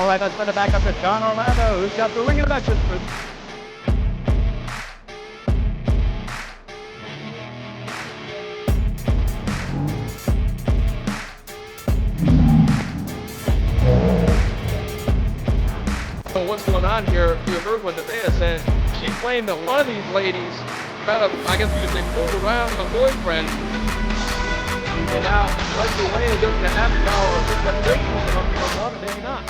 All right, let's send it back up to John Orlando, who's got the ring introductions for what's going on here. You heard what Nevaeh said. She claimed that one of these ladies kind of, I guess you could say, fooled around with a boyfriend. And now, like the way it goes to Abigail, the big one, maybe not.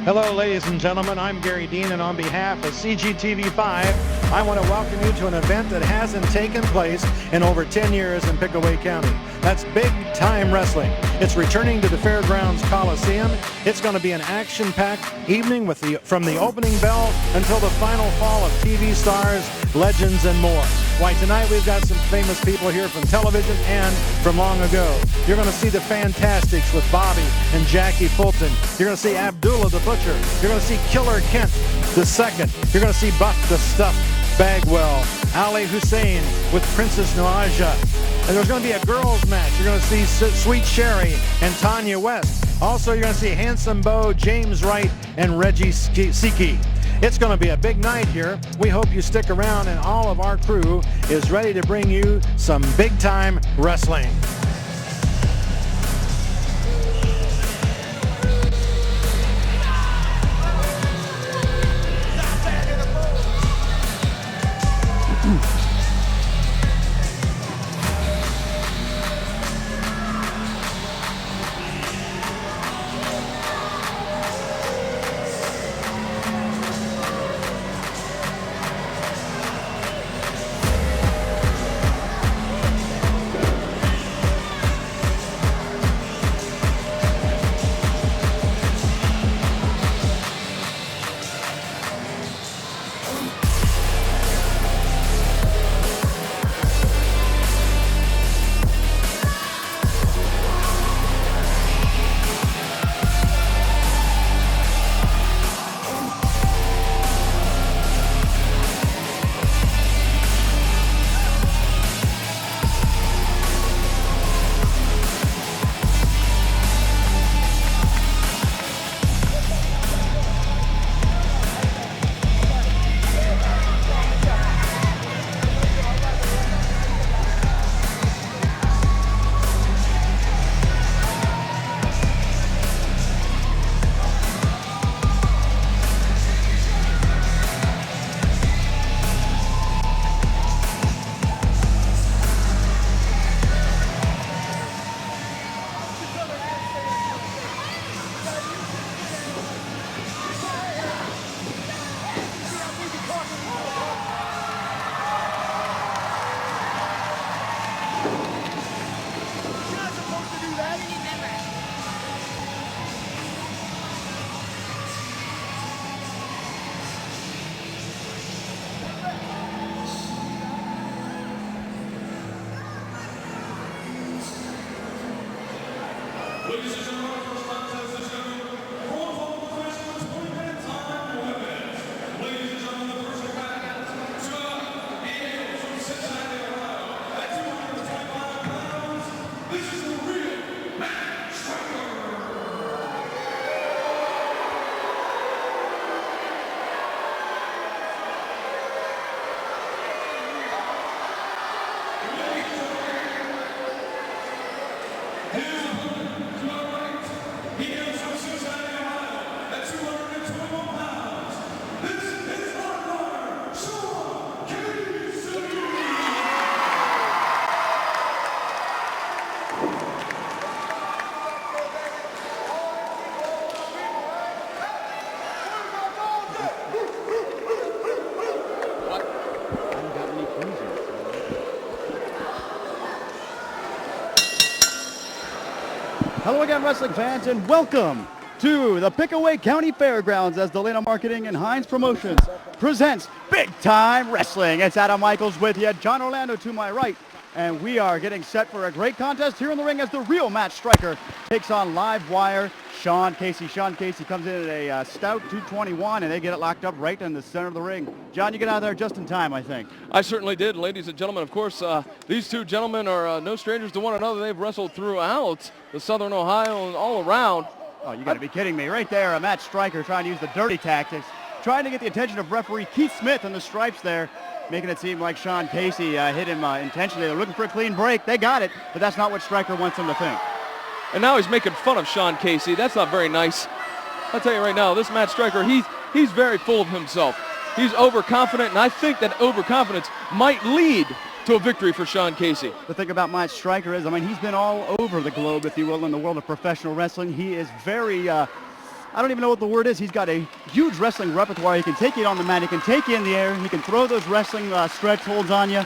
Hello, ladies and gentlemen. I'm Gary Dean, and on behalf of CGTV5, I want to welcome you to an event that hasn't taken place in over 10 years in Pickaway County. That's Big Time Wrestling. It's returning to the Fairgrounds Coliseum. It's going to be an action-packed evening from the opening bell until the final fall of TV stars, legends, and more. Why, tonight we've got some famous people here from television and from long ago. You're going to see the Fantastics with Bobby and Jackie Fulton. You're going to see Abdullah the Butcher. You're going to see Killer Kent the Second. You're going to see Buck the Stuff Bagwell, Ali Hussein with Princess Naja. And there's going to be a girls match. You're going to see Sweet Sherry and Tanya West. Also, you're going to see Handsome Bo, James Wright, and Reggie Siki. It's going to be a big night here. We hope you stick around, and all of our crew is ready to bring you some big-time wrestling. Ladies and gentlemen, first contest is going to be quarterfinal professional 20-man time limit. Ladies and gentlemen, the first combatant to hail from Cincinnati, Ohio, at 225 pounds, this is the real Matt Striker. Hello again, wrestling fans, and welcome to the Pickaway County Fairgrounds as Delana Marketing and Hines Promotions presents Big Time Wrestling. It's Adam Michaels with you, John Orlando to my right, and we are getting set for a great contest here in the ring as the real Matt Striker takes on live wire Sean Casey. Sean Casey comes in at a stout 221, and they get it locked up right in the center of the ring. John, you get out of there just in time, I think. I certainly did, ladies and gentlemen. Of course, these two gentlemen are no strangers to one another. They've wrestled throughout the Southern Ohio and all around. Oh, you got to be kidding me. Right there, Matt Stryker trying to use the dirty tactics, trying to get the attention of referee Keith Smith in the stripes there, making it seem like Sean Casey hit him intentionally. They're looking for a clean break. They got it, but that's not what Stryker wants them to think. And now he's making fun of Sean Casey. That's not very nice. I'll tell you right now, this Matt Stryker, he's very full of himself. He's overconfident, and I think that overconfidence might lead to a victory for Sean Casey. The thing about Matt Stryker is, I mean, he's been all over the globe, if you will, in the world of professional wrestling. He is very, I don't even know what the word is. He's got a huge wrestling repertoire. He can take you on the mat. He can take you in the air. He can throw those wrestling stretch holds on you.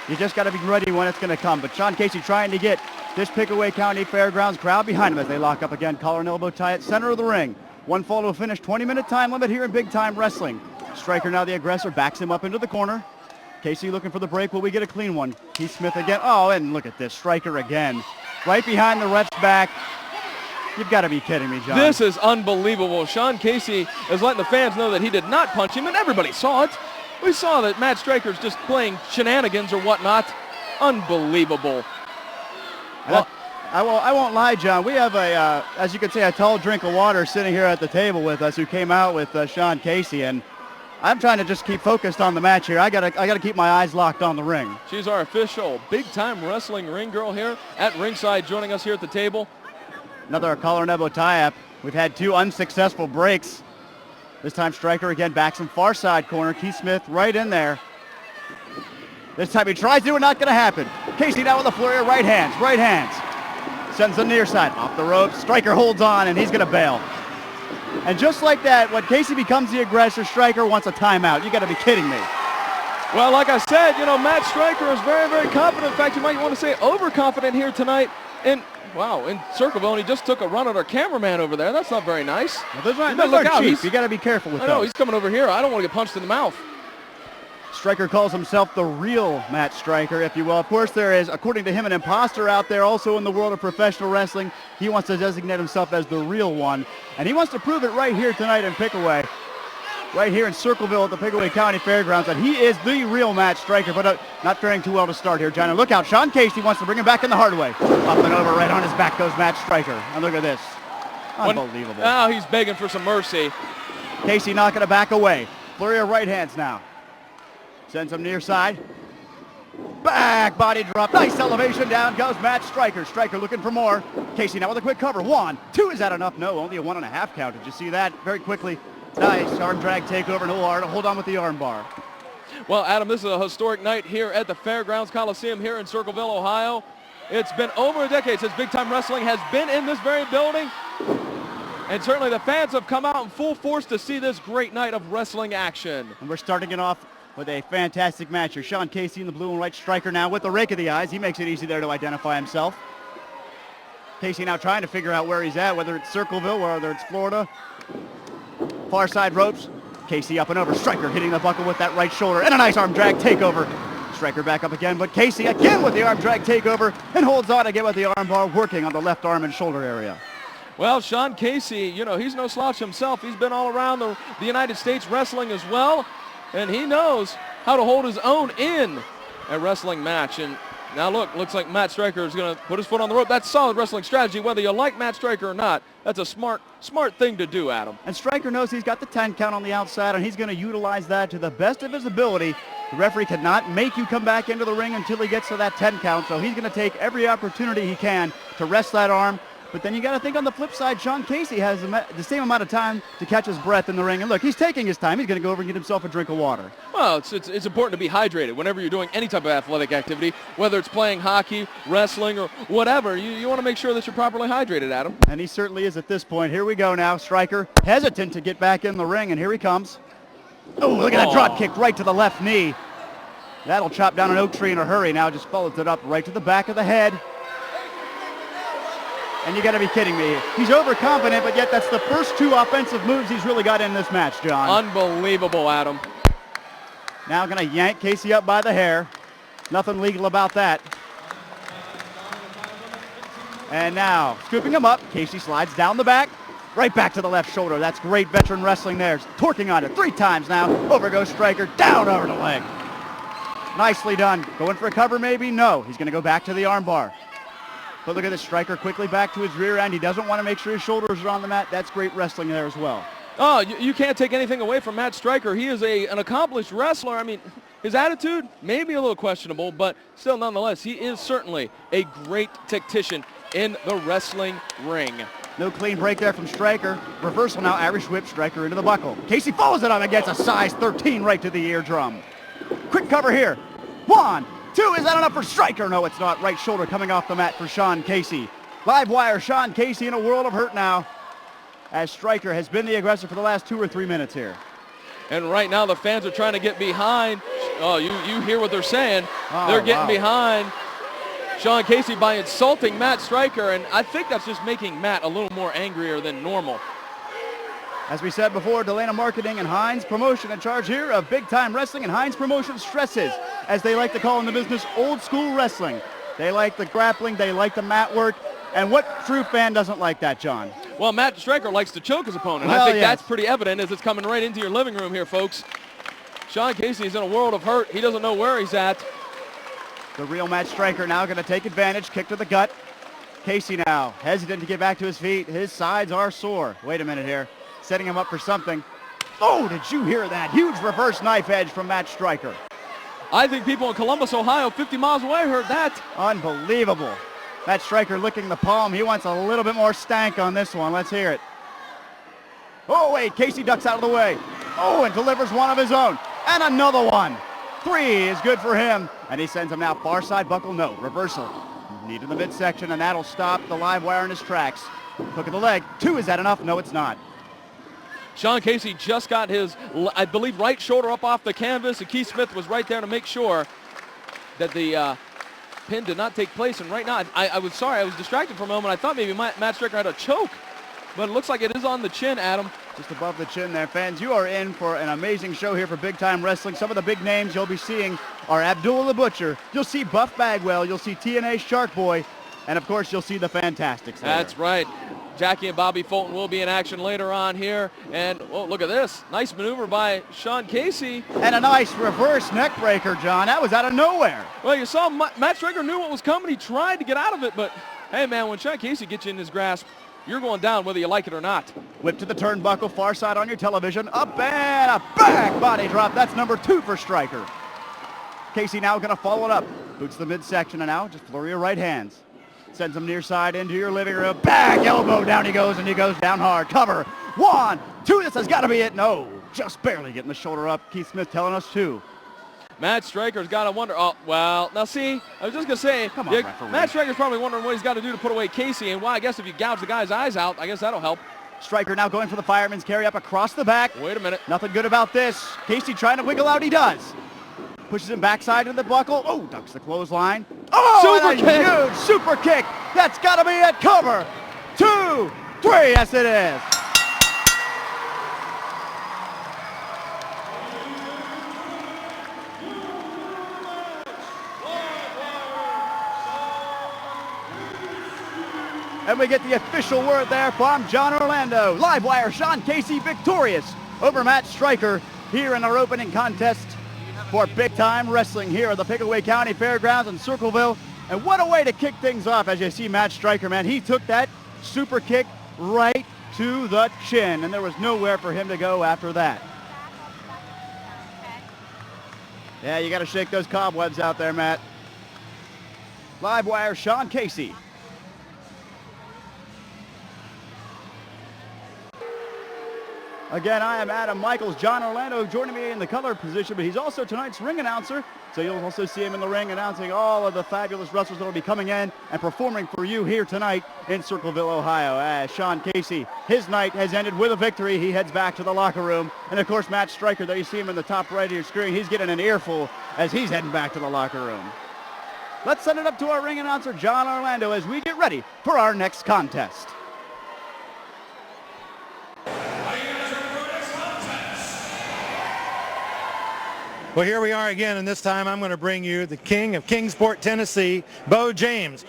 You just got to be ready when it's going to come. But Sean Casey trying to get this Pickaway County Fairgrounds crowd behind him as they lock up again. Collar and elbow tie at center of the ring. One fall to a finish, 20-minute time limit here in big time wrestling. Stryker now the aggressor, backs him up into the corner. Casey looking for the break. Will we get a clean one? Keith Smith again. Oh, and look at this. Stryker again. Right behind the ref's back. You've got to be kidding me, John. This is unbelievable. Sean Casey is letting the fans know that he did not punch him, and everybody saw it. We saw that Matt Stryker's just playing shenanigans or whatnot. Unbelievable. Well, I won't lie, John. We have a, as you can see, a tall drink of water sitting here at the table with us who came out with Sean Casey, and I'm trying to just keep focused on the match here. I gotta keep my eyes locked on the ring. She's our official big-time wrestling ring girl here at ringside, joining us here at the table. Another collar and elbow tie-up. We've had 2 unsuccessful breaks. This time Stryker again backs him far side corner. Keith Smith right in there. This time he tries to, not going to happen. Casey now with a flurry of right hands. Sends the near side off the ropes. Stryker holds on, and he's going to bail. And just like that, when Casey becomes the aggressor, Stryker wants a timeout. You got to be kidding me. Well, like I said, you know, Matt Stryker is very, very confident. In fact, you might want to say overconfident here tonight. And wow, in Circleville, and he just took a run at our cameraman over there. That's not very nice. Well, those are cheap. You got to be careful with those. I know, he's coming over here. I don't want to get punched in the mouth. Stryker calls himself the real Matt Stryker, if you will. Of course, there is, according to him, an imposter out there also in the world of professional wrestling. He wants to designate himself as the real one, and he wants to prove it right here tonight in Pickaway, right here in Circleville at the Pickaway County Fairgrounds, that he is the real Matt Stryker, but not faring too well to start here, John. And look out, Sean Casey wants to bring him back in the hard way. Up and over, right on his back goes Matt Stryker. And look at this. Unbelievable. Now he's begging for some mercy. Casey not going to back away. Flurry of right hands now. Sends him near side. Back body drop. Nice elevation. Down goes Matt Stryker. Stryker looking for more. Casey now with a quick cover. 1, 2. Is that enough? No, only a 1.5 count. Did you see that? Very quickly. Nice arm drag takeover and hold on with the arm bar. Well, Adam, this is a historic night here at the Fairgrounds Coliseum here in Circleville, Ohio. It's been over a decade since Big Time Wrestling has been in this very building. And certainly the fans have come out in full force to see this great night of wrestling action. And we're starting it off with a fantastic match here. Sean Casey in the blue and white. Stryker now with the rake of the eyes. He makes it easy there to identify himself. Casey now trying to figure out where he's at, whether it's Circleville, whether it's Florida. Far side ropes. Casey up and over. Stryker hitting the buckle with that right shoulder. And a nice arm drag takeover. Stryker back up again, but Casey again with the arm drag takeover and holds on again with the arm bar, working on the left arm and shoulder area. Well, Sean Casey, you know, he's no slouch himself. He's been all around the United States wrestling as well. And he knows how to hold his own in a wrestling match. And now look, looks like Matt Stryker is going to put his foot on the rope. That's solid wrestling strategy, whether you like Matt Stryker or not. That's a smart thing to do, Adam. And Stryker knows he's got the 10 count on the outside, and he's going to utilize that to the best of his ability. The referee cannot make you come back into the ring until he gets to that 10 count, so he's going to take every opportunity he can to rest that arm. But then you got to think on the flip side, Sean Casey has the same amount of time to catch his breath in the ring. And look, he's taking his time. He's going to go over and get himself a drink of water. Well, it's important to be hydrated whenever you're doing any type of athletic activity, whether it's playing hockey, wrestling, or whatever. You want to make sure that you're properly hydrated, Adam. And he certainly is at this point. Here we go now. Stryker hesitant to get back in the ring, and here he comes. Oh, look at that drop kick right to the left knee. That'll chop down an oak tree in a hurry. Now just follows it up right to the back of the head. And you got to be kidding me. He's overconfident, but yet that's the first 2 offensive moves he's really got in this match, John. Unbelievable, Adam. Now going to yank Casey up by the hair. Nothing legal about that. And now scooping him up. Casey slides down the back. Right back to the left shoulder. That's great veteran wrestling there. Torquing on it 3 times now. Over goes Stryker. Down over the leg. Nicely done. Going for a cover maybe? No. He's going to go back to the arm bar. But look at this, Striker quickly back to his rear end. He doesn't want to make sure his shoulders are on the mat. That's great wrestling there as well. Oh, you can't take anything away from Matt Striker. He is an accomplished wrestler. I mean, his attitude may be a little questionable, but still, nonetheless, he is certainly a great tactician in the wrestling ring. No clean break there from Striker. Reversal now, Irish whip, Striker into the buckle. Casey follows it up and gets a size 13 right to the eardrum. Quick cover here. 1, 2, is that enough for Striker? No, it's not. Right shoulder coming off the mat for Sean Casey. Live wire, Sean Casey in a world of hurt now, as Striker has been the aggressor for the last 2 or 3 minutes here. And right now the fans are trying to get behind. Oh, you hear what they're saying. They're getting behind Sean Casey by insulting Matt Striker, and I think that's just making Matt a little more angrier than normal. As we said before, Delana Marketing and Hines Promotion in charge here of Big Time Wrestling, and Hines Promotion stresses, as they like to call in the business, old school wrestling. They like the grappling, they like the mat work, and what true fan doesn't like that, John? Well, Matt Striker likes to choke his opponent. Well, I think yes. that's pretty evident as it's coming right into your living room here, folks. Sean Casey is in a world of hurt. He doesn't know where he's at. The real Matt Striker now going to take advantage, kick to the gut. Casey now hesitant to get back to his feet. His sides are sore. Wait a minute here. Setting him up for something. Oh, did you hear that? Huge reverse knife edge from Matt Striker. I think people in Columbus, Ohio, 50 miles away heard that. Unbelievable. Matt Striker licking the palm. He wants a little bit more stank on this one. Let's hear it. Oh, wait. Casey ducks out of the way. Oh, and delivers one of his own. And another one. 3 is good for him. And he sends him now far side buckle. No. Reversal. Knee to the midsection, and that'll stop the live wire in his tracks. Hook of the leg. 2, is that enough? No, it's not. Sean Casey just got his, I believe, right shoulder up off the canvas, and Keith Smith was right there to make sure that the pin did not take place. And right now, I was sorry, I was distracted for a moment. I thought maybe Matt Striker had a choke, but it looks like it is on the chin, Adam. Just above the chin there, fans. You are in for an amazing show here for Big Time Wrestling. Some of the big names you'll be seeing are Abdullah the Butcher. You'll see Buff Bagwell. You'll see TNA Shark Boy. And, of course, you'll see the Fantastics there. That's right. Jackie and Bobby Fulton will be in action later on here. And, oh, look at this. Nice maneuver by Sean Casey. And a nice reverse neck breaker, John. That was out of nowhere. Well, you saw Matt Striker knew what was coming. He tried to get out of it. But, hey, man, when Sean Casey gets you in his grasp, you're going down whether you like it or not. Whip to the turnbuckle, far side on your television. Up and a back body drop. That's number 2 for Striker. Casey now going to follow it up. Boots the midsection, and now just flurry of right hands. Sends him near side into your living room. Back elbow, down he goes, and he goes down hard. Cover. 1, 2, this has got to be it. No, just barely getting the shoulder up. Keith Smith telling us 2. Matt Striker's got to wonder, oh, well, now see, I was just going to say, Come on, referee. Matt Striker's probably wondering what he's got to do to put away Casey, and well, I guess if you gouge the guy's eyes out, I guess that'll help. Striker now going for the fireman's carry up across the back. Wait a minute. Nothing good about this. Casey trying to wiggle out, he does. Pushes him backside into the buckle. Oh, ducks the clothesline. Oh, super and a kick. Huge super kick. That's got to be it. Cover. 2, 3. Yes, it is. And we get the official word there from John Orlando. Live wire, Sean Casey victorious over Matt Striker here in our opening contest for Big Time Wrestling here at the Pickaway County Fairgrounds in Circleville. And what a way to kick things off as you see Matt Striker, man. He took that super kick right to the chin, and there was nowhere for him to go after that. Yeah, you got to shake those cobwebs out there, Matt. Live wire, Sean Casey. Again, I am Adam Michaels. John Orlando joining me in the color position, but he's also tonight's ring announcer. So you'll also see him in the ring announcing all of the fabulous wrestlers that will be coming in and performing for you here tonight in Circleville, Ohio. As Sean Casey, his night has ended with a victory. He heads back to the locker room. And of course, Matt Striker, there you see him in the top right of your screen. He's getting an earful as he's heading back to the locker room. Let's send it up to our ring announcer, John Orlando, as we get ready for our next contest. Well, here we are again, and this time I'm going to bring you the king of Kingsport, Tennessee, Bo James.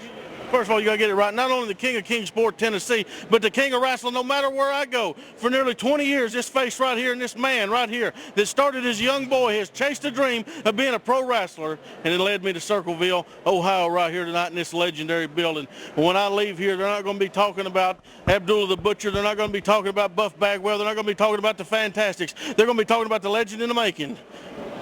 First of all, you got to get it right. Not only the king of Kingsport, Tennessee, but the king of wrestling no matter where I go. For nearly 20 years, this face right here and this man right here that started as a young boy has chased a dream of being a pro wrestler, and it led me to Circleville, Ohio, right here tonight in this legendary building. When I leave here, they're not going to be talking about Abdullah the Butcher. They're not going to be talking about Buff Bagwell. They're not going to be talking about the Fantastics. They're going to be talking about the legend in the making,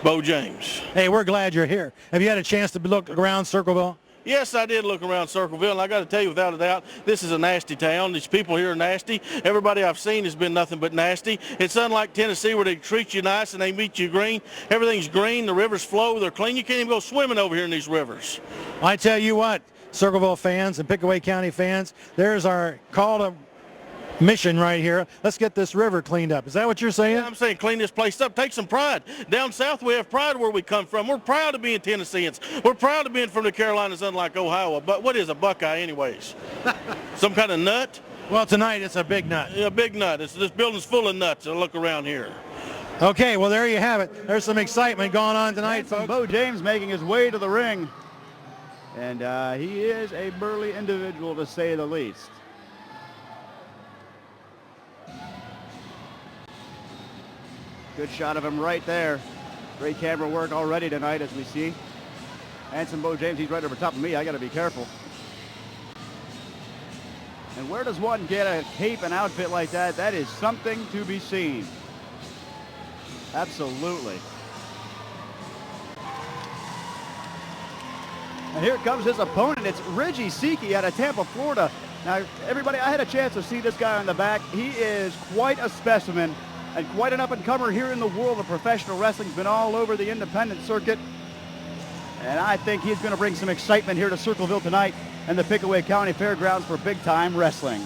Bo James. Hey, we're glad you're here. Have you had a chance to look around Circleville? Yes, I did look around Circleville, and I got to tell you, without a doubt, this is a nasty town. These people here are nasty. Everybody I've seen has been nothing but nasty. It's unlike Tennessee where they treat you nice and they meet you green. Everything's green. The rivers flow. They're clean. You can't even go swimming over here in these rivers. I tell you what, Circleville fans and Pickaway County fans, there's our call to mission right here. Let's get this river cleaned up. Is that what you're saying? Yeah, I'm saying clean this place up. Take some pride. Down south, we have pride where we come from. We're proud of being Tennesseans. We're proud of being from the Carolinas, unlike Ohio. But what is a Buckeye anyways? Some kind of nut? Well, tonight it's a big nut. Yeah, a big nut. This building's full of nuts. Look around here. Okay, well, there you have it. There's some excitement going on tonight, folks. Bo James making his way to the ring. And he is a burly individual, to say the least. Good shot of him right there. Great camera work already tonight, as we see. Handsome Bo James, he's right over top of me. I got to be careful. And where does one get a cape and outfit like that? That is something to be seen. Absolutely. And here comes his opponent. It's Reggie Siki out of Tampa, Florida. Now, everybody, I had a chance to see this guy on the back. He is quite a specimen and quite an up-and-comer here in the world of professional wrestling. He's been all over the independent circuit. And I think he's going to bring some excitement here to Circleville tonight and the Pickaway County Fairgrounds for big-time wrestling.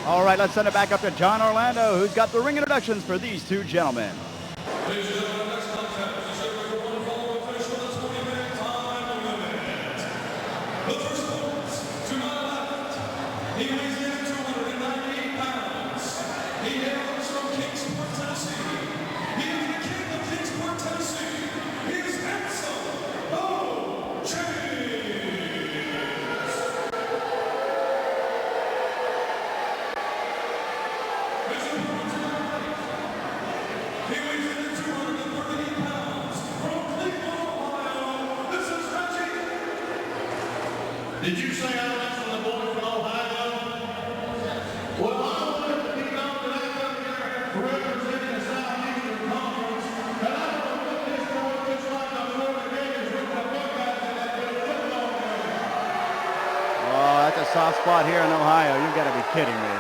All right, let's send it back up to John Orlando, who's got the ring introductions for these two gentlemen. Ladies and gentlemen, next contest is scheduled for one fall finish with a 20-minute time limit. The first opponent, to my left, he weighs in at 298 pounds. He hails from Kingsport, Tennessee. He is the king of Kingsport, Tennessee. He is handsome, Bo James. His opponent to my right, he weighs in at 238 pounds. From Circleville, Ohio, this is Reggie. Did you say I wrestled a boy from Ohio? Well, I wanted to be known that I come here representing the Southeastern Conference, and I want to put this boy just like the Florida Gators with the Buckeyes in that little football game. Oh, that's a soft spot here in Ohio. You've got to be kidding me.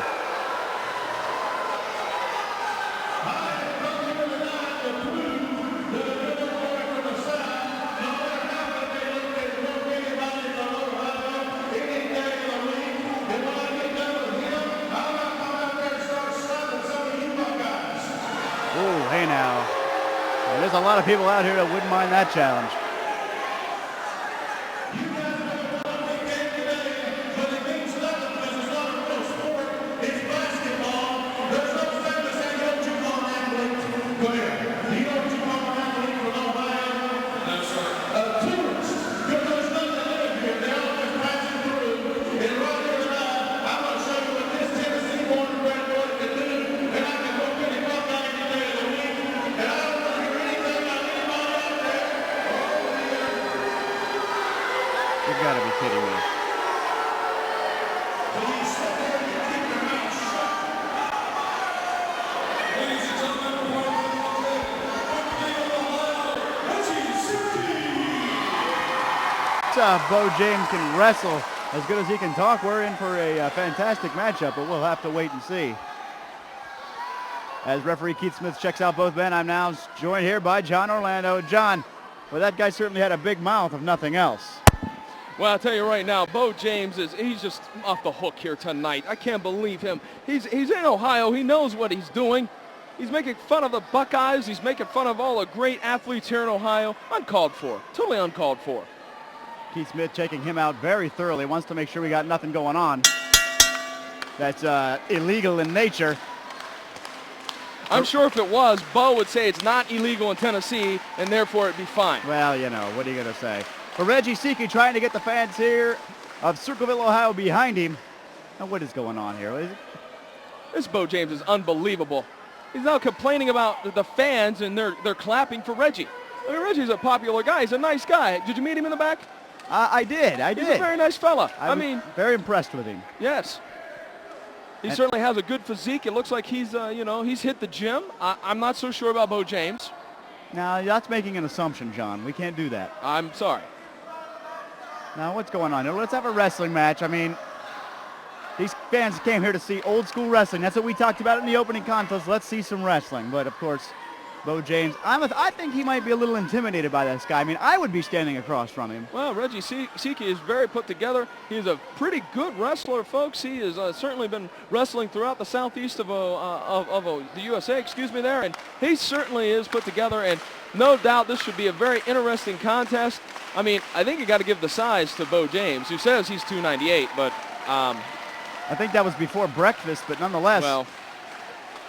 Oh, hey now. Well, there's a lot of people out here that wouldn't mind that challenge. You've got to be kidding me. Ladies and gentlemen, we're going Bo James can wrestle as good as he can talk. We're in for a fantastic matchup, but we'll have to wait and see. As referee Keith Smith checks out both men, I'm now joined here by John Orlando. John, well, that guy certainly had a big mouth, if nothing else. Well, I'll tell you right now, Bo James he's just off the hook here tonight. I can't believe him. He's in Ohio. He knows what he's doing. He's making fun of the Buckeyes. He's making fun of all the great athletes here in Ohio. Uncalled for. Totally uncalled for. Keith Smith checking him out very thoroughly. Wants to make sure we got nothing going on that's illegal in nature. I'm sure if it was, Bo would say it's not illegal in Tennessee, and therefore it'd be fine. Well, you know, what are you going to say? But Reggie Siki trying to get the fans here of Circleville, Ohio behind him. Now, what is going on here? This Bo James is unbelievable. He's now complaining about the fans, and they're clapping for Reggie. I mean, Reggie's a popular guy. He's a nice guy. Did you meet him in the back? I did. He's a very nice fella. I mean, very impressed with him. Yes. He certainly has a good physique. It looks like he's, he's hit the gym. I'm not so sure about Bo James. Now, that's making an assumption, John. We can't do that. I'm sorry. Now, what's going on here? Let's have a wrestling match. I mean, these fans came here to see old school wrestling. That's what we talked about in the opening contest. Let's see some wrestling. But, of course, Bo James, I think he might be a little intimidated by this guy. I mean, I would be standing across from him. Well, Reggie Siki is very put together. He's a pretty good wrestler, folks. He has certainly been wrestling throughout the southeast of the USA, there, and he certainly is put together, and no doubt this should be a very interesting contest. I mean, I think you got to give the size to Bo James, who says he's 298, but I think that was before breakfast, but nonetheless. Well,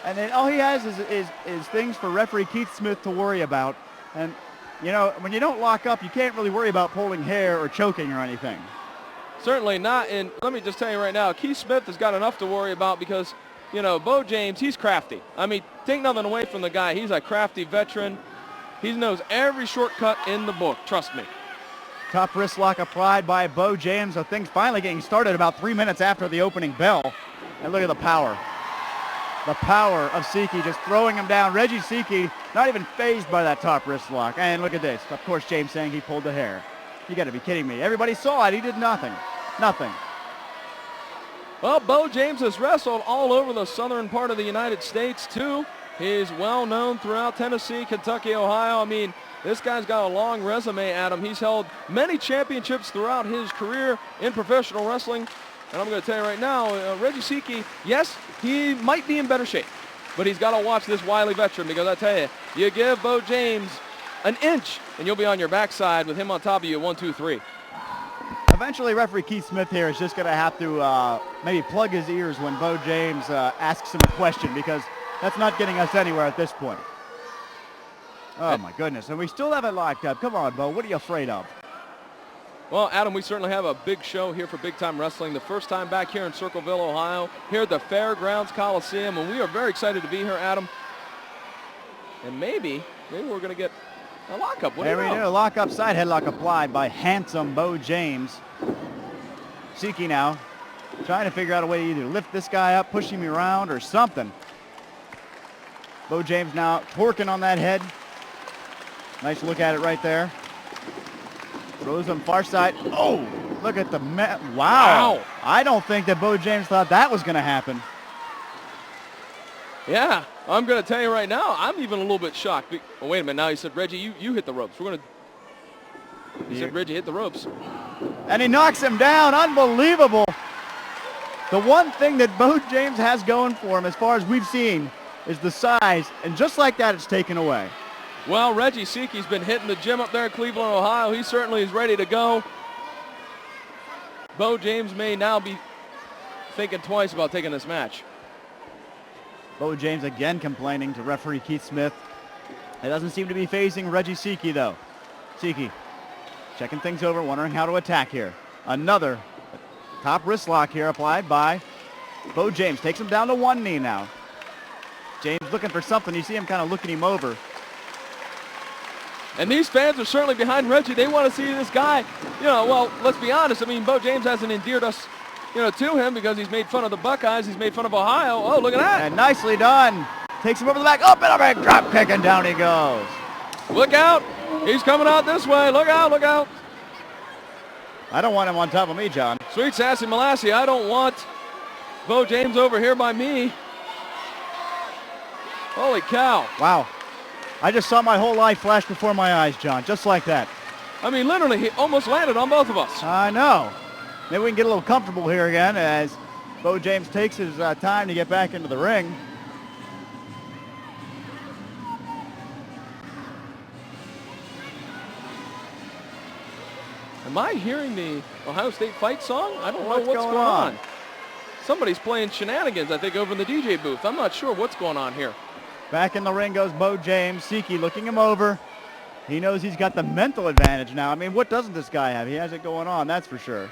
and then all he has is things for referee Keith Smith to worry about. And, you know, when you don't lock up, you can't really worry about pulling hair or choking or anything. Certainly not. And let me just tell you right now, Keith Smith has got enough to worry about because, you know, Bo James, he's crafty. I mean, take nothing away from the guy. He's a crafty veteran. He knows every shortcut in the book. Trust me. Top wrist lock applied by Bo James. So things finally getting started about 3 minutes after the opening bell. And look at the power. The power of Siki just throwing him down. Reggie Siki not even fazed by that top wrist lock. And look at this. Of course, James saying he pulled the hair. You got to be kidding me. Everybody saw it. He did nothing. Nothing. Well, Bo James has wrestled all over the southern part of the United States, too. He's well known throughout Tennessee, Kentucky, Ohio. I mean, this guy's got a long resume, Adam. He's held many championships throughout his career in professional wrestling. And I'm going to tell you right now, Reggie Siki, yes, he might be in better shape, but he's got to watch this wily veteran because I tell you, you give Bo James an inch and you'll be on your backside with him on top of you at 1, 2, 3. Eventually, referee Keith Smith here is just going to have to maybe plug his ears when Bo James asks him a question because that's not getting us anywhere at this point. Oh, my goodness. And we still have it locked up. Come on, Bo. What are you afraid of? Well, Adam, we certainly have a big show here for Big Time Wrestling. The first time back here in Circleville, Ohio, here at the Fairgrounds Coliseum, and we are very excited to be here, Adam. And maybe we're going to get a lockup. What do you know? There we go. Lockup side headlock applied by handsome Bo James. Siki now trying to figure out a way to either lift this guy up, push him around, or something. Bo James now torquing on that head. Nice look at it right there. Throws him far side. Oh, look at the wow. I don't think that Bo James thought that was going to happen. Yeah, I'm going to tell you right now, I'm even a little bit shocked. Oh, wait a minute. Now he said, Reggie, you hit the ropes. He said, Reggie, hit the ropes. And he knocks him down. Unbelievable. The one thing that Bo James has going for him, as far as we've seen, is the size. And just like that, it's taken away. Well, Reggie Siki's been hitting the gym up there in Cleveland, Ohio. He certainly is ready to go. Bo James may now be thinking twice about taking this match. Bo James again complaining to referee Keith Smith. It doesn't seem to be phasing Reggie Siki, though. Siki checking things over, wondering how to attack here. Another top wrist lock here applied by Bo James. Takes him down to one knee now. James looking for something. You see him kind of looking him over. And these fans are certainly behind Reggie. They want to see this guy, well, let's be honest. I mean, Bo James hasn't endeared us, to him because he's made fun of the Buckeyes. He's made fun of Ohio. Oh, look at that. And nicely done. Takes him over the back. Up and a big drop kick, and down he goes. Look out. He's coming out this way. Look out, look out. I don't want him on top of me, John. Sweet Sassy Molassie, I don't want Bo James over here by me. Holy cow. Wow. I just saw my whole life flash before my eyes, John, just like that. I mean, literally, he almost landed on both of us. I know. Maybe we can get a little comfortable here again as Bo James takes his time to get back into the ring. Am I hearing the Ohio State fight song? I don't know what's going on. Somebody's playing shenanigans, I think, over in the DJ booth. I'm not sure what's going on here. Back in the ring goes Bo James. Siki looking him over. He knows he's got the mental advantage now. I mean, what doesn't this guy have? He has it going on, that's for sure.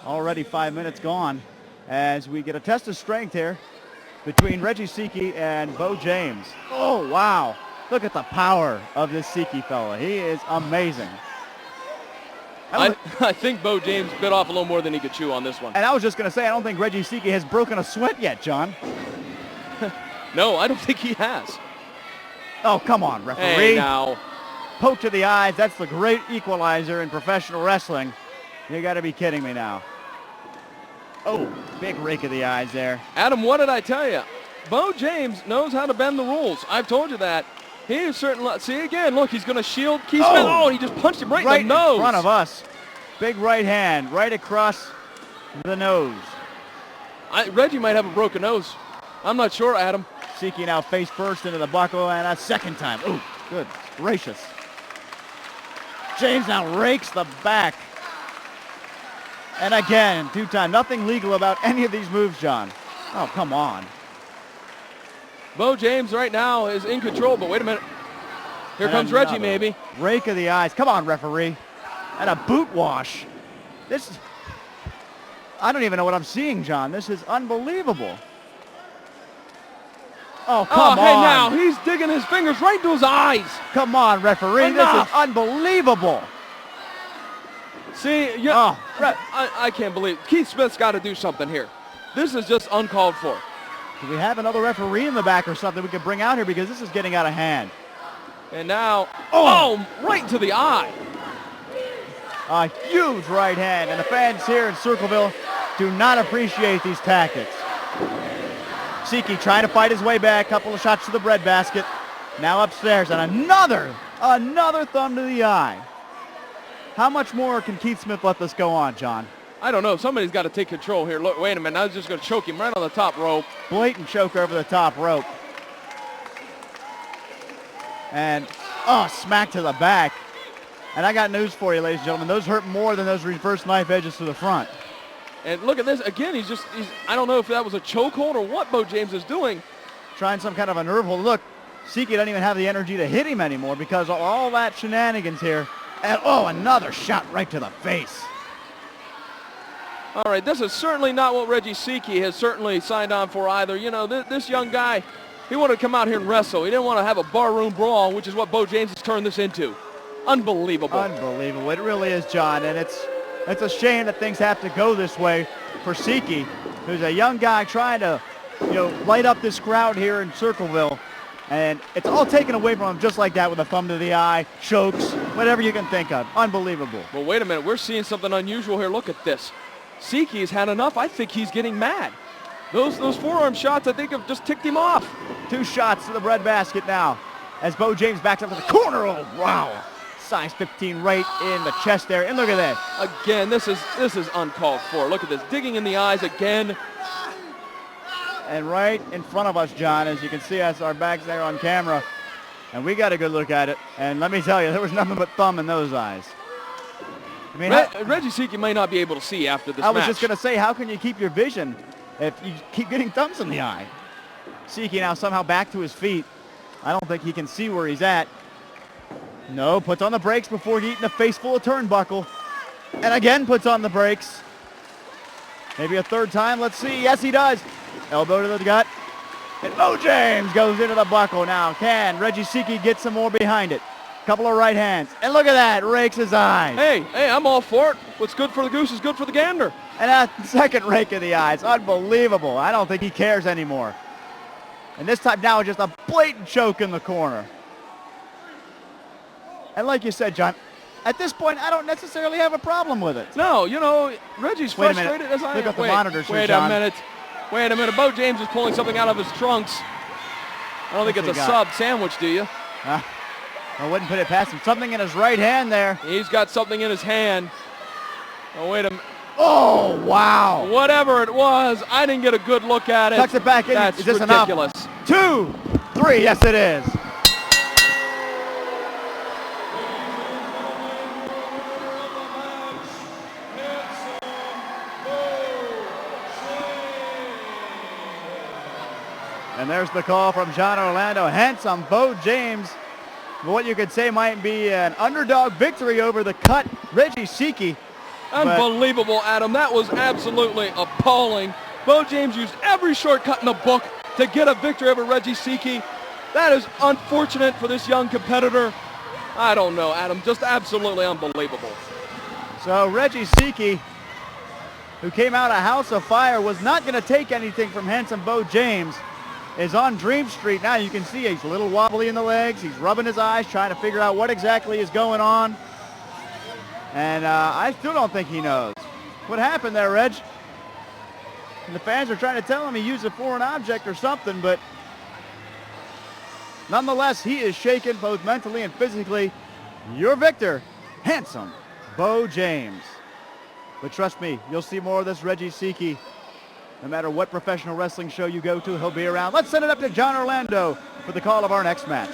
Already 5 minutes gone as we get a test of strength here between Reggie Siki and Bo James. Oh, wow. Look at the power of this Siki fella. He is amazing. I think Bo James bit off a little more than he could chew on this one. And I was just going to say, I don't think Reggie Siki has broken a sweat yet, John. No, I don't think he has. Oh, come on, referee. Hey, now. Poke to the eyes. That's the great equalizer in professional wrestling. You got to be kidding me now. Oh, big rake of the eyes there. Adam, what did I tell you? Bo James knows how to bend the rules. I've told you that. He is certainly, see again, look, he's going to shield Keith Smith. Oh, and he just punched him right in the nose. In front of us. Big right hand, right across the nose. Reggie might have a broken nose. I'm not sure, Adam. Siki now face first into the buckle and a second time. Oh, good gracious. James now rakes the back. And again, 2-time. Nothing legal about any of these moves, John. Oh, come on. Bo James right now is in control, but wait a minute. Here comes Reggie, maybe. Rake of the eyes. Come on, referee. And a boot wash. I don't even know what I'm seeing, John. This is unbelievable. Oh, come on. Hey, now, he's digging his fingers right into his eyes. Come on, referee. Enough. This is unbelievable. See, I can't believe it. Keith Smith's got to do something here. This is just uncalled for. Do we have another referee in the back or something we could bring out here, because this is getting out of hand? And now, right to the eye. A huge right hand, and the fans here in Circleville do not appreciate these tactics. Siki trying to fight his way back, couple of shots to the breadbasket. Now upstairs, and another thumb to the eye. How much more can Keith Smith let this go on, John? I don't know. Somebody's got to take control here. Look, wait a minute. I was just going to choke him right on the top rope. Blatant choke over the top rope. And, smack to the back. And I got news for you, ladies and gentlemen. Those hurt more than those reverse knife edges to the front. And look at this. Again, I don't know if that was a chokehold or what Bo James is doing. Trying some kind of a nerve hold. Look, Siki doesn't even have the energy to hit him anymore because of all that shenanigans here. And, another shot right to the face. All right, this is certainly not what Reggie Siki has certainly signed on for either. You know, this young guy, he wanted to come out here and wrestle. He didn't want to have a barroom brawl, which is what Bo James has turned this into. Unbelievable. Unbelievable. It really is, John. And it's a shame that things have to go this way for Siki, who's a young guy trying to, light up this crowd here in Circleville. And it's all taken away from him just like that with a thumb to the eye, chokes, whatever you can think of. Unbelievable. Well, wait a minute. We're seeing something unusual here. Look at this. Siki's had enough. I think he's getting mad. Those forearm shots, I think, have just ticked him off. 2 shots to the breadbasket now as Bo James backs up to the corner. Oh, wow. Size 15 right in the chest there. And look at this. Again, this is uncalled for. Look at this. Digging in the eyes again. And right in front of us, John, as you can see us, our backs there on camera. And we got a good look at it. And let me tell you, there was nothing but thumb in those eyes. I mean, Reggie Siki may not be able to see after this match. I was just going to say, how can you keep your vision if you keep getting thumbs in the eye? Siki now somehow back to his feet. I don't think he can see where he's at. No, puts on the brakes before eating a face full of turnbuckle. And again puts on the brakes. Maybe a third time. Let's see. Yes, he does. Elbow to the gut. And Bo James goes into the buckle now. Can Reggie Siki get some more behind it? Couple of right hands. And look at that. Rakes his eyes. Hey, I'm all for it. What's good for the goose is good for the gander. And a second rake of the eyes. Unbelievable. I don't think he cares anymore. And this time now just a blatant choke in the corner. And like you said, John, at this point, I don't necessarily have a problem with it. No, Reggie's frustrated as I am. Look at the monitors here, John. Wait a minute. Bo James is pulling something out of his trunks. I don't think it's a sub sandwich, do you? I wouldn't put it past him. Something in his right hand there. He's got something in his hand. Oh, wait a minute. Oh, wow. Whatever it was, I didn't get a good look at it. Tucks it back in. That's is this ridiculous. Enough? 2, 3. Yes, it is. there's the call from John Orlando. Handsome Bo James. What you could say might be an underdog victory over the cut Reggie Siki. Unbelievable, Adam. That was absolutely appalling. Bo James used every shortcut in the book to get a victory over Reggie Siki. That is unfortunate for this young competitor. I don't know, Adam. Just absolutely unbelievable. So Reggie Siki, who came out a house of fire, was not going to take anything from handsome Bo James, is on Dream Street now. You can see he's a little wobbly in the legs. He's rubbing his eyes, trying to figure out what exactly is going on. And I still don't think he knows. What happened there, Reg? And the fans are trying to tell him he used a foreign object or something, but nonetheless, he is shaken both mentally and physically. Your victor, handsome Bo James. But trust me, you'll see more of this Reggie Siki. No matter what professional wrestling show you go to, he'll be around. Let's send it up to John Orlando for the call of our next match.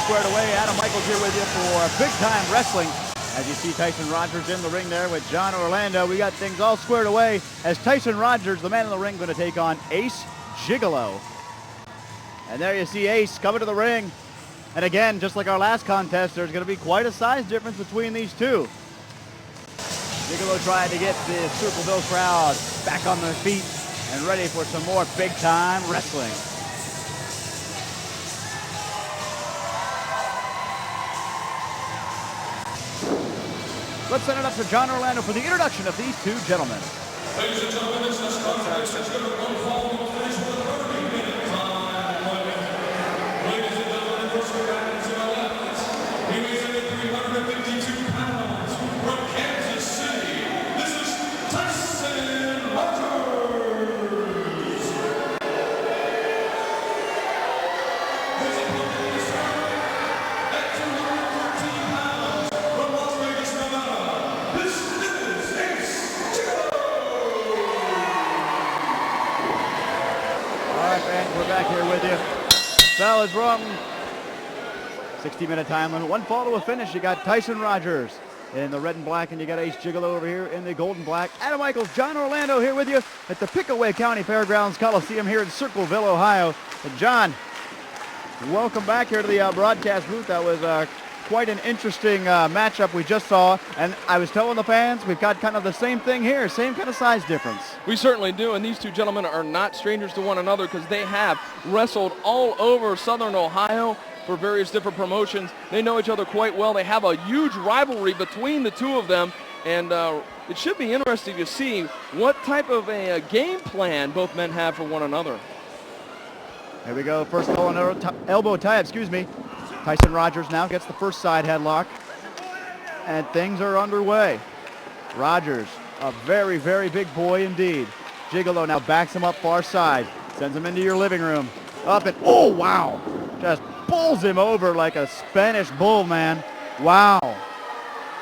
Squared away. Adam Michaels here with you for Big Time Wrestling. As you see Tyson Rogers in the ring there with John Orlando, we got things all squared away as Tyson Rogers, the man in the ring, going to take on Ace Gigolo. And there you see Ace coming to the ring. And again, just like our last contest, there's going to be quite a size difference between these two. Gigolo trying to get the Circleville crowd back on their feet and ready for some more Big Time Wrestling. Let's send it up to John Orlando for the introduction of these two gentlemen. Ladies and gentlemen, this is contest is going to run following finish with a 30-minute time limit. Ladies and gentlemen, first we're back into our left. He weighs in at 352 pounds from Kansas City. This is Tyson Rogers. His opponent is at 213 pounds from Las Vegas, Nevada. This is Ace Gigolo. All right, fans, we're back here with you. Bell is rung. 60-minute time limit. One fall to a finish. You got Tyson Rogers in the red and black, and you got Ace Gigolo over here in the gold and black. Adam Michaels, John Orlando here with you at the Pickaway County Fairgrounds Coliseum here in Circleville, Ohio. And John, welcome back here to the broadcast booth. That was quite an interesting matchup we just saw. And I was telling the fans, we've got kind of the same thing here, same kind of size difference. We certainly do, and these two gentlemen are not strangers to one another because they have wrestled all over Southern Ohio for various different promotions. They know each other quite well. They have a huge rivalry between the two of them, and it should be interesting to see what type of a game plan both men have for one another. Here we go, first elbow tie, excuse me. Tyson Rogers now gets the first side headlock, and things are underway. Rogers, a very, very big boy indeed. Gigolo now backs him up far side, sends him into your living room. Up and, oh wow, just pulls him over like a Spanish bull, man. Wow.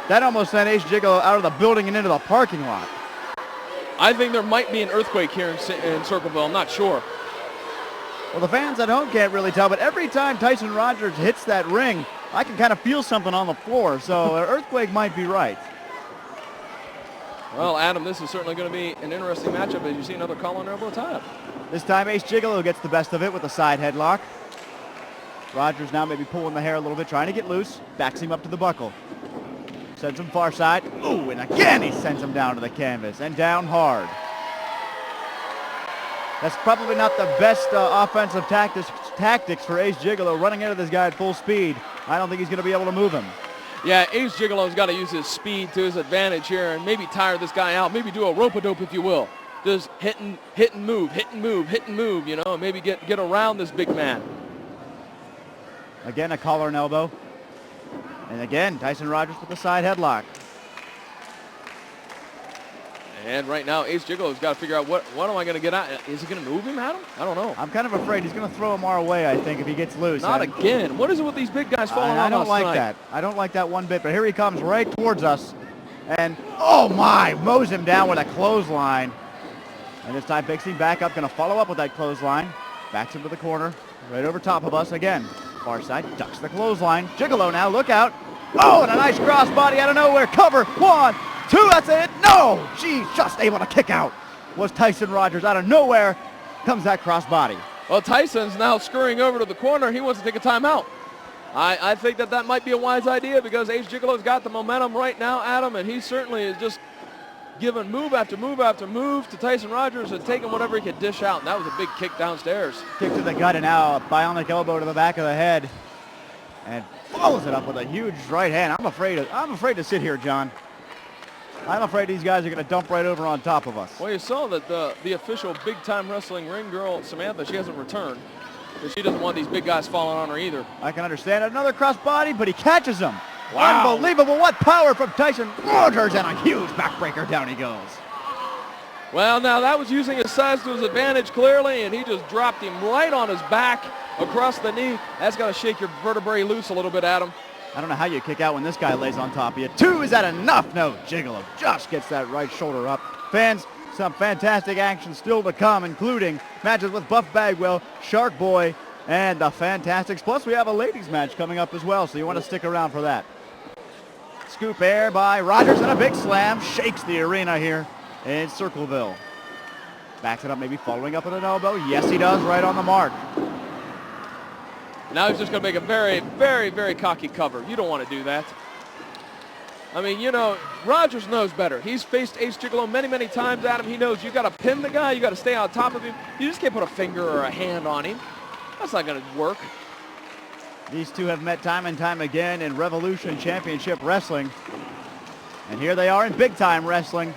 That almost sent Ace Gigolo out of the building and into the parking lot. I think there might be an earthquake here in Circleville, I'm not sure. Well, the fans at home can't really tell, but every time Tyson Rogers hits that ring, I can kind of feel something on the floor, so an earthquake might be right. Well, Adam, this is certainly going to be an interesting matchup as you see another collar and elbow tie-up. This time Ace Gigolo gets the best of it with a side headlock. Rogers now maybe pulling the hair a little bit, trying to get loose, backs him up to the buckle. Sends him far side. Ooh, and again he sends him down to the canvas and down hard. That's probably not the best offensive tactics for Ace Gigolo, running into this guy at full speed. I don't think he's going to be able to move him. Yeah, Ace Gigolo's got to use his speed to his advantage here and maybe tire this guy out, maybe do a rope-a-dope if you will. Just hit and move, hit and move, hit and move, you know, and maybe get around this big man. Again, a collar and elbow. And again, Tyson Rogers with the side headlock. And right now, Ace Gigolo's got to figure out what am I going to get out. Is he going to move him, Adam? I don't know. I'm kind of afraid he's going to throw him our way, I think, if he gets loose. Not again. What is it with these big guys falling on us I don't like tonight? that. I don't like that one bit. But here he comes right towards us. And, oh my, mows him down with a clothesline. And this time picks him back up, going to follow up with that clothesline. Backs him to the corner, right over top of us again. Far side, ducks the clothesline. Gigolo now, look out. Oh, and a nice crossbody out of nowhere. Cover, 1, 2, that's it. No, she's just able to kick out. Was Tyson Rogers out of nowhere. Comes that crossbody. Well, Tyson's now scurrying over to the corner. He wants to take a timeout. I think that might be a wise idea because Ace Gigolo's got the momentum right now, Adam, and he certainly is just giving move after move after move to Tyson Rogers and taking whatever he could dish out. And that was a big kick downstairs. Kick to the gut and now a bionic elbow to the back of the head. And follows it up with a huge right hand. I'm afraid to sit here, John. I'm afraid these guys are going to dump right over on top of us. Well, you saw that the official big-time wrestling ring girl, Samantha, she hasn't returned. Because she doesn't want these big guys falling on her either. I can understand another crossbody, but he catches him. Wow. Unbelievable. What power from Tyson Rogers, and a huge backbreaker. Down he goes. Well, now that was using his size to his advantage clearly, and he just dropped him right on his back across the knee. That's got to shake your vertebrae loose a little bit, Adam. I don't know how you kick out when this guy lays on top of you. 2, is that enough? No, Gigolo just gets that right shoulder up. Fans, some fantastic action still to come, including matches with Buff Bagwell, Shark Boy, and the Fantastics. Plus, we have a ladies match coming up as well, so you want to stick around for that. Scoop air by Rogers and a big slam. Shakes the arena here in Circleville. Backs it up, maybe following up with an elbow. Yes, he does, right on the mark. Now he's just going to make a very, very, very cocky cover. You don't want to do that. I mean, you know, Rogers knows better. He's faced Ace Gigolo many, many times, Adam. He knows you got to pin the guy. You got to stay on top of him. You just can't put a finger or a hand on him. That's not going to work. These two have met time and time again in Revolution Championship Wrestling. And here they are in big time wrestling.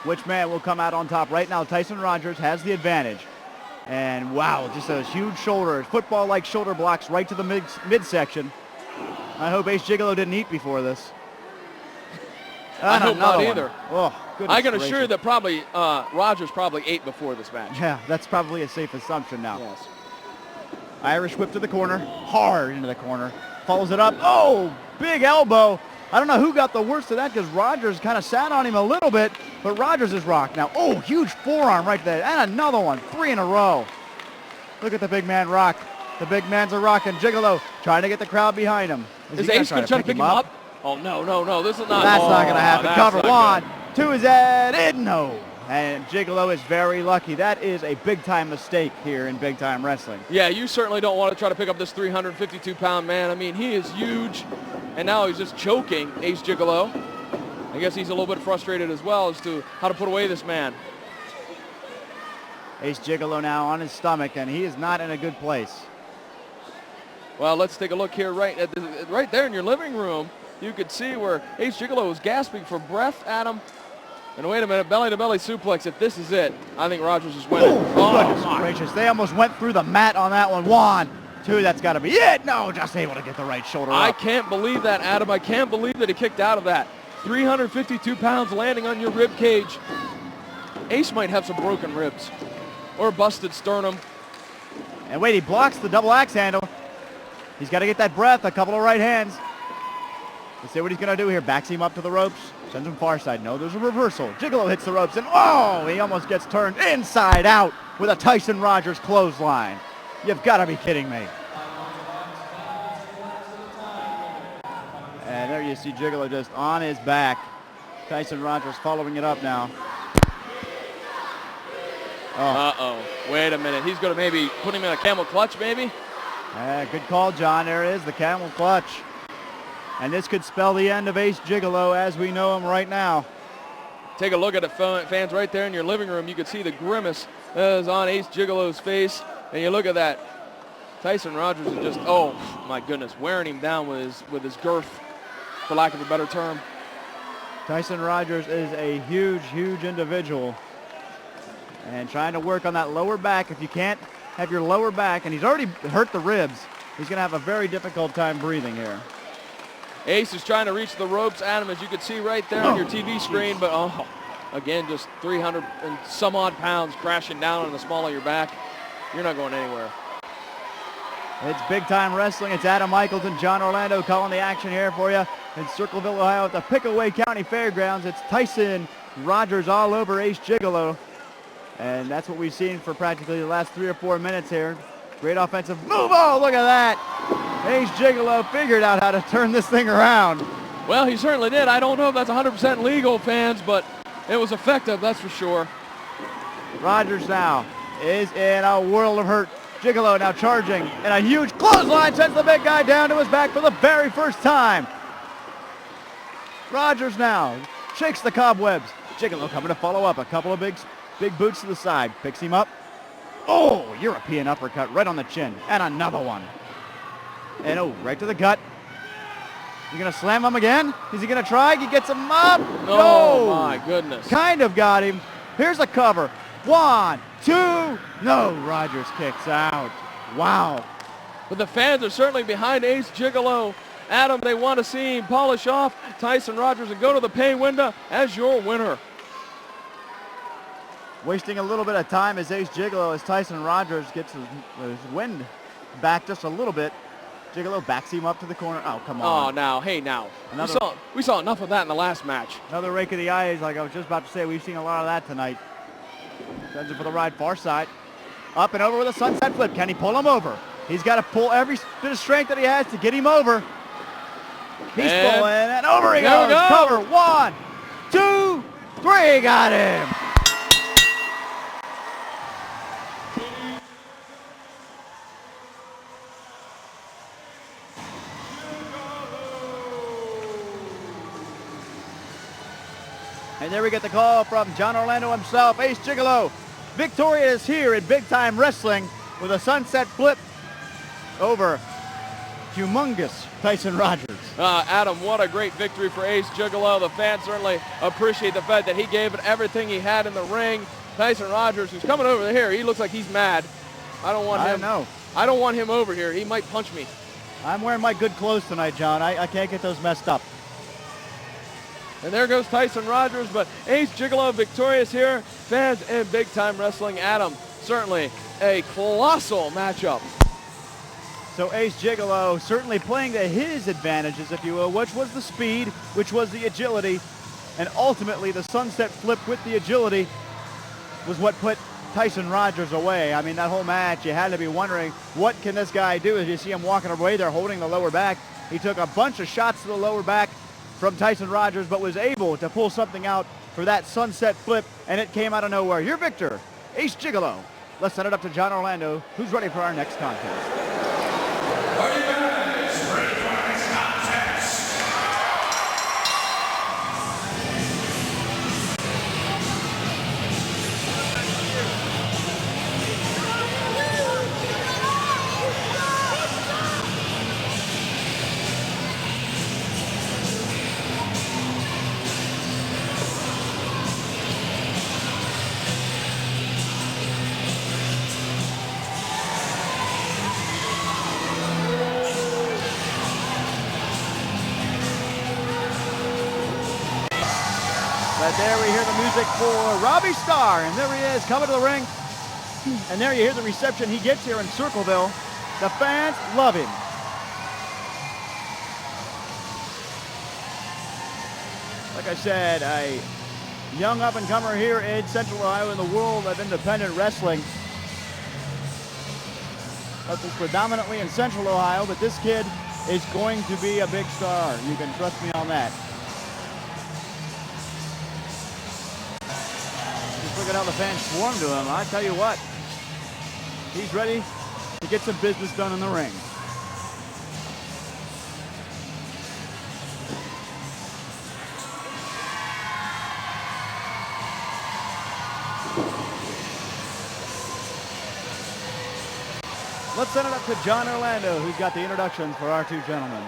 Which man will come out on top? Right now, Tyson Rogers has the advantage. And wow, just those huge shoulders, football-like shoulder blocks right to the midsection. I hope Ace Gigolo didn't eat before this. I hope not either. Oh, goodness I can assure you gracious. that probably Rogers probably ate before this match. Yeah, that's probably a safe assumption now. Yes. Irish whip to the corner, hard into the corner. Follows it up. Oh, big elbow. I don't know who got the worst of that because Rogers kind of sat on him a little bit, but Rogers is rocked now. Oh, huge forearm right there. And another one, 3 in a row. Look at the big man rock. The big man's a rocking. Gigolo trying to get the crowd behind him. Is Ace going to try to pick him up? Oh, no, this is not. That's not going to happen. That's Cover, not 1, 2 is that it? No. And Gigolo is very lucky. That is a big-time mistake here in big-time wrestling. Yeah, you certainly don't want to try to pick up this 352-pound man. I mean, he is huge, and now he's just choking Ace Gigolo. I guess he's a little bit frustrated as well as to how to put away this man. Ace Gigolo now on his stomach, and he is not in a good place. Well, let's take a look here right there in your living room. You could see where Ace Gigolo was gasping for breath, Adam. And wait a minute, belly-to-belly suplex. If this is it, I think Rogers is winning. Goodness gracious. They almost went through the mat on that one. 1, 2, that's got to be it. No, just able to get the right shoulder I up. can't believe that, Adam. I can't believe that he kicked out of that. 352 pounds landing on your rib cage. Ace might have some broken ribs or a busted sternum. And wait, he blocks the double axe handle. He's got to get that breath, a couple of right hands. Let's see what he's going to do here. Backs him up to the ropes. Sends him far side. No, there's a reversal. Gigolo hits the ropes, and oh, he almost gets turned inside out with a Tyson Rogers clothesline. You've got to be kidding me. And there you see Gigolo just on his back. Tyson Rogers following it up now. Uh-oh. Wait a minute. He's going to maybe put him in a camel clutch, maybe? Good call, John. There it is, the camel clutch. And this could spell the end of Ace Gigolo as we know him right now. Take a look at it, fans, right there in your living room. You can see the grimace that is on Ace Gigolo's face. And you look at that. Tyson Rogers is just, oh, my goodness, wearing him down with his girth, for lack of a better term. Tyson Rogers is a huge, huge individual. And trying to work on that lower back. If you can't have your lower back, and he's already hurt the ribs, he's going to have a very difficult time breathing here. Ace is trying to reach the ropes, Adam, as you can see right there on your TV screen, but Again, just 300 and some odd pounds crashing down on the small of your back. You're not going anywhere. It's Big Time Wrestling. It's Adam Michaels and John Orlando calling the action here for you in Circleville, Ohio at the Pickaway County Fairgrounds. It's Tyson Rogers all over Ace Gigolo. And that's what we've seen for practically the last 3 or 4 minutes here. Great offensive move. Oh, look at that. Ace Gigolo figured out how to turn this thing around. Well, he certainly did. I don't know if that's 100% legal, fans, but it was effective, that's for sure. Rogers now is in a world of hurt. Gigolo now charging, and a huge clothesline sends the big guy down to his back for the very first time. Rogers now shakes the cobwebs. Gigolo coming to follow up. A couple of big boots to the side. Picks him up. Oh, European uppercut right on the chin. And another one. And oh, right to the gut. You gonna slam him again? Is he gonna try? He gets him up. Oh, No. my goodness. Kind of got him. Here's a cover. 1, 2. No, Rogers kicks out. Wow. But the fans are certainly behind Ace Gigolo. Adam, they want to see him polish off Tyson Rogers and go to the pay window as your winner. Wasting a little bit of time as Ace Gigolo as Tyson Rogers gets his wind back just a little bit. Gigolo backs him up to the corner. Oh, come on. Oh, now, hey, now. Another- We saw enough of that in the last match. Another rake of the eyes, like I was just about to say. We've seen a lot of that tonight. Sends it for the ride far side. Up and over with a sunset flip. Can he pull him over? He's got to pull every bit of strength that he has to get him over. He's And pulling, and over he there we goes. go. Cover. 1, 2, 3. Got him. And there we get the call from John Orlando himself. Ace Gigolo victorious here in Big Time Wrestling with a sunset flip over humongous Tyson Rogers. Adam, what a great victory for Ace Gigolo. The fans certainly appreciate the fact that he gave it everything he had in the ring. Tyson Rogers, who's coming over here, he looks like he's mad. I don't want him over here. He might punch me. I'm wearing my good clothes tonight, John. I can't get those messed up. And there goes Tyson Rogers, but Ace Gigolo victorious here. Fans in Big Time Wrestling. Adam, certainly a colossal matchup. So Ace Gigolo certainly playing to his advantages, if you will, which was the speed, which was the agility, and ultimately the sunset flip with the agility was what put Tyson Rogers away. I mean, that whole match, you had to be wondering, what can this guy do? As you see him walking away there holding the lower back, he took a bunch of shots to the lower back from Tyson Rogers, but was able to pull something out for that sunset flip, and it came out of nowhere. Your victor, Ace Gigolo. Let's send it up to John Orlando, who's ready for our next contest. Are you guys ready for our next contest? But there we hear the music for Robbie Starr, and there he is coming to the ring. And there you hear the reception he gets here in Circleville. The fans love him. Like I said, a young up-and-comer here in Central Ohio in the world of independent wrestling. Wrestles predominantly in Central Ohio, but this kid is going to be a big star. You can trust me on that. Just look at how the fans swarm to him. I tell you what, he's ready to get some business done in the ring. Let's send it up to John Orlando, who's got the introductions for our two gentlemen.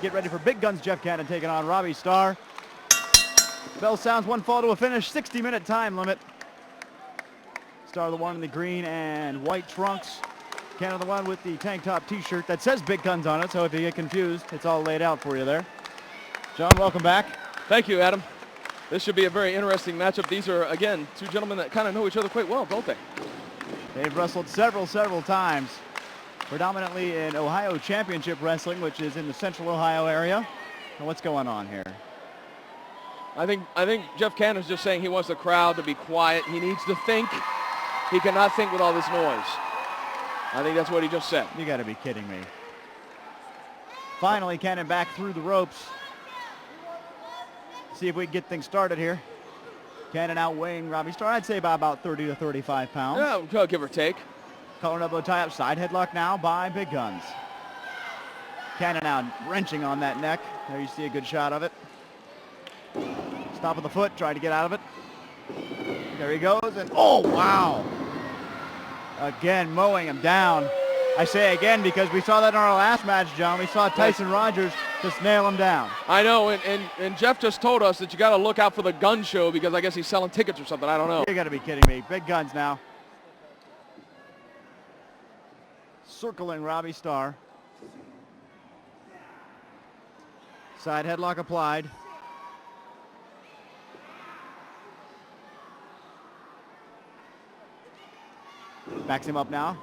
get ready for Big Guns Jeff Cannon taking on Robbie Starr. Bell sounds, one fall to a finish, 60-minute time limit. Starr the one in the green and white trunks. Cannon the one with the tank top t-shirt that says Big Guns on it, so if you get confused, it's all laid out for you there. John, welcome back. Thank you, Adam. This should be a very interesting matchup. These are, again, two gentlemen that kind of know each other quite well, don't they? They've wrestled several times, predominantly in Ohio Championship Wrestling, which is in the Central Ohio area. And what's going on here? I think Jeff Cannon's just saying he wants the crowd to be quiet. He needs to think. He cannot think with all this noise. I think that's what he just said. You got to be kidding me. Finally, Cannon back through the ropes. See if we can get things started here. Cannon outweighing Robbie Starr, I'd say by about 30 to 35 pounds. Yeah, give or take. Collar and elbow tie-up, side headlock now by Big Guns. Cannon now wrenching on that neck. There you see a good shot of it. Stop of the foot, trying to get out of it. There he goes, and oh, wow. Again, mowing him down. I say again because we saw that in our last match, John. We saw Tyson Rogers just nail him down. I know, and Jeff just told us that you got to look out for the gun show because I guess he's selling tickets or something. I don't know. You got to be kidding me. Big Guns now. Circling Robbie Starr. Side headlock applied. Backs him up now.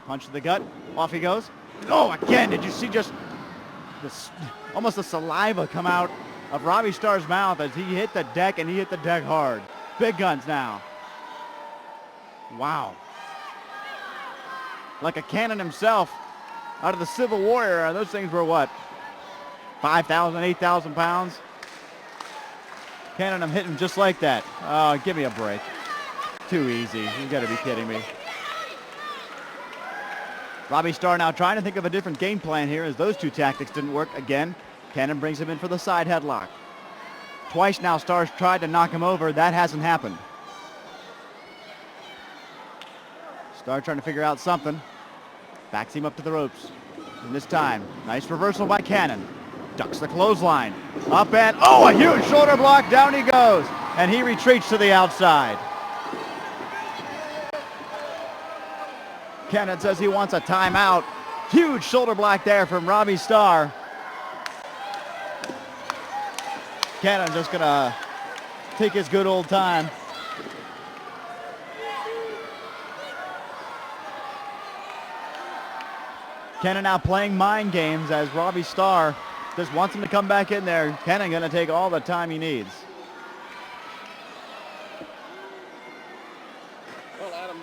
Punch to the gut. Off he goes. Oh, again, did you see just this, almost the saliva come out of Robbie Starr's mouth as he hit the deck, and he hit the deck hard. Big Guns now. Wow. Like a cannon himself out of the Civil War. Those things were what? 5,000, 8,000 pounds? Cannon him hitting just like that. Oh, give me a break. Too easy. You got to be kidding me. Robbie Starr now trying to think of a different game plan here as those two tactics didn't work again. Cannon brings him in for the side headlock. Twice now Starr's tried to knock him over. That hasn't happened. Starr trying to figure out something. Backs him up to the ropes. And this time, nice reversal by Cannon. Ducks the clothesline. Up and, oh, a huge shoulder block. Down he goes. And he retreats to the outside. Cannon says he wants a timeout. Huge shoulder block there from Robbie Starr. Cannon just gonna take his good old time. Cannon now playing mind games as Robbie Starr just wants him to come back in there. Cannon gonna take all the time he needs. Well, Adam,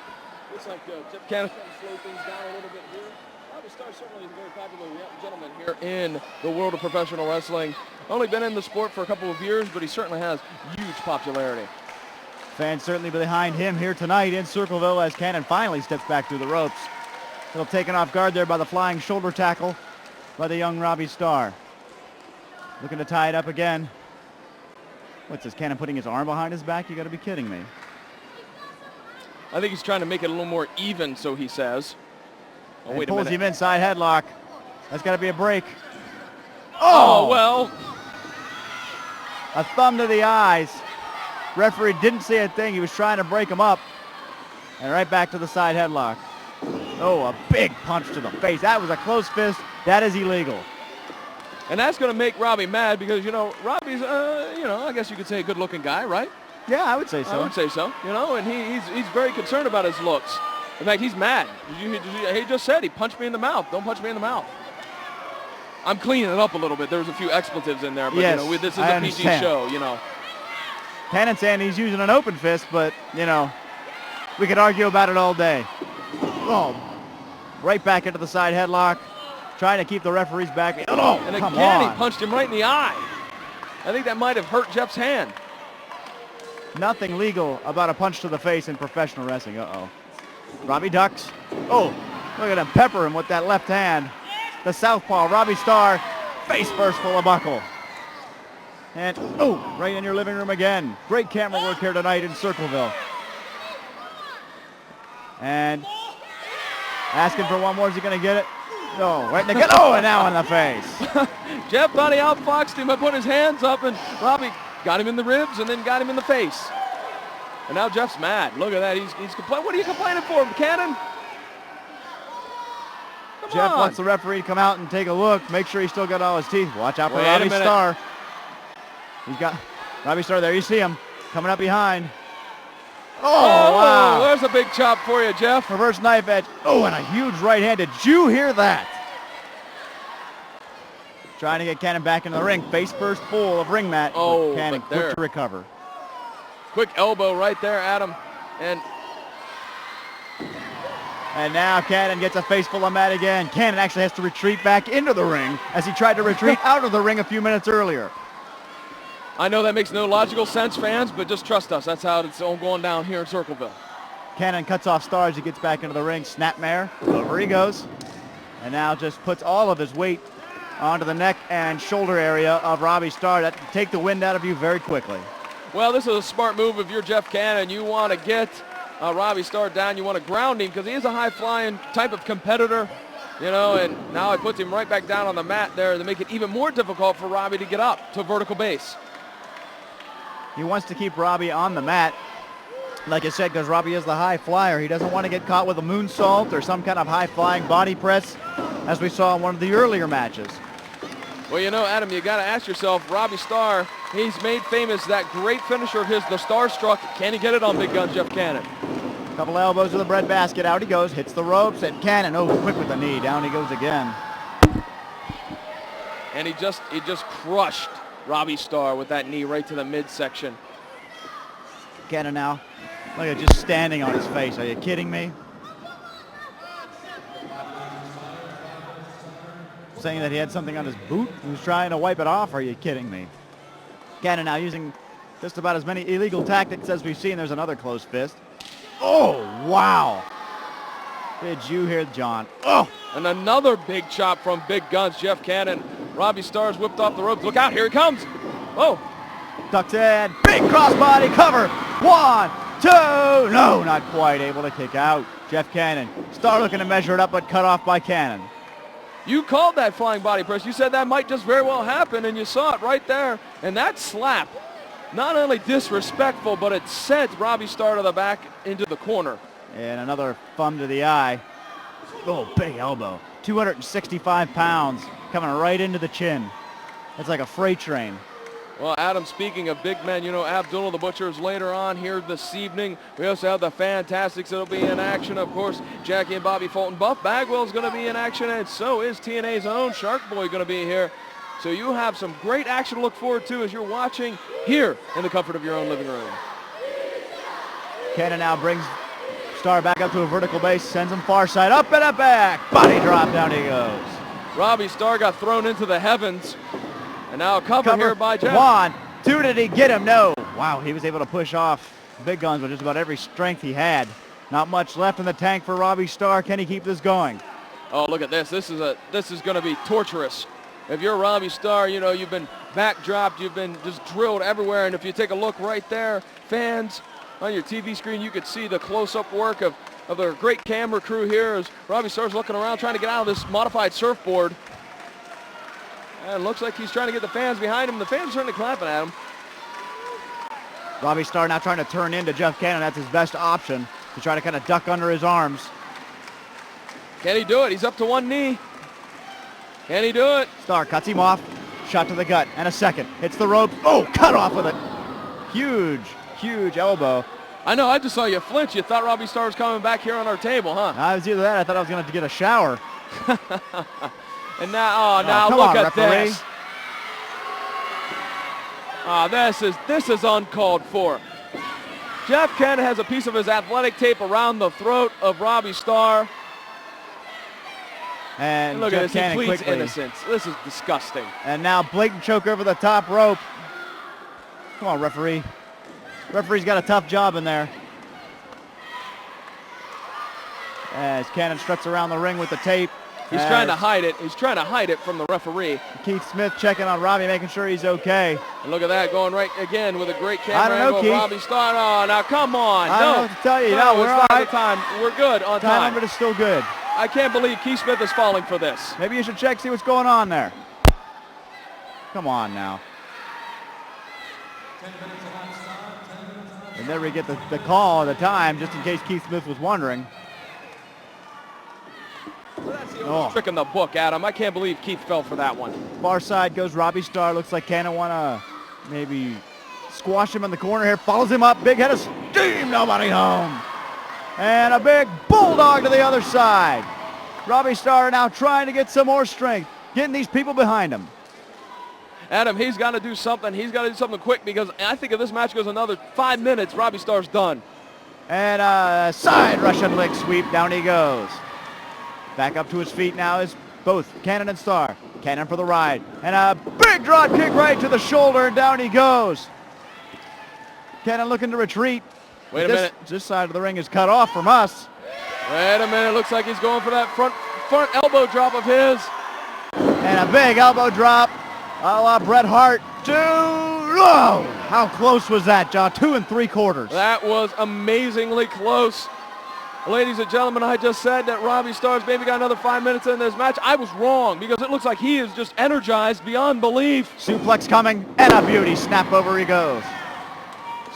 looks like Jeff Cannon trying to slow things down a little bit here. Robbie Starr certainly is a very popular gentleman here in the world of professional wrestling. Only been in the sport for a couple of years, but he certainly has huge popularity. Fans certainly behind him here tonight in Circleville as Cannon finally steps back through the ropes. A little taken off guard there by the flying shoulder tackle by the young Robbie Starr. Looking to tie it up again. What's this, Cannon putting his arm behind his back? You got to be kidding me. I think he's trying to make it a little more even, so he says. Oh, wait a pulls minute. him inside headlock. That's got to be a break. Oh, well. A thumb to the eyes. Referee didn't see a thing. He was trying to break him up. And right back to the side headlock. Oh, a big punch to the face. That was a close fist. That is illegal. And that's going to make Robbie mad because, you know, Robbie's, I guess you could say a good-looking guy, right? Yeah, I would say so. I would say so, you know, and he's very concerned about his looks. In fact, he's mad. He just said he punched me in the mouth. Don't punch me in the mouth. I'm cleaning it up a little bit. There's a few expletives in there, but, yes, this is I a understand. PG show, you know. Cannon saying he's using an open fist, but, you know, we could argue about it all day. Oh, right back into the side headlock, trying to keep the referees back. Oh, and come again, on. he punched him right in the eye. I think that might have hurt Jeff's hand. Nothing legal about a punch to the face in professional wrestling. Uh-oh. Robbie ducks. Oh, look at him pepper him with that left hand. The southpaw, Robbie Starr, face first full of buckle. And, oh, right in your living room again. Great camera work here tonight in Circleville. And asking for one more. Is he going to get it? No, right in the gut. Oh, and now in the face. Jeff thought he outfoxed him by putting his hands up, and Robbie got him in the ribs and then got him in the face. And now Jeff's mad. Look at that. He's complaining. What are you complaining for, Cannon? Come Jeff on. wants the referee to come out and take a look, make sure he's still got all his teeth. Watch out for Wait a Robbie minute. Starr. He's got Robbie Starr there. You see him coming up behind. Oh, wow. There's a big chop for you, Jeff. Reverse knife edge. Oh, and a huge right hand. Did you hear that? Trying to get Cannon back into the ring. Face first full of ring mat. Oh, Cannon but quick there. to recover. Quick elbow right there, Adam. And now Cannon gets a face full of mat again. Cannon actually has to retreat back into the ring as he tried to retreat out of the ring a few minutes earlier. I know that makes no logical sense, fans, but just trust us. That's how it's all going down here in Circleville. Cannon cuts off Starr as he gets back into the ring. Snapmare. Over he goes. And now just puts all of his weight onto the neck and shoulder area of Robbie Starr. That can take the wind out of you very quickly. Well, this is a smart move if you're Jeff Cannon. You want to get Robbie Starr down. You want to ground him because he is a high-flying type of competitor, you know, and now it puts him right back down on the mat there to make it even more difficult for Robbie to get up to a vertical base. He wants to keep Robbie on the mat, like I said, because Robbie is the high flyer. He doesn't want to get caught with a moonsault or some kind of high-flying body press, as we saw in one of the earlier matches. Well, you know, Adam, you got to ask yourself, Robbie Starr, he's made famous that great finisher of his, the Starstruck. Can he get it on Big Gun Jeff Cannon? Couple elbows to the breadbasket. Out he goes, hits the ropes, and Cannon, oh, quick with the knee. Down he goes again. And he just crushed Robbie Starr with that knee right to the midsection. Cannon now, look at just standing on his face. Are you kidding me? Saying that he had something on his boot. He was trying to wipe it off. Are you kidding me? Cannon now using just about as many illegal tactics as we've seen. There's another closed fist. Oh, wow. Did you hear John? Oh! And another big chop from Big Guns Jeff Cannon. Robbie Starr's whipped off the ropes. Look out, here he comes. Oh. Ducks in. Big crossbody cover. 1, 2. No, not quite able to kick out. Jeff Cannon. Starr looking to measure it up, but cut off by Cannon. You called that flying body press. You said that might just very well happen, and you saw it right there. And that slap, not only disrespectful, but it sent Robbie Starr to the back into the corner. And another thumb to the eye. Oh, big elbow. 265 pounds coming right into the chin. That's like a freight train. Well, Adam, speaking of big men, you know, Abdullah the Butcher is later on here this evening. We also have the Fantastics that'll be in action. Of course, Jackie and Bobby Fulton. Buff Bagwell's going to be in action, and so is TNA's own Shark Boy going to be here. So you have some great action to look forward to as you're watching here in the comfort of your own living room. Cannon now brings Starr back up to a vertical base, sends him far side, up and a back. Body drop, down he goes. Robbie Starr got thrown into the heavens. And now a cover here by Jeff. 1, 2, did he get him? No. Wow, he was able to push off Big Guns with just about every strength he had. Not much left in the tank for Robbie Starr. Can he keep this going? Oh, look at this. This is going to be torturous. If you're Robbie Starr, you know, you've been backdropped, you've been just drilled everywhere. And if you take a look right there, fans, on your TV screen, you could see the close-up work of the great camera crew here as Robbie Starr's looking around trying to get out of this modified surfboard. And it looks like he's trying to get the fans behind him. The fans are certainly clapping at him. Robbie Starr now trying to turn into Jeff Cannon. That's his best option, to try to kind of duck under his arms. Can he do it? He's up to one knee. Can he do it? Starr cuts him off. Shot to the gut. And a second. Hits the rope. Oh, cut off with a huge elbow. I know. I just saw you flinch. You thought Robbie Starr was coming back here on our table, huh? I was either that. I thought I was going to get a shower. And now, now come look on, at referee. this. This is uncalled for. Jeff Cannon has a piece of his athletic tape around the throat of Robbie Starr. And look Jeff at this, Cannon he pleads quickly. innocence. This is disgusting. And now blatant choke over the top rope. Come on, referee. Referee's got a tough job in there. As Cannon struts around the ring with the tape. He's trying to hide it. He's trying to hide it from the referee. Keith Smith checking on Robbie, making sure he's okay. And look at that, going right again with a great camera I don't know, angle. Keith. Robbie Starr. Oh, now come on. I don't know what to tell you. No, No, we're it's all not right. the time. We're good on Time time. limit is still good. I can't believe Keith Smith is falling for this. Maybe you should check, see what's going on there. Come on now. And there we get the call, the time, just in case Keith Smith was wondering. Trick in the book, Adam. I can't believe Keith fell for that one. Far side goes Robbie Starr. Looks like Cannon want to maybe squash him in the corner here. Follows him up. Big head of steam. Nobody home. And a big bulldog to the other side. Robbie Starr now trying to get some more strength. Getting these people behind him. Adam, he's got to do something. He's got to do something quick because I think if this match goes another 5 minutes, Robbie Starr's done. And a side Russian leg sweep. Down he goes. Back up to his feet now is both Cannon and Starr. Cannon for the ride. And a big drop kick right to the shoulder, and down he goes. Cannon looking to retreat. Wait a minute. This side of the ring is cut off from us. Wait a minute. Looks like he's going for that front elbow drop of his. And a big elbow drop a la Bret Hart. Whoa! How close was that, John? 2 3/4. That was amazingly close. Ladies and gentlemen, I just said that Robbie Starr's maybe got another 5 minutes in this match. I was wrong because it looks like he is just energized beyond belief. Suplex coming, and a beauty. Snap over he goes.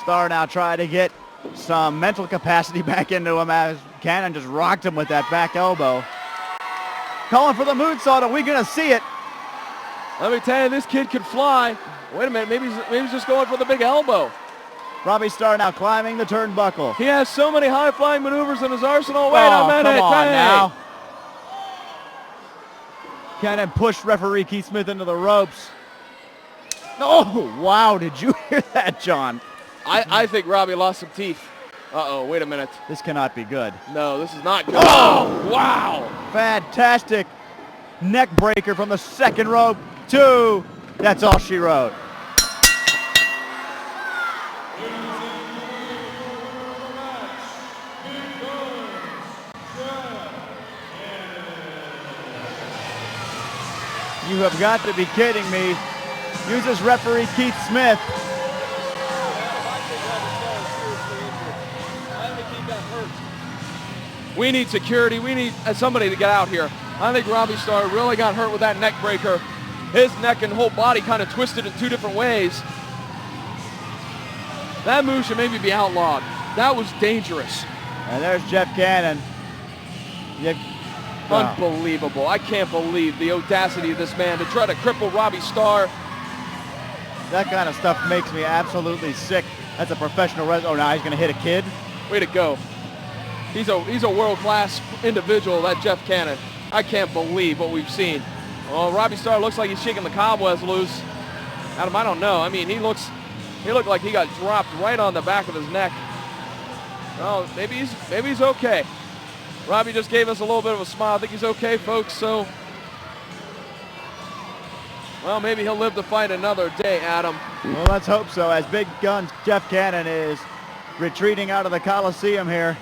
Starr now trying to get some mental capacity back into him as Cannon just rocked him with that back elbow. Calling for the moonsault. Are we going to see it? Let me tell you, this kid could fly. Wait a minute, maybe he's just going for the big elbow. Robbie Starr now climbing the turnbuckle. He has so many high-flying maneuvers in his arsenal. Wait a minute. Come on hey. now. Cannon pushed referee Keith Smith into the ropes. Oh, wow. Did you hear that, John? I think Robbie lost some teeth. Uh-oh, wait a minute. This cannot be good. No, this is not good. Oh! Wow. Fantastic neck breaker from the second rope. 2. That's all she wrote. You have got to be kidding me. Uses referee Keith Smith. We need security. We need somebody to get out here. I think Robbie Starr really got hurt with that neck breaker. His neck and whole body kind of twisted in 2 different ways. That move should maybe be outlawed. That was dangerous. And there's Jeff Cannon. Unbelievable. I can't believe the audacity of this man to try to cripple Robbie Starr. That kind of stuff makes me absolutely sick. That's a professional wrestler. Oh, now he's going to hit a kid? Way to go. He's a world-class individual, that Jeff Cannon. I can't believe what we've seen. Well, Robbie Starr looks like he's shaking the cobwebs loose. Adam, I don't know. I mean, he looked like he got dropped right on the back of his neck. Well, maybe he's okay. Robbie just gave us a little bit of a smile. I think he's okay, folks. So, well, maybe he'll live to fight another day, Adam. Well, let's hope so, as Big Guns Jeff Cannon is retreating out of the Coliseum here.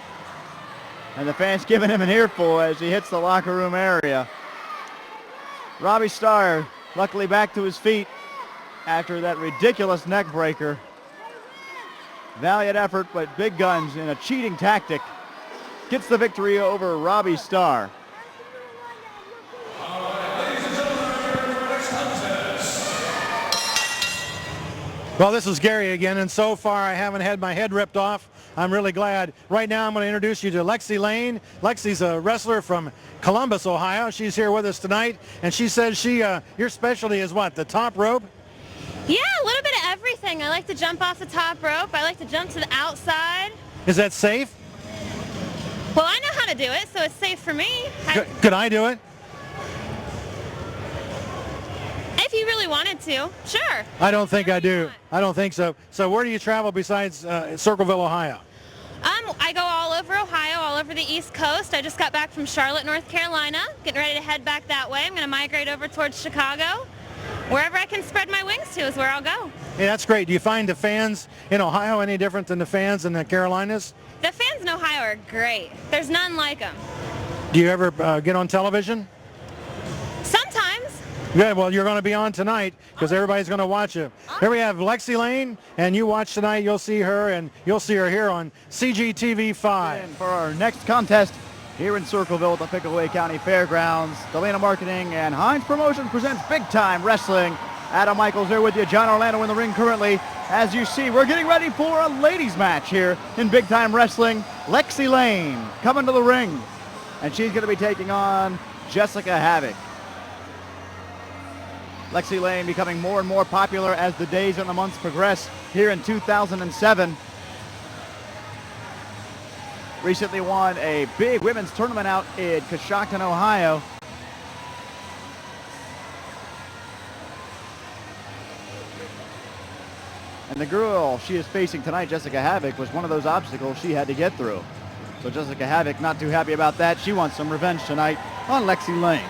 And the fans giving him an earful as he hits the locker room area. Robbie Starr, luckily back to his feet after that ridiculous neck breaker. Valiant effort, but Big Guns in a cheating tactic gets the victory over Robbie Starr. Well, this is Gary again, and so far I haven't had my head ripped off. I'm really glad. Right now I'm going to introduce you to Lexi Lane. Lexi's a wrestler from Columbus, Ohio. She's here with us tonight, and she says your specialty is what, the top rope? Yeah, a little bit of everything. I like to jump off the top rope. I like to jump to the outside. Is that safe? Well, I know how to do it, so it's safe for me. Could I do it? If you really wanted to, sure. I don't think I do. I don't think so. So where do you travel besides Circleville, Ohio? I go all over Ohio, all over the East Coast. I just got back from Charlotte, North Carolina. Getting ready to head back that way. I'm going to migrate over towards Chicago. Wherever I can spread my wings to is where I'll go. Yeah, that's great. Do you find the fans in Ohio any different than the fans in the Carolinas? The fans in Ohio are great. There's none like them. Do you ever get on television? Sometimes. Good. Well, you're going to be on tonight because everybody's going to watch you. Here we have Lexi Lane, and you watch tonight. You'll see her, and you'll see her here on CGTV5. And for our next contest, here in Circleville at the Pickaway County Fairgrounds. Delana Marketing and Hines Promotions presents Big Time Wrestling. Adam Michaels there with you. John Orlando in the ring currently. As you see, we're getting ready for a ladies match here in Big Time Wrestling. Lexi Lane coming to the ring, and she's going to be taking on Jessica Havoc. Lexi Lane becoming more and more popular as the days and the months progress here in 2007. Recently won a big women's tournament out in Coshocton, Ohio. And the girl she is facing tonight, Jessica Havoc, was one of those obstacles she had to get through. So Jessica Havoc not too happy about that. She wants some revenge tonight on Lexi Lane.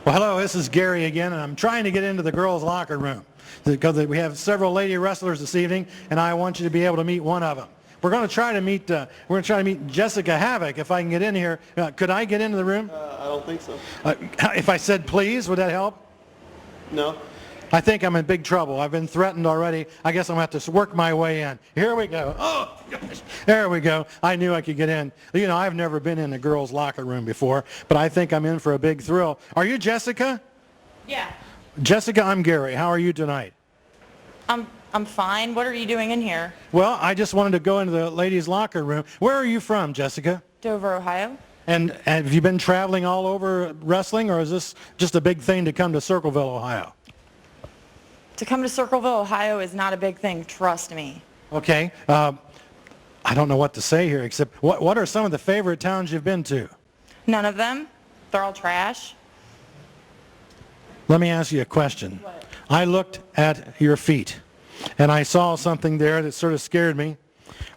Well, hello, this is Gary again, and I'm trying to get into the girls' locker room because we have several lady wrestlers this evening, and I want you to be able to meet one of them. We're going to try to meet Jessica Havoc. If I can get in here, could I get into the room? I don't think so. If I said please, would that help? No. I think I'm in big trouble. I've been threatened already. I guess I'm going to have to work my way in. Here we go. Oh, gosh. There we go. I knew I could get in. You know, I've never been in a girls' locker room before, but I think I'm in for a big thrill. Are you Jessica? Yeah. Jessica, I'm Gary. How are you tonight? I'm fine. What are you doing in here? Well, I just wanted to go into the ladies' locker room. Where are you from, Jessica? Dover, Ohio. And have you been traveling all over wrestling, or is this just a big thing to come to Circleville, Ohio? To come to Circleville, Ohio is not a big thing, trust me. Okay. I don't know what to say here, except what are some of the favorite towns you've been to? None of them. They're all trash. Let me ask you a question. What? I looked at your feet, and I saw something there that sort of scared me.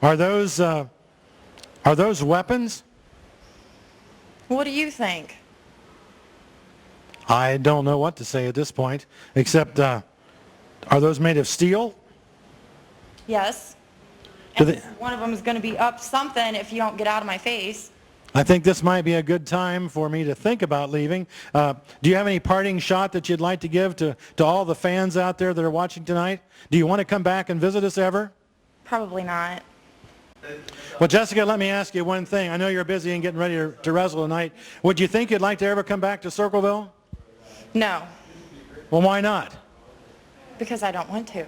Are those weapons? What do you think? I don't know what to say at this point, except are those made of steel? Yes. Do And they- one of them is going to be up something if you don't get out of my face. I think this might be a good time for me to think about leaving. Do you have any parting shot that you'd like to give to all the fans out there that are watching tonight? Do you want to come back and visit us ever? Probably not. Well, Jessica, let me ask you one thing. I know you're busy and getting ready to wrestle tonight. Would you think you'd like to ever come back to Circleville? No, Well, why not? because I don't want to.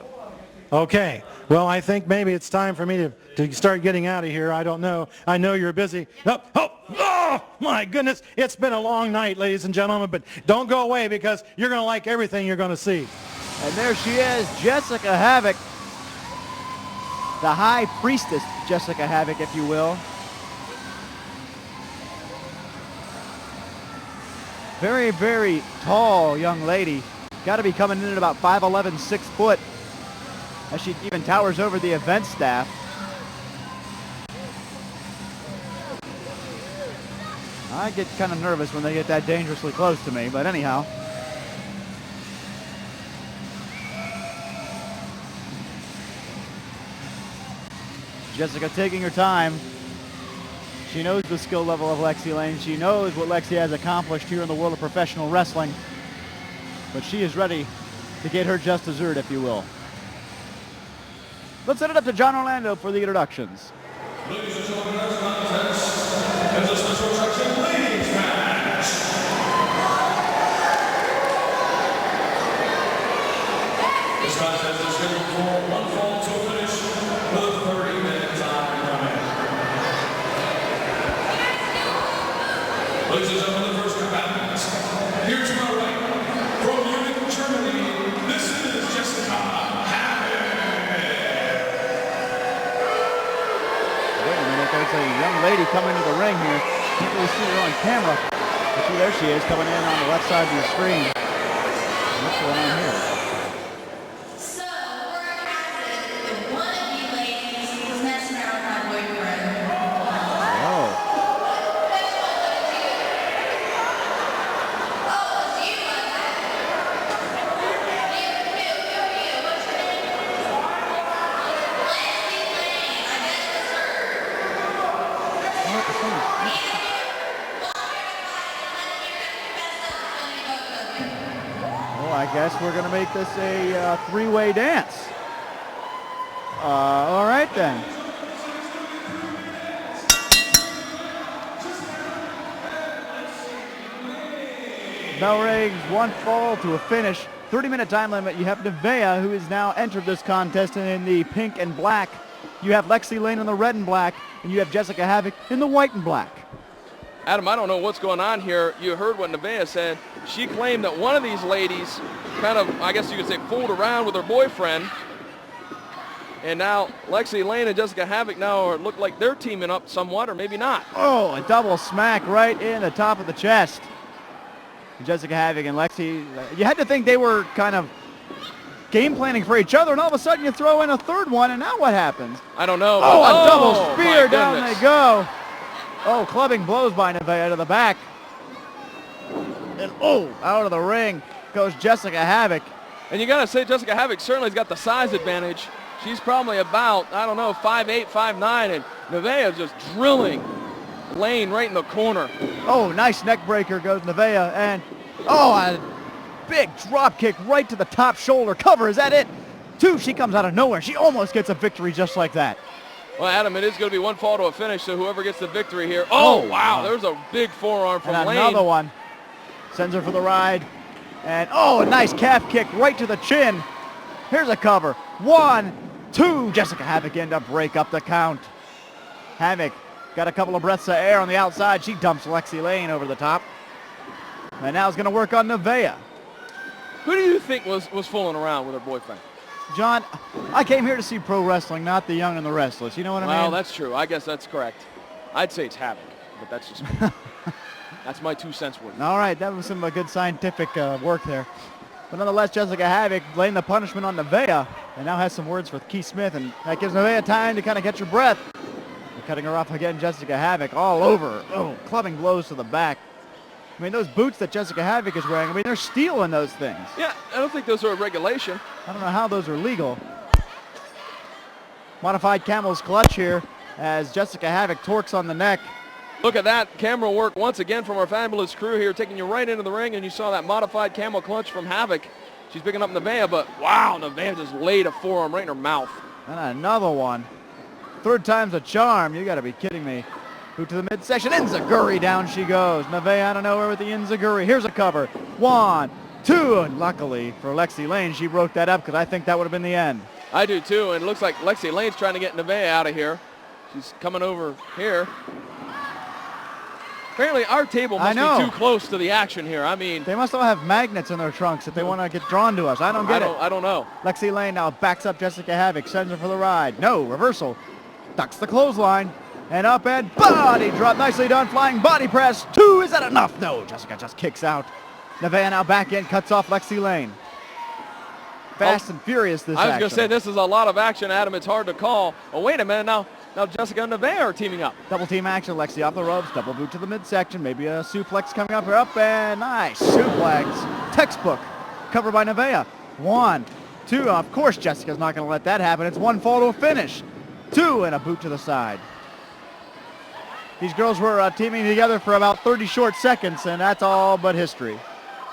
Okay. Well, I think maybe it's time for me to start getting out of here. I don't know. I know you're busy. Oh, my goodness. It's been a long night, ladies and gentlemen, but don't go away because you're going to like everything you're going to see. And there she is, Jessica Havoc. The High Priestess, Jessica Havoc, if you will. Very, very tall young lady. Got to be coming in at about 5'11", 6 foot, as she even towers over the event staff. I get kind of nervous when they get that dangerously close to me, but anyhow. Jessica taking her time. She knows the skill level of Lexi Lane. She knows what Lexi has accomplished here in the world of professional wrestling. But she is ready to get her just dessert, if you will. Let's set it up to John Orlando for the introductions. Ladies and gentlemen, our contest is a special attraction ladies match. This contest is scheduled for one fall to a finish with a 30-minute time limit. Ladies and gentlemen, the first combatant. Here to my right, from Munich, Germany, this is Jessica Havoc. Wait a minute, there's a young lady coming to the ring here. Can't really see her on camera. But there she is, coming in on the left side of your screen. What's going on here? So, we're acid with one of you ladies who's messing around with my boyfriend. Oh. Oh, Well, I guess we're going to make this a three-way dance. All right, then. Bell rings, one fall to a finish. 30-minute time limit. You have Nevaeh, who has now entered this contest in the pink and black. You have Lexi Lane in the red and black, and you have Jessica Havoc in the white and black. Adam, I don't know what's going on here. You heard what Nevaeh said. She claimed that one of these ladies kind of, I guess you could say, fooled around with her boyfriend. And now Lexi Lane and Jessica Havoc now look like they're teaming up somewhat, or maybe not. Oh, a double smack right in the top of the chest. Jessica Havoc and Lexi, you had to think they were kind of game planning for each other, and all of a sudden you throw in a third one, and now what happens? I don't know. Oh, a double spear, my down goodness. they go. Oh, clubbing blows by Nevaeh to the back. And oh, out of the ring goes Jessica Havoc. And you got to say Jessica Havoc certainly has got the size advantage. She's probably about, I don't know, 5'8", 5'9", and Nevaeh is just drilling Lane right in the corner. Oh, nice neck breaker goes Nevaeh, and oh, a big drop kick right to the top shoulder. Cover, is that it? Two, she comes out of nowhere. She almost gets a victory just like that. Well, Adam, it is going to be one fall to a finish, so whoever gets the victory here. Oh, wow, there's a big forearm from and Lane. Another one. Sends her for the ride. And oh, a nice calf kick right to the chin. Here's a cover. 1, 2. Jessica Havoc end up break up the count. Havoc got a couple of breaths of air on the outside. She dumps Lexi Lane over the top. And now it's going to work on Nevaeh. Who do you think was fooling around with her boyfriend? John, I came here to see pro wrestling, not the young and the restless. You know what I mean? Well, that's true. I guess that's correct. I'd say it's Havoc, but that's just me. That's my 2 cents worth. All right, that was some good scientific work there. But nonetheless, Jessica Havoc laying the punishment on Nevaeh and now has some words for Keith Smith, and that gives Nevaeh time to kind of catch her breath. They're cutting her off again, Jessica Havoc all over. Oh, clubbing blows to the back. I mean, those boots that Jessica Havoc is wearing, I mean, they're steel in those things. Yeah, I don't think those are a regulation. I don't know how those are legal. Modified camel's clutch here as Jessica Havoc torques on the neck. Look at that camera work once again from our fabulous crew here, taking you right into the ring, and you saw that modified camel clutch from Havoc. She's picking up Nevaeh, but wow, Nevaeh just laid a forearm right in her mouth. And another one. Third time's a charm. You got to be kidding me. Boot to the midsection. Enziguri, down she goes. Nevaeh out of nowhere with the Enziguri. Here's a cover. 1, 2. And luckily for Lexi Lane, she broke that up because I think that would have been the end. I do too, and it looks like Lexi Lane's trying to get Nevaeh out of here. She's coming over here. Apparently our table must be too close to the action here. I mean, they must all have magnets in their trunks if they want to get drawn to us. I don't get it. I don't know. Lexi Lane now backs up Jessica Havoc, sends her for the ride. No, reversal. Ducks the clothesline. And up and body drop. Nicely done. Flying body press. 2. Is that enough? No. Jessica just kicks out. Nevaeh now back in. Cuts off Lexi Lane. Fast and furious this I was action. going to say this is a lot of action, Adam. It's hard to call. Oh, wait a minute. Now Jessica and Nevaeh are teaming up. Double team action. Lexi off the ropes. Double boot to the midsection. Maybe a suplex coming up. Up and nice. Suplex. Textbook. Covered by Nevaeh. 1, 2. Of course Jessica's not going to let that happen. It's one fall to a finish. 2 and a boot to the side. These girls were teaming together for about 30 short seconds, and that's all but history.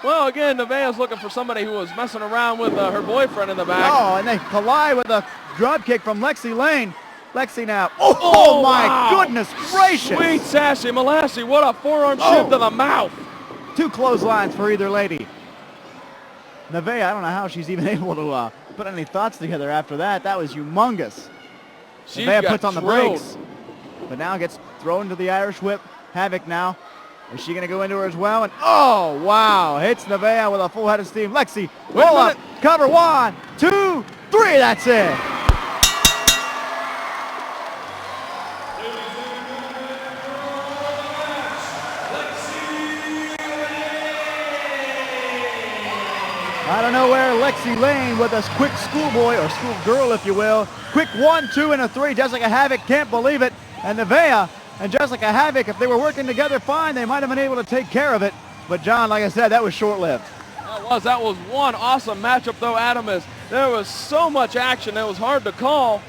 Well, again, Nevaeh's looking for somebody who was messing around with her boyfriend in the back. Oh, and they collide with a drop kick from Lexi Lane. Lexi now. Oh my wow. goodness gracious. Sweet sassy Molassie. What a forearm shift to the mouth. 2 clotheslines for either lady. Nevaeh, I don't know how she's even able to put any thoughts together after that. That was humongous. Nevaeh puts on the brakes, but now gets thrown to the Irish whip. Havoc now. Is she going to go into her as well? And oh, wow. Hits Nevaeh with a full head of steam. Lexi, roll up, cover. 1, 2, 3. That's it. I don't know where Lexi Lane with a quick schoolboy or schoolgirl, if you will. Quick 1, 2, and a 3. Jessica Havoc can't believe it. And Nevaeh and Jessica Havoc, if they were working together fine, they might have been able to take care of it. But John, like I said, that was short-lived. That was one awesome matchup, though, Adam. There was so much action, it was hard to call.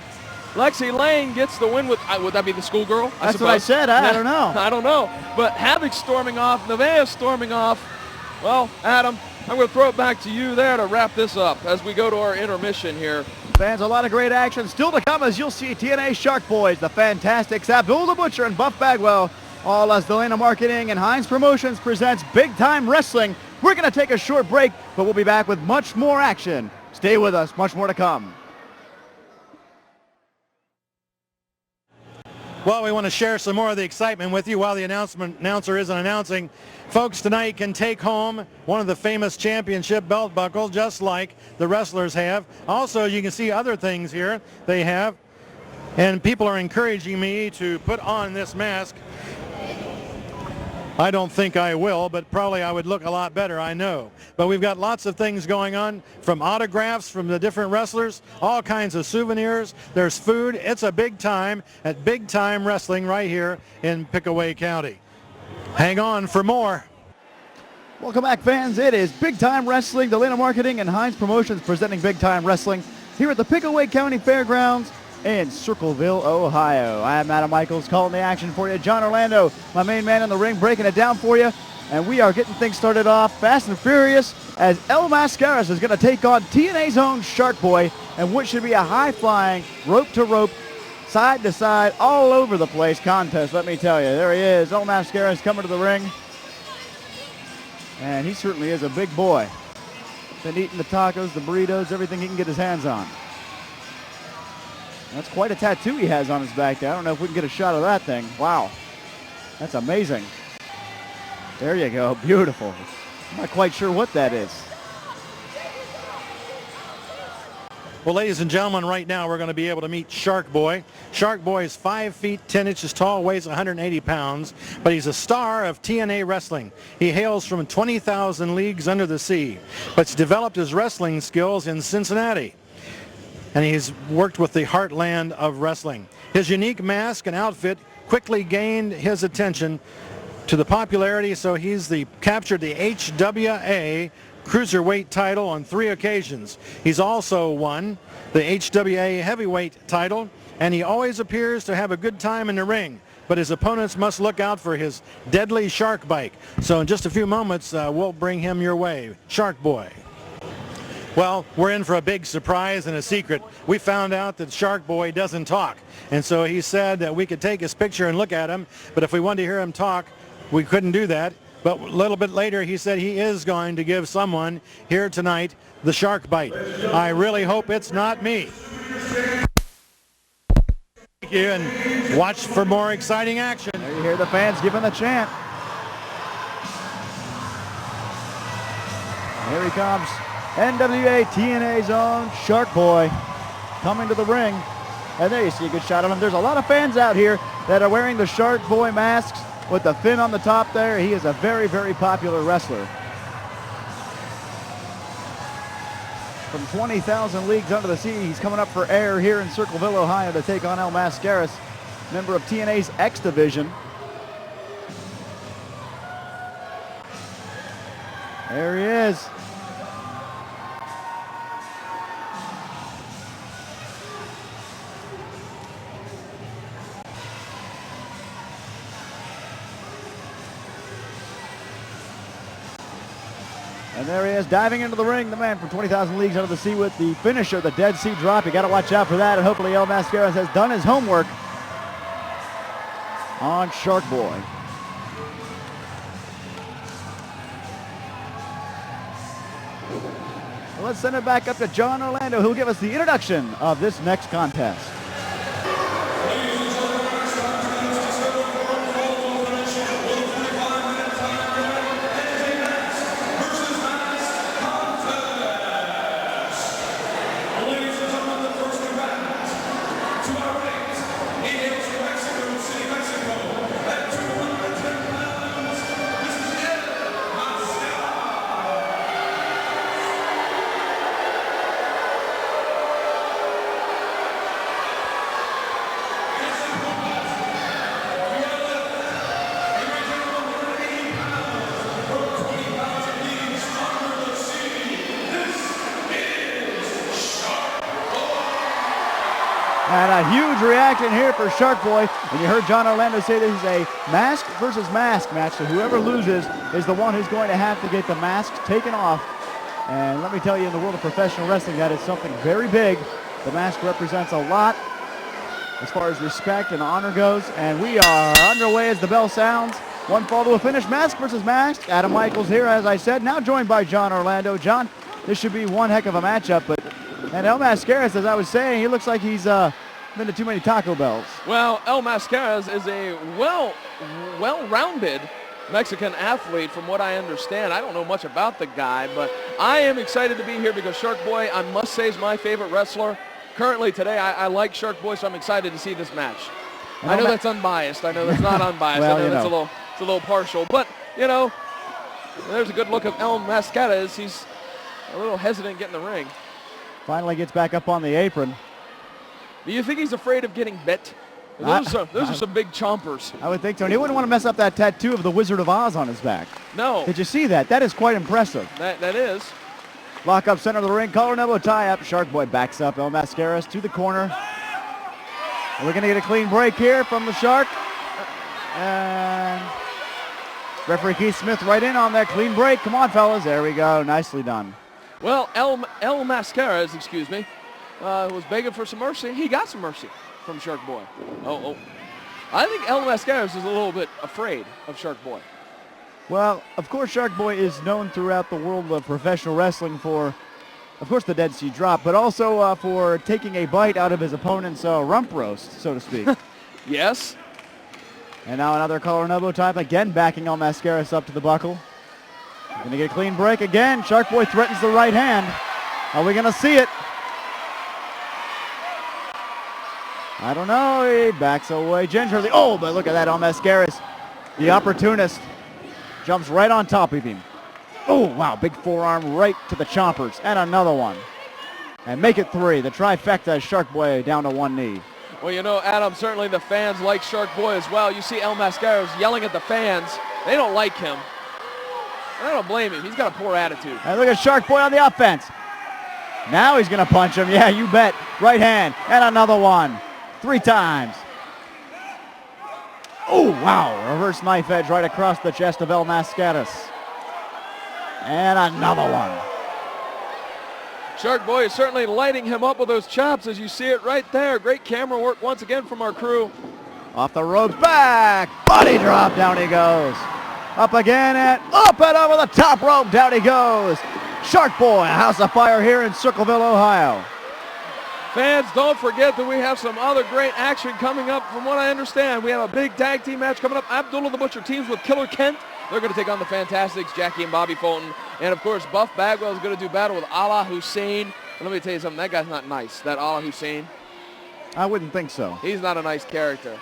Lexi Lane gets the win with, would that be the schoolgirl? That's what I said. I don't know. I don't know. But Havoc storming off, Nevaeh storming off. Well, Adam, I'm going to throw it back to you there to wrap this up as we go to our intermission here. Fans, a lot of great action still to come as you'll see TNA Shark Boys, the Fantastics, Abdul the Butcher, and Buff Bagwell, all as Delana Marketing and Hines Promotions presents Big Time Wrestling. We're going to take a short break, but we'll be back with much more action. Stay with us, much more to come. Well, we want to share some more of the excitement with you while the announcer isn't announcing. Folks tonight can take home one of the famous championship belt buckles, just like the wrestlers have. Also, you can see other things here they have. And people are encouraging me to put on this mask. I don't think I will, but probably I would look a lot better, I know. But we've got lots of things going on, from autographs from the different wrestlers, all kinds of souvenirs. There's food. It's a big time at Big Time Wrestling right here in Pickaway County. Hang on for more. Welcome back, fans. It is Big Time Wrestling, Delana Marketing, and Hines Promotions presenting Big Time Wrestling here at the Pickaway County Fairgrounds in Circleville, Ohio. I am Adam Michaels calling the action for you. John Orlando, my main man in the ring, breaking it down for you. And we are getting things started off fast and furious as El Mascaras is going to take on TNA's own Shark Boy and what should be a high-flying, rope-to-rope, side-to-side, all over the place contest, let me tell you. There he is. El Mascaras coming to the ring. And he certainly is a big boy. Been eating the tacos, the burritos, everything he can get his hands on. That's quite a tattoo he has on his back there. I don't know if we can get a shot of that thing. Wow. That's amazing. There you go. Beautiful. I'm not quite sure what that is. Well, ladies and gentlemen, right now we're going to be able to meet Shark Boy. Shark Boy is 5 feet 10 inches tall, weighs 180 pounds, but he's a star of TNA wrestling. He hails from 20,000 leagues under the sea, but's developed his wrestling skills in Cincinnati. And he's worked with the heartland of wrestling. His unique mask and outfit quickly gained his attention to the popularity, so he's captured the HWA Cruiserweight title on 3 occasions. He's also won the HWA Heavyweight title, and he always appears to have a good time in the ring. But his opponents must look out for his deadly shark bite. So in just a few moments, we'll bring him your way. Shark Boy. Well, we're in for a big surprise and a secret. We found out that Shark Boy doesn't talk. And so he said that we could take his picture and look at him, but if we wanted to hear him talk, we couldn't do that. But a little bit later, he said he is going to give someone here tonight the shark bite. I really hope it's not me. Thank you, and watch for more exciting action. There you hear the fans giving the chant. Here he comes. NWA TNA's own Shark Boy coming to the ring. And there you see a good shot of him. There's a lot of fans out here that are wearing the Shark Boy masks with the fin on the top there. He is a very, very popular wrestler. From 20,000 leagues under the sea, he's coming up for air here in Circleville, Ohio to take on El Mascaras, member of TNA's X Division. There he is. And there he is, diving into the ring, the man from 20,000 leagues under the sea with the finisher, the Dead Sea Drop. You got to watch out for that, and hopefully El Mascaras has done his homework on Shark Boy. Well, let's send it back up to John Orlando, who will give us the introduction of this next contest. And a huge reaction here for Shark Boy. And you heard John Orlando say this is a mask versus mask match. So whoever loses is the one who's going to have to get the mask taken off. And let me tell you, in the world of professional wrestling, that is something very big. The mask represents a lot as far as respect and honor goes. And we are underway as the bell sounds. One fall to a finish, mask versus mask. Adam Michaels here, as I said, now joined by John Orlando. John, this should be one heck of a matchup, but and El Mascaras, as I was saying, he looks like he's been to too many Taco Bells. Well, El Mascaras is a well-rounded Mexican athlete from what I understand. I don't know much about the guy, but I am excited to be here because Shark Boy, I must say, is my favorite wrestler. Currently today, I like Shark Boy, so I'm excited to see this match. I know that's unbiased. I know that's not unbiased. Well, I know that's it's a little partial, but, you know, there's a good look of El Mascaras. He's a little hesitant getting in the ring. Finally gets back up on the apron. Do you think he's afraid of getting bit? Those are some big chompers. I would think so. And he wouldn't want to mess up that tattoo of the Wizard of Oz on his back. No. Did you see that? That is quite impressive. That is. Lock up center of the ring. Collar and elbow tie up. Shark Boy backs up. El Mascaras to the corner. And we're going to get a clean break here from the Shark. And referee Keith Smith right in on that clean break. Come on, fellas. There we go. Nicely done. Well, El Mascaras, was begging for some mercy. He got some mercy from Shark Boy. I think El Mascaras is a little bit afraid of Shark Boy. Well, of course, Shark Boy is known throughout the world of professional wrestling for, of course, the Dead Sea Drop, but also for taking a bite out of his opponent's rump roast, so to speak. Yes. And now another collar and elbow tie, again backing El Mascaras up to the buckle. Going to get a clean break again. Shark Boy threatens the right hand. Are we going to see it? I don't know. He backs away gingerly. Oh, but look at that. El Mascaras, the opportunist, jumps right on top of him. Oh, wow. Big forearm right to the chompers. And another one. And make it 3. The trifecta. Shark Boy down to one knee. Well, you know, Adam, certainly the fans like Shark Boy as well. You see El Mascaras yelling at the fans. They don't like him. I don't blame him. He's got a poor attitude. And look at Shark Boy on the offense. Now he's going to punch him. Yeah, you bet. Right hand. And another one. 3 times. Oh, wow. Reverse knife edge right across the chest of El Mascaras. And another one. Shark Boy is certainly lighting him up with those chops as you see it right there. Great camera work once again from our crew. Off the ropes, back. Body drop. Down he goes. Up again and up and over the top rope. Down he goes. Shark Boy, a house of fire here in Circleville, Ohio. Fans, don't forget that we have some other great action coming up. From what I understand, we have a big tag team match coming up. Abdullah the Butcher teams with Killer Kent. They're going to take on the Fantastics, Jackie and Bobby Fulton. And, of course, Buff Bagwell is going to do battle with Allah Hussein. And let me tell you something, that guy's not nice, that Allah Hussein. I wouldn't think so. He's not a nice character.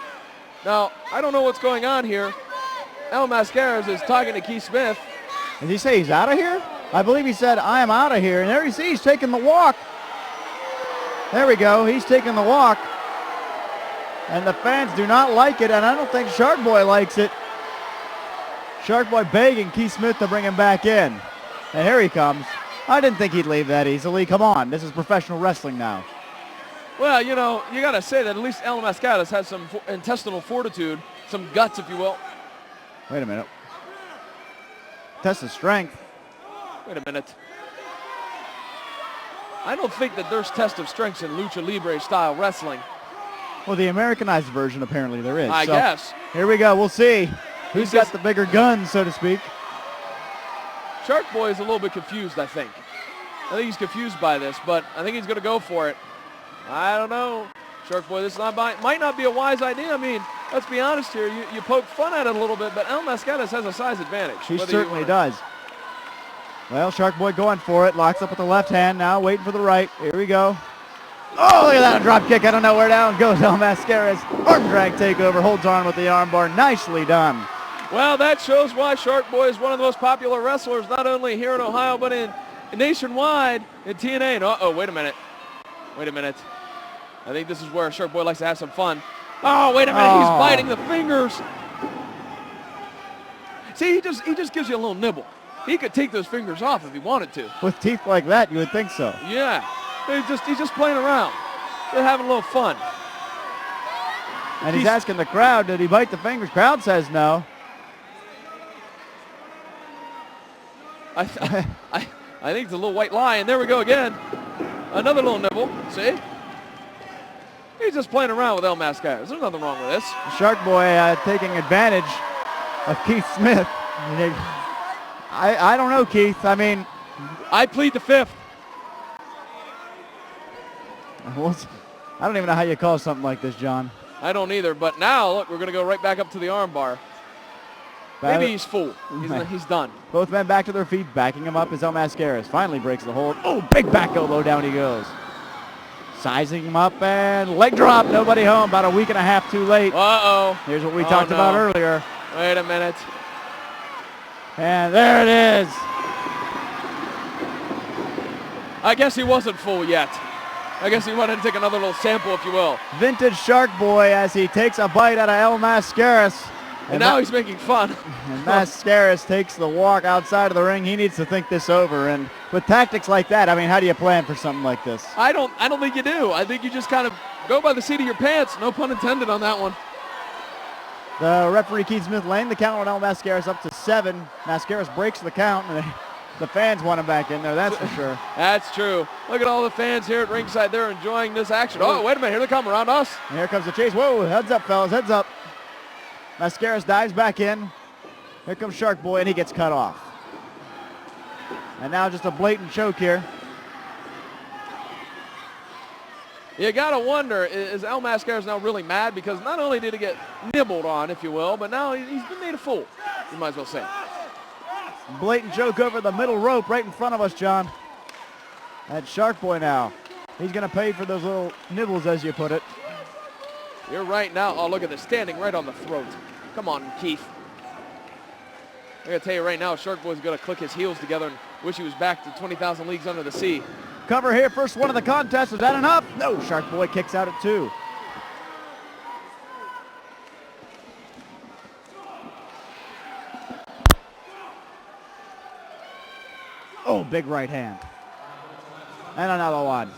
Now, I don't know what's going on here. El Mascaras is talking to Keith Smith. Did he say he's out of here? I believe he said, I am out of here. And there you see, he's taking the walk. There we go. He's taking the walk. And the fans do not like it, and I don't think Shark Boy likes it. Shark Boy begging Keith Smith to bring him back in. And here he comes. I didn't think he'd leave that easily. Come on, this is professional wrestling now. Well, you know, you got to say that at least El Mascaras has some intestinal fortitude, some guts, if you will. Wait a minute. Test of strength. Wait a minute. I don't think that there's test of strength in Lucha Libre style wrestling. Well, the Americanized version apparently there is. I guess. Here we go. We'll see who's got the bigger guns, so to speak. Shark Boy is a little bit confused, I think. I think he's confused by this, but I think he's going to go for it. I don't know. Shark Boy, this might not be a wise idea. I mean, let's be honest here. You poke fun at it a little bit, but El Mascaras has a size advantage. He certainly does. Well, Shark Boy going for it. Locks up with the left hand now, waiting for the right. Here we go. Oh, look at that, a drop kick. I don't know where down goes El Mascaras. Arm drag takeover, holds on with the arm bar. Nicely done. Well, that shows why Shark Boy is one of the most popular wrestlers, not only here in Ohio, but in nationwide in TNA. And uh-oh, wait a minute. Wait a minute. I think this is where Shark Boy likes to have some fun. Oh, wait a minute. He's biting the fingers. See, he just gives you a little nibble. He could take those fingers off if he wanted to. With teeth like that, you would think so. Yeah. He's just playing around. They're having a little fun. And he's asking the crowd, did he bite the fingers? Crowd says no. I think it's a little white lie, and there we go again. Another little nibble. See? He's just playing around with El Mascaras. There's nothing wrong with this. Shark Boy taking advantage of Keith Smith. I don't know, Keith. I mean, I plead the fifth. I don't even know how you call something like this, John. I don't either, but now, look, we're going to go right back up to the arm bar. Maybe he's full. He's done. Both men back to their feet, backing him up as El Mascaras finally breaks the hold. Oh, big back elbow, down he goes. Sizing him up and leg drop. Nobody home. About a week and a half too late. Uh-oh. Here's what we talked about earlier. Wait a minute. And there it is. I guess he wasn't full yet. I guess he wanted to take another little sample, if you will. Vintage Shark Boy as he takes a bite out of El Mascaras. And now he's making fun. And Mascaras takes the walk outside of the ring. He needs to think this over. And with tactics like that, I mean, how do you plan for something like this? I don't think you do. I think you just kind of go by the seat of your pants. No pun intended on that one. The referee, Keith Smith, laying the count on El Mascaras up to 7. Mascaras breaks the count, and the fans want him back in there, that's for sure. That's true. Look at all the fans here at ringside. They're enjoying this action. Oh, wait a minute. Here they come around us. And here comes the chase. Whoa, heads up, fellas, heads up. Mascaras dives back in. Here comes Shark Boy, and he gets cut off. And now just a blatant choke here. You got to wonder, is El Mascaras now really mad? Because not only did he get nibbled on, if you will, but now he's been made a fool, you might as well say. Blatant choke over the middle rope right in front of us, John. That's Shark Boy now. He's going to pay for those little nibbles, as you put it. You're right now. Oh, look at this, standing right on the throat. Come on, Keith. I got to tell you right now, Shark Boy's going to click his heels together and wish he was back to 20,000 Leagues Under the Sea. Cover here, first one of the contest. Is that enough? No, Shark Boy kicks out at 2. Oh, big right hand. And another one.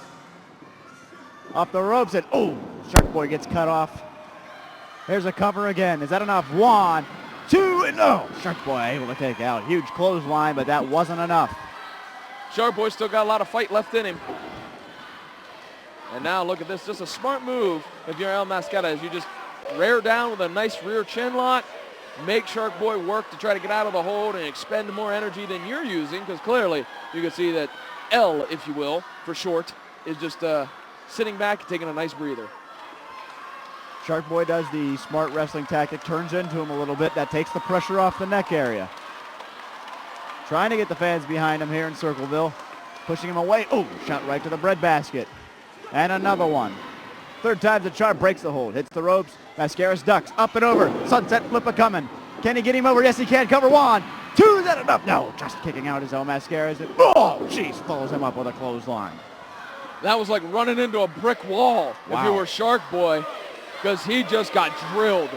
Off the ropes, and oh, Shark Boy gets cut off. Here's a cover again. Is that enough? 1, 2, and no. Shark Boy able to take out. Huge clothesline, but that wasn't enough. Shark Boy still got a lot of fight left in him. And now look at this, just a smart move if you're El Mascaras. You just rear down with a nice rear chin lock, make Shark Boy work to try to get out of the hold and expend more energy than you're using, because clearly you can see that L, if you will, for short, is just sitting back and taking a nice breather. Shark Boy does the smart wrestling tactic, turns into him a little bit. That takes the pressure off the neck area. Trying to get the fans behind him here in Circleville. Pushing him away. Oh, shot right to the breadbasket. And another one. Third time the charm, breaks the hold. Hits the ropes. Mascaras ducks. Up and over. Sunset flip a coming. Can he get him over? Yes, he can. Cover 1, 2. Is that enough? No. Just kicking out his El Mascaras. Oh, jeez. Follows him up with a clothesline. That was like running into a brick wall if you were Shark Boy, because he just got drilled.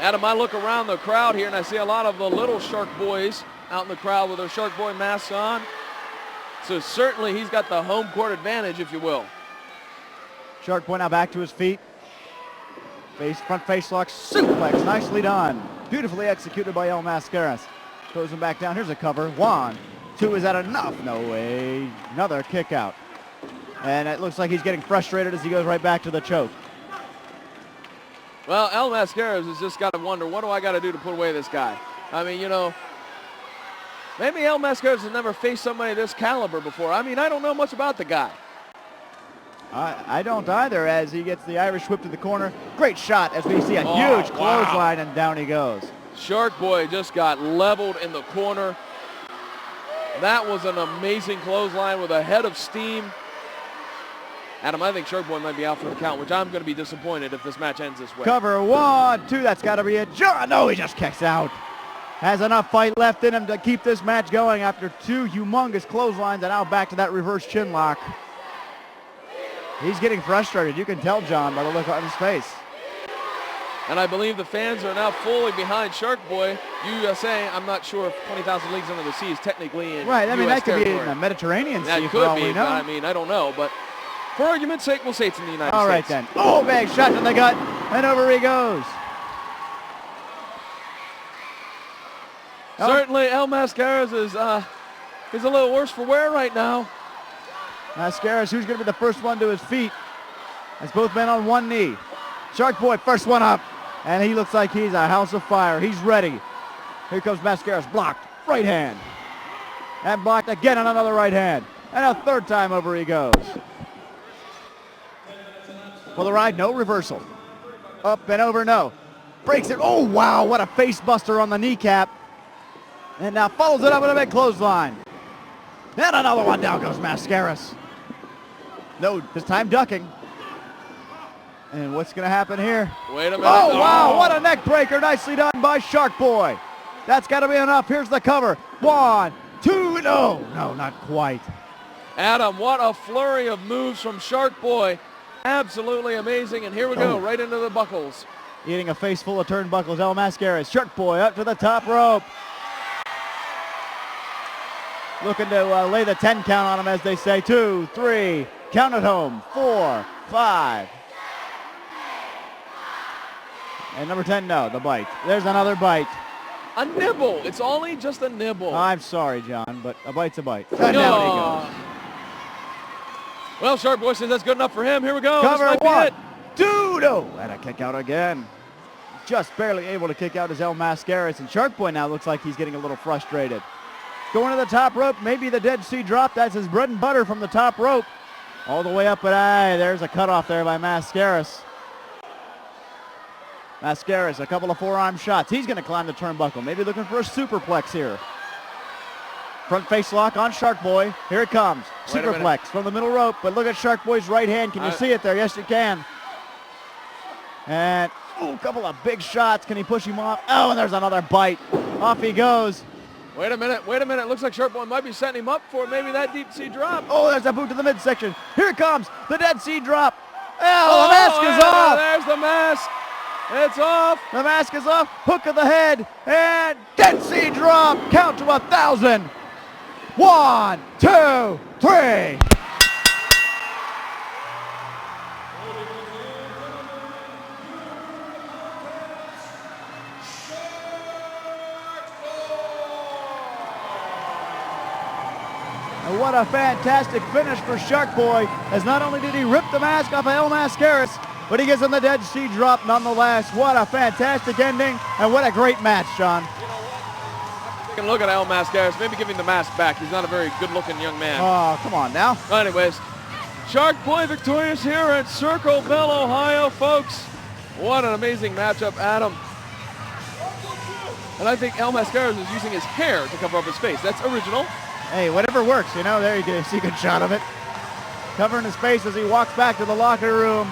Adam, I look around the crowd here and I see a lot of the little Shark Boys out in the crowd with their Shark Boy masks on. So certainly he's got the home court advantage, if you will. Shark Boy now back to his feet. Front face lock, suplex, nicely done. Beautifully executed by El Mascaras. Throws him back down. Here's a cover. 1, 2. Is that enough? No way. Another kick out. And it looks like he's getting frustrated as he goes right back to the choke. Well, El Mascaras has just got to wonder, what do I got to do to put away this guy? I mean, you know, maybe El Mascaras has never faced somebody this caliber before. I mean, I don't know much about the guy. I don't either, as he gets the Irish whip to the corner. Great shot as we see a huge clothesline, and down he goes. Shark Boy just got leveled in the corner. That was an amazing clothesline with a head of steam. Adam, I think Shark Boy might be out for the count, which I'm going to be disappointed if this match ends this way. Cover 1, 2. That's got to be it. John, no, he just kicks out. Has enough fight left in him to keep this match going after 2 humongous clotheslines, and now back to that reverse chin lock. He's getting frustrated. You can tell, John, by the look on his face. And I believe the fans are now fully behind Shark Boy. USA, I'm not sure if 20,000 Leagues Under the Sea is technically in right, I mean, US that could territory. be in the Mediterranean Sea That for all could we be, know. but I mean, I don't know. But For argument's sake, we'll say it's in the United All right States. then. Oh, big shot in the gut, and over he goes. Certainly, El Mascaras is a little worse for wear right now. Mascaras, who's going to be the first one to his feet? Has both men on one knee. Shark Boy, first one up, and he looks like he's a house of fire. He's ready. Here comes Mascaras, blocked, right hand. And blocked again on another right hand. And a third time over he goes. For the ride, no reversal. Up and over, no. Breaks it. Oh, wow, what a face buster on the kneecap. And now follows it up with a big clothesline. And another one. Down goes Mascaras. No, this time ducking. And what's going to happen here? Wait a minute. Oh, wow, what a neck breaker. Nicely done by Shark Boy. That's got to be enough. Here's the cover. 1, 2, no, not quite. Adam, what a flurry of moves from Shark Boy. Absolutely amazing. And here we go, right into the buckles. Eating a face full of turnbuckles. El Mascaras. Shark Boy up to the top rope. Looking to lay the 10 count on him, as they say. 2, 3, count it home. 4, 5. And number 10, no, the bite. There's another bite. A nibble. It's only just a nibble. I'm sorry, John, but a bite's a bite. And down he goes. Well, Shark Boy says that's good enough for him. Here we go. Cover This might 1, be it. 2, no. And a kick out again. Just barely able to kick out his El Mascaras. And Shark Boy now looks like he's getting a little frustrated. Going to the top rope, maybe the Dead Sea Drop. That's his bread and butter from the top rope. All the way up, but there's a cutoff there by Mascaras. Mascaras, a couple of forearm shots. He's going to climb the turnbuckle. Maybe looking for a superplex here. Front face lock on Shark Boy. Here it comes. Superplex from the middle rope, but look at Shark Boy's right hand. Can you see it there? Yes, you can. And, a couple of big shots. Can he push him off? Oh, and there's another bite. Off he goes. Wait a minute. Looks like Shark Boy might be setting him up for maybe that deep sea drop. Oh, there's a boot to the midsection. Here it comes. The Dead Sea Drop. Oh, the mask is off. There's the mask. It's off. The mask is off. Hook of the head. And Dead Sea Drop. Count to 1,000. 1, 2, 3. And what a fantastic finish for Shark Boy, as not only did he rip the mask off of El Mascaras, but he gives him the Dead Sea Drop nonetheless. What a fantastic ending, and what a great match, John. Taking a look at El Mascaras, maybe giving the mask back. He's not a very good-looking young man. Oh, come on now. Anyways, Shark Boy victorious here at Circleville, Ohio, folks. What an amazing matchup, Adam. And I think El Mascaras is using his hair to cover up his face. That's original. Hey, whatever works, you know. There you go. See a good shot of it. Covering his face as he walks back to the locker room.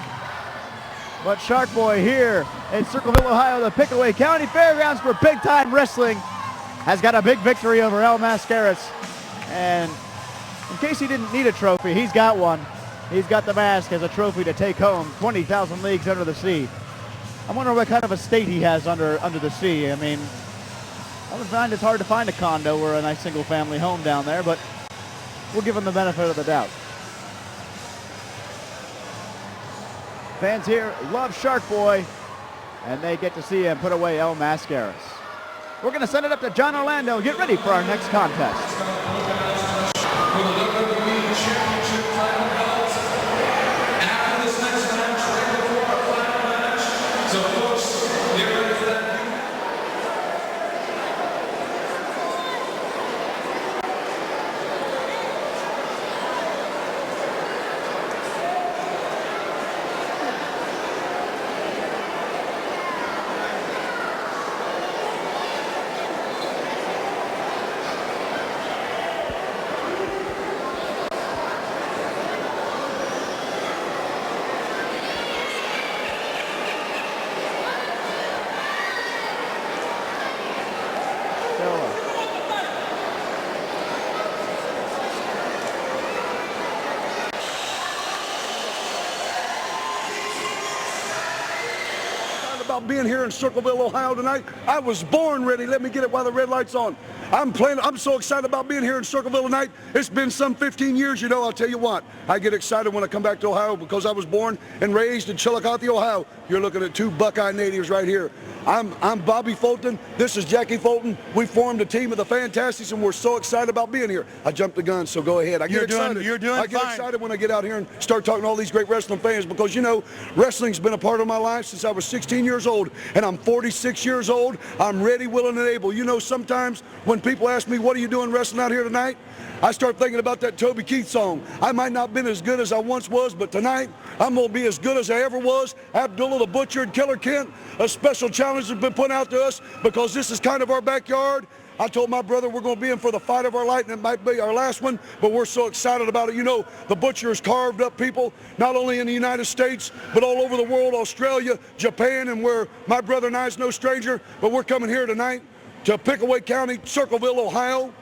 But Shark Boy here in Circleville, Ohio, the Pickaway County Fairgrounds for big time wrestling, has got a big victory over El Mascaras. And in case he didn't need a trophy, he's got one. He's got the mask as a trophy to take home. 20,000 leagues under the sea. I wonder what kind of a state he has under the sea. I mean, I would find it's hard to find a condo or a nice single family home down there, but we'll give him the benefit of the doubt. Fans here love Shark Boy, and they get to see him put away El Mascaras. We're going to send it up to John Orlando and get ready for our next contest. For the WWE Championship title belt. After this next match, right before our final match. So folks, get ready for that. About being here in Circleville, Ohio tonight. I was born ready. Let me get it while the red light's on. I'm so excited about being here in Circleville tonight. It's been some 15 years, you know. I'll tell you what, I get excited when I come back to Ohio because I was born and raised in Chillicothe, Ohio. You're looking at two Buckeye natives right here. I'm Bobby Fulton. This is Jackie Fulton. We formed a team of the Fantastics, and we're so excited about being here. I jumped the gun, so go ahead. I get excited. You're doing I get fine. excited when I get out here and start talking to all these great wrestling fans because, you know, wrestling's been a part of my life since I was 16 years old, and I'm 46 years old. I'm ready, willing, and able. You know, sometimes when people ask me, what are you doing wrestling out here tonight? I start thinking about that Toby Keith song. I might not have been as good as I once was, but tonight I'm going to be as good as I ever was. Abdullah the Butcher and Killer Kent, a special challenge has been put out to us because this is kind of our backyard. I told my brother we're going to be in for the fight of our life, and it might be our last one, but we're so excited about it. You know, the Butcher has carved up people, not only in the United States, but all over the world, Australia, Japan, and where my brother and I is no stranger. But we're coming here tonight to Pickaway County, Circleville, Ohio.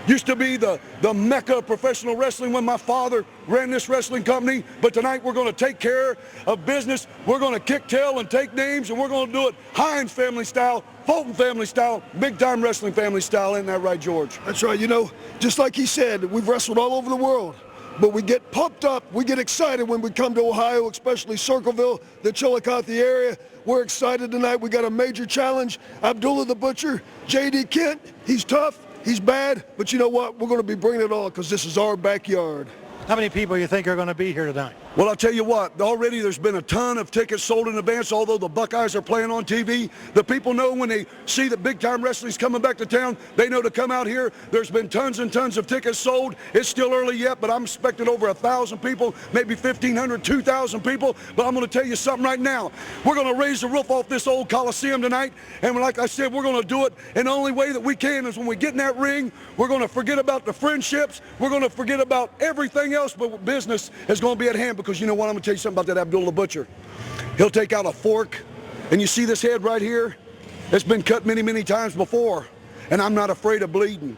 Used to be the mecca of professional wrestling when my father ran this wrestling company, but tonight we're going to take care of business. We're going to kick tail and take names, and we're going to do it Hines family style, Fulton family style, big-time wrestling family style. Isn't that right, George? That's right. You know, just like he said, we've wrestled all over the world, but we get pumped up, we get excited when we come to Ohio, especially Circleville, the Chillicothe area. We're excited tonight. We got a major challenge. Abdullah the Butcher, J.D. Kent, he's tough. He's bad, but you know what? We're going to be bringing it all because this is our backyard. How many people you think are going to be here tonight? Well, I'll tell you what, already there's been a ton of tickets sold in advance, although the Buckeyes are playing on TV. The people know when they see that big-time wrestling's coming back to town, they know to come out here. There's been tons and tons of tickets sold. It's still early yet, but I'm expecting over 1,000 people, maybe 1,500, 2,000 people. But I'm going to tell you something right now. We're going to raise the roof off this old Coliseum tonight, and like I said, we're going to do it. And the only way that we can is when we get in that ring, we're going to forget about the friendships. We're going to forget about everything else, but business is going to be at hand. Because you know what, I'm going to tell you something about that Abdullah Butcher. He'll take out a fork, and you see this head right here? It's been cut many, many times before, and I'm not afraid of bleeding.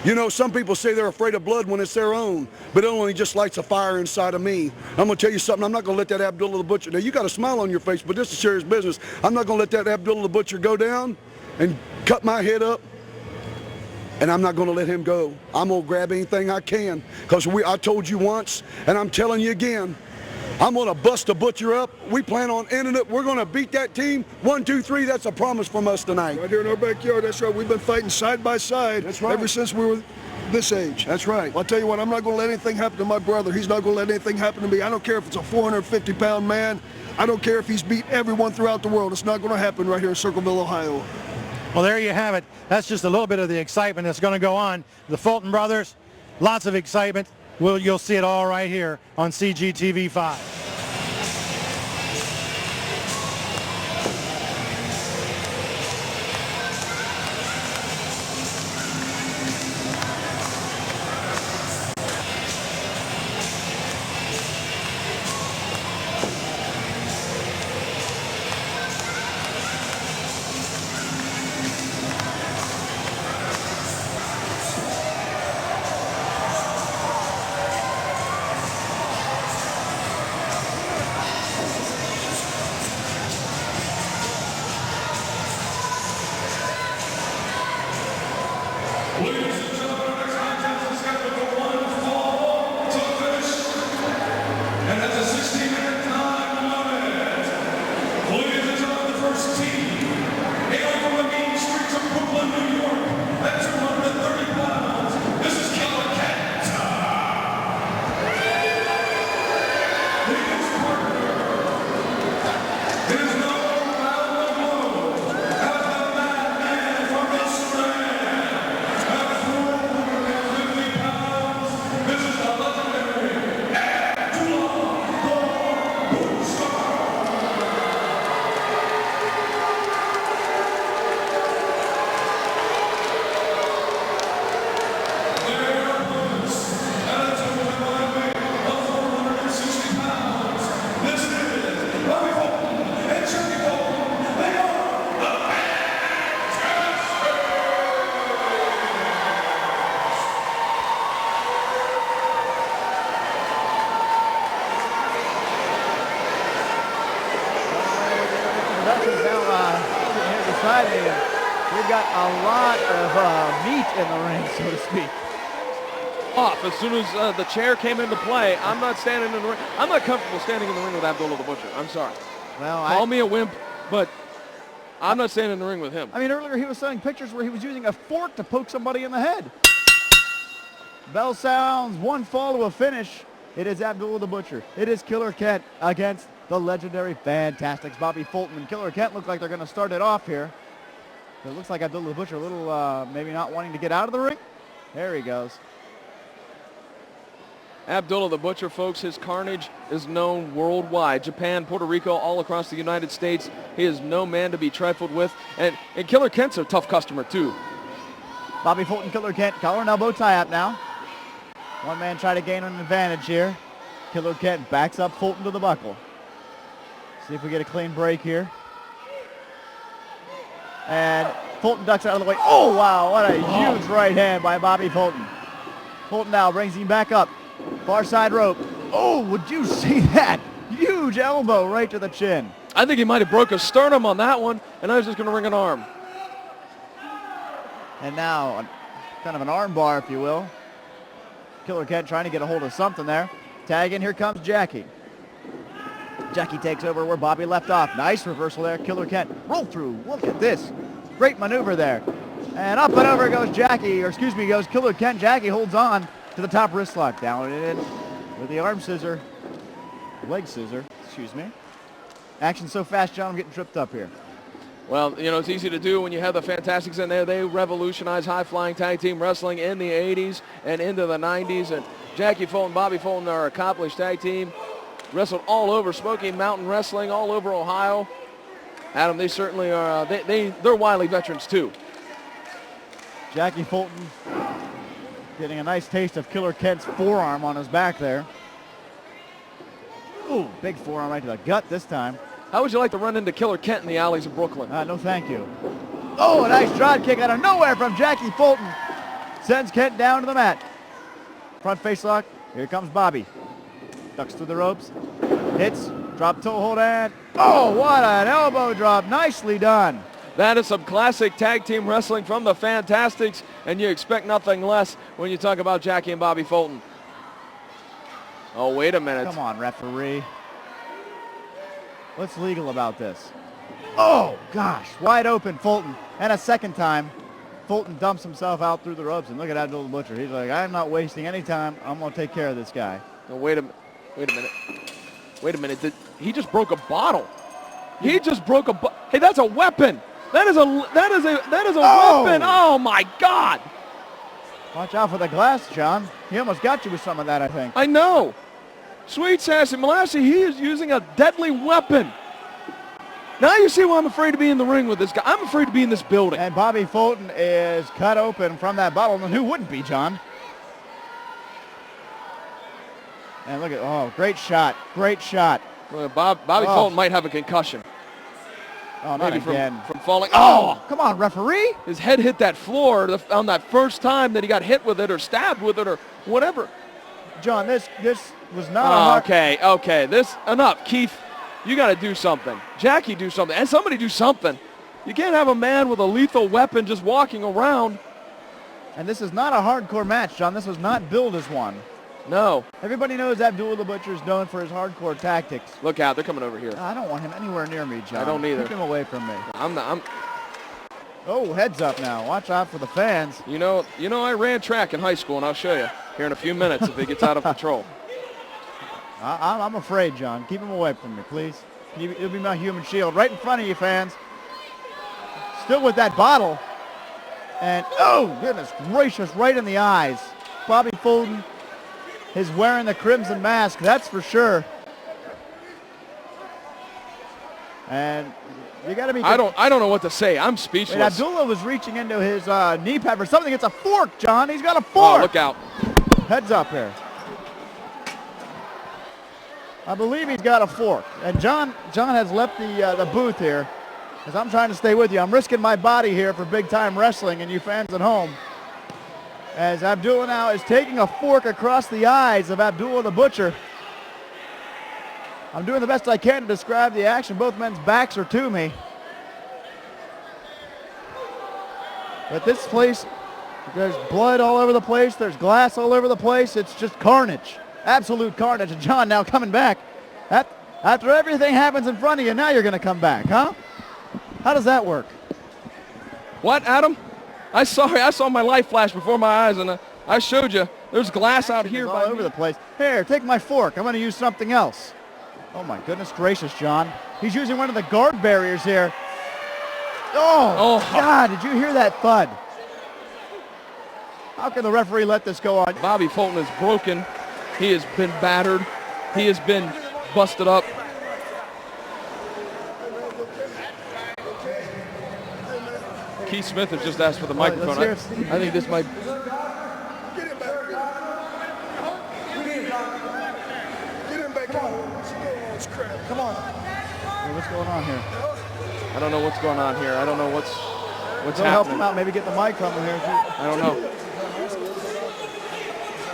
You know, some people say they're afraid of blood when it's their own, but it only just lights a fire inside of me. I'm going to tell you something. I'm not going to let that Abdullah the Butcher. Now, you got a smile on your face, but this is serious business. I'm not going to let that Abdullah the Butcher go down and cut my head up. And I'm not going to let him go. I'm going to grab anything I can because I told you once, and I'm telling you again, I'm going to bust the Butcher up. We plan on ending it. We're going to beat that team 1, 2, 3. That's a promise from us tonight. Right here in our backyard. That's right. We've been fighting side by side. That's right. Ever since we were this age. That's right. Well, I'll tell you what, I'm not going to let anything happen to my brother. He's not going to let anything happen to me. I don't care if it's a 450-pound man. I don't care if he's beat everyone throughout the world. It's not going to happen right here in Circleville, Ohio. Well, there you have it. That's just a little bit of the excitement that's going to go on. The Fulton brothers, lots of excitement. You'll see it all right here on CGTV 5. We've got a lot of meat in the ring, so to speak. Off as soon as the chair came into play. I'm not standing in the ring. I'm not comfortable standing in the ring with Abdullah the Butcher. I'm sorry. Well, Call me a wimp, but I'm not standing in the ring with him. I mean, earlier he was showing pictures where he was using a fork to poke somebody in the head. Bell sounds, one fall to a finish. It is Abdullah the Butcher. It is Killer Kent against the legendary Fantastics. Bobby Fulton and Killer Kent look like they're going to start it off here. It looks like Abdullah the Butcher a little maybe not wanting to get out of the ring. There he goes. Abdullah the Butcher, folks, his carnage is known worldwide. Japan, Puerto Rico, all across the United States. He is no man to be trifled with. And Killer Kent's a tough customer, too. Bobby Fulton, Killer Kent, collar and elbow tie-up now. One man trying to gain an advantage here. Killer Kent backs up Fulton to the buckle. See if we get a clean break here. And Fulton ducks out of the way. Oh, wow, what a huge right hand by Bobby Fulton. Fulton now brings him back up. Far side rope. Oh, would you see that? Huge elbow right to the chin. I think he might have broke a sternum on that one, and I was just going to ring an arm. And now, kind of an arm bar, if you will. Killer Kent trying to get a hold of something there. Tag in, here comes Jackie. Jackie takes over where Bobby left off. Nice reversal there. Killer Kent roll through. Look at this. Great maneuver there. And up and over goes Jackie, or excuse me, goes Killer Kent. Jackie holds on to the top wrist lock. Down and in with the arm scissor. Leg scissor, excuse me. Action so fast, John, I'm getting tripped up here. Well, you know, it's easy to do when you have the Fantastics in there. They revolutionized high-flying tag team wrestling in the 80s and into the 90s. And Jackie Fulton, Bobby Fulton are an accomplished tag team. Wrestled all over Smoky Mountain Wrestling, all over Ohio. Adam, they certainly are, they're wily veterans too. Jackie Fulton getting a nice taste of Killer Kent's forearm on his back there. Ooh, big forearm right to the gut this time. How would you like to run into Killer Kent in the alleys of Brooklyn? No, thank you. Oh, a nice drop kick out of nowhere from Jackie Fulton. Sends Kent down to the mat. Front face lock. Here comes Bobby. Ducks through the ropes. Hits. Drop toe hold and. Oh, what an elbow drop. Nicely done. That is some classic tag team wrestling from the Fantastics, and you expect nothing less when you talk about Jackie and Bobby Fulton. Oh, wait a minute. Come on, referee. What's legal about this? Oh, gosh. Wide open, Fulton. And a second time, Fulton dumps himself out through the ropes. And look at Abdullah the Butcher. He's like, I'm not wasting any time. I'm going to take care of this guy. Oh, wait a minute. He just broke a bottle. He just broke a bottle. Hey, that's a weapon. That is a weapon. Oh, my God. Watch out for the glass, John. He almost got you with some of that, I think. I know. Sweet Sassy Molassie, he is using a deadly weapon. Now you see why I'm afraid to be in the ring with this guy. I'm afraid to be in this building. And Bobby Fulton is cut open from that bottle. And who wouldn't be, John? And look at, oh, great shot. Great shot. Well, Bobby Fulton might have a concussion. Oh, not Maybe again. From falling. Oh, come on, referee. His head hit that floor on that first time that he got hit with it or stabbed with it or whatever. John, this was not Okay, enough. Keith, you got to do something. Jackie, do something. And somebody do something. You can't have a man with a lethal weapon just walking around. And this is not a hardcore match, John. This was not billed as one. No. Everybody knows Abdullah the Butcher is known for his hardcore tactics. Look out, they're coming over here. I don't want him anywhere near me, John. I don't either. Keep him away from me. I'm Oh, heads up now. Watch out for the fans. You know, I ran track in high school, and I'll show you here in a few minutes if he gets out of control. I'm afraid, John. Keep him away from me, please. It'll be my human shield right in front of you, fans. Still with that bottle. And, oh, goodness gracious, right in the eyes. Bobby Fulton is wearing the crimson mask, that's for sure. And you got to be. I don't know what to say. I'm speechless. Wait, Abdullah was reaching into his knee pad for something. It's a fork, John. He's got a fork. Oh, look out. Heads up here. I believe he's got a fork. And John has left the booth here as I'm trying to stay with you. I'm risking my body here for big-time wrestling and you fans at home. As Abdullah now is taking a fork across the eyes of Abdullah the Butcher. I'm doing the best I can to describe the action. Both men's backs are to me. But this place, there's blood all over the place. There's glass all over the place. It's just carnage. Absolute carnage. And John now coming back. After everything happens in front of you, now you're going to come back, huh? How does that work? What, Adam? I saw my life flash before my eyes, and I showed you. There's glass out here all over the place. Here, take my fork. I'm going to use something else. Oh, my goodness gracious, John. He's using one of the guard barriers here. Oh, God, did you hear that thud? How can the referee let this go on? Bobby Fulton is broken. He has been battered. He has been busted up. Keith Smith has just asked for the microphone. I think this might... Come on. Hey, what's going on here? I don't know what's going on here. I don't know what's Go help him out. Maybe get the mic from him here. I don't know.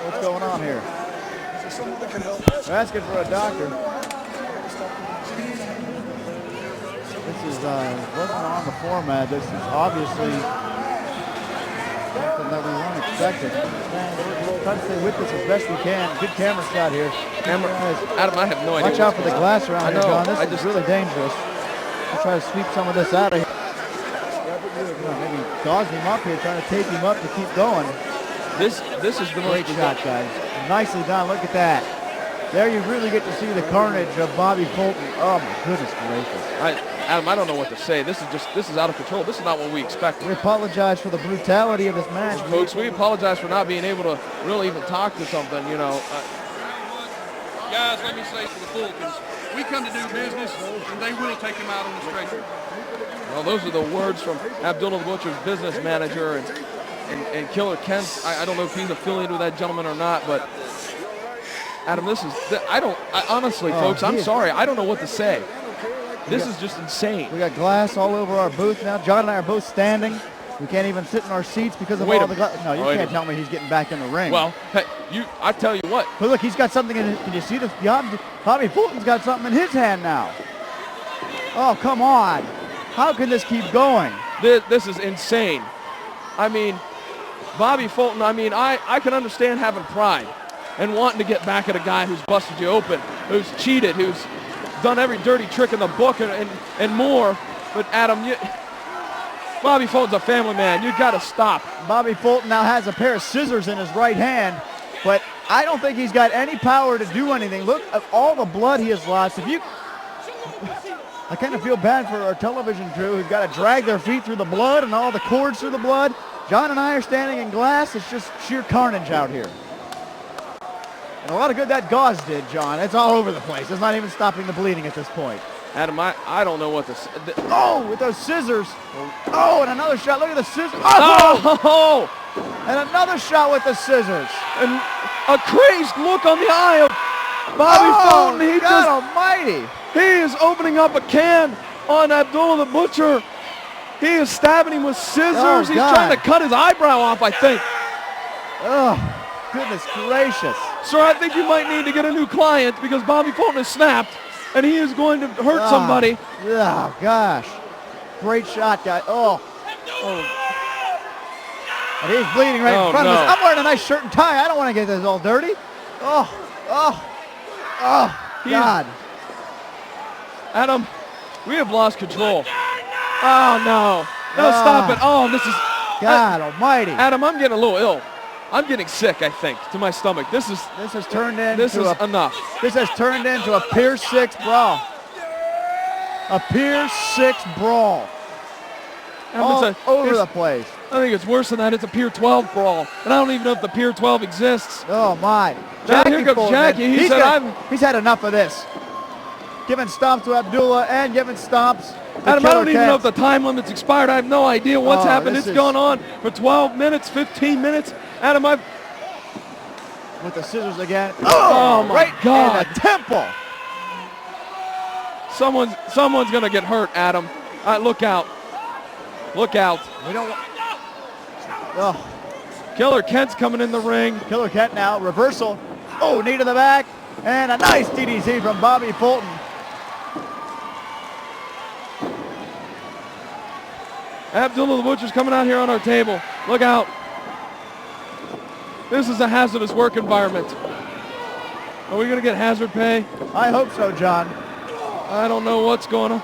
What's going on here? They're asking for a doctor. This is wasn't on the format. This is obviously something that we weren't expecting. We're trying to stay with this as best we can. Good camera shot here. Adam, I have no idea. Watch out for the glass around here, John. This is just really dangerous. We'll try to sweep some of this out of here. Maybe gauze him up here, trying to tape him up to keep going. This is the great shot, guys. Nicely done. Look at that. There you really get to see the carnage of Bobby Fulton. Oh my goodness gracious. Adam, I don't know what to say. This is out of control. This is not what we expected. We apologize for the brutality of this match, folks. We apologize for not being able to really even talk to something. You know. Guys, let me say for the Fultons, we come to do business, and they will take him out on the stretcher. Well, those are the words from Abdullah the Butcher's business manager and Killer Kent. I don't know if he's affiliated with that gentleman or not, but Adam, honestly, folks, I'm sorry. I don't know what to say. This is just insane. We got glass all over our booth now. John and I are both standing. We can't even sit in our seats because of all the glass. No, you can't tell me he's getting back in the ring. Well, hey, I tell you what. But look, he's got something in his, can you see this? Bobby Fulton's got something in his hand now. Oh, come on. How can this keep going? This is insane. I mean, Bobby Fulton, I can understand having pride and wanting to get back at a guy who's busted you open, who's cheated, who's done every dirty trick in the book and more. But Adam, Bobby Fulton's a family man. You got to stop. Bobby Fulton now has a pair of scissors in his right hand, but I don't think he's got any power to do anything. Look at all the blood he has lost. I kind of feel bad for our television crew who've got to drag their feet through the blood and all the cords through the blood. John and I are standing in glass. It's just sheer carnage out here. And a lot of good that gauze did, John. It's all over the place. It's not even stopping the bleeding at this point. Adam, I don't know what to say. Oh, with those scissors. Oh, and another shot. Look at the scissors. Oh! And another shot with the scissors. And a crazed look on the eye of Bobby Fulton. God almighty. He is opening up a can on Abdullah the Butcher. He is stabbing him with scissors. He's trying to cut his eyebrow off, I think. Oh, goodness gracious. Sir, I think you might need to get a new client because Bobby Fulton is snapped and he is going to hurt somebody. Oh, gosh. Great shot, guy. Oh. And he's bleeding right in front of us. I'm wearing a nice shirt and tie. I don't want to get this all dirty. Oh, God. Adam, we have lost control. Oh, no. No, stop it. Oh, this is... God almighty. Adam, I'm getting a little ill. I'm getting sick, I think, to my stomach. This has turned into... This is enough. This has turned into a Pier 6 brawl. A Pier 6 brawl. All over the place. I think it's worse than that. It's a Pier 12 brawl. And I don't even know if the Pier 12 exists. Oh, my. Now here comes Jackie. He's had enough of this. Giving stomps to Abdullah and giving stomps to Adam, I don't even Kent. know if the time limit's expired. I have no idea what's happened. It's gone on for 12 minutes, 15 minutes. Adam, with the scissors again. Oh my God. In the temple. Someone's going to get hurt, Adam. Look out. Look out. We don't Killer Kent's coming in the ring. Killer Kent now. Reversal. Oh, knee to the back. And a nice DDT from Bobby Fulton. Abdullah the Butcher's coming out here on our table. Look out. This is a hazardous work environment. Are we going to get hazard pay? I hope so, John. I don't know what's going on.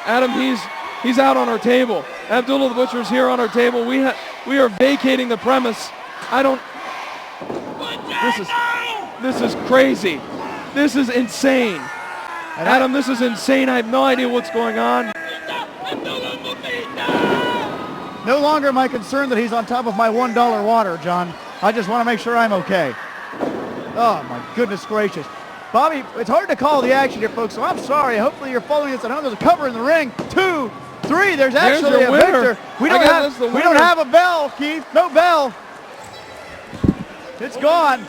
Adam, he's out on our table. Abdullah the Butcher's here on our table. We are vacating the premise. This is crazy. This is insane. And Adam, this is insane. I have no idea what's going on. No longer my concern that he's on top of my $1 water, John. I just want to make sure I'm okay. Oh, my goodness gracious. Bobby, it's hard to call the action here, folks, so I'm sorry. Hopefully you're following this at home. There's a cover in the ring. 2, 3. There's actually a victor. We don't have a bell, Keith. No bell. It's gone.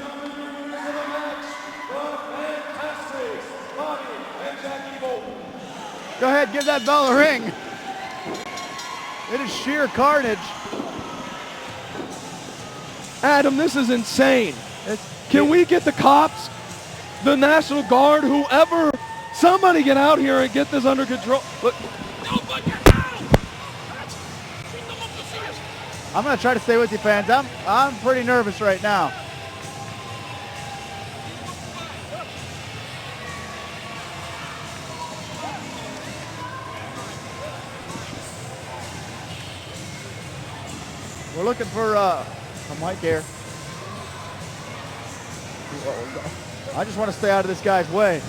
Go ahead, give that bell a ring. It is sheer carnage. Adam, this is insane. Can we get the cops, the National Guard, whoever, somebody get out here and get this under control? Look. I'm going to try to stay with you, fans. I'm pretty nervous right now. We're looking for a mic here. I just want to stay out of this guy's way. You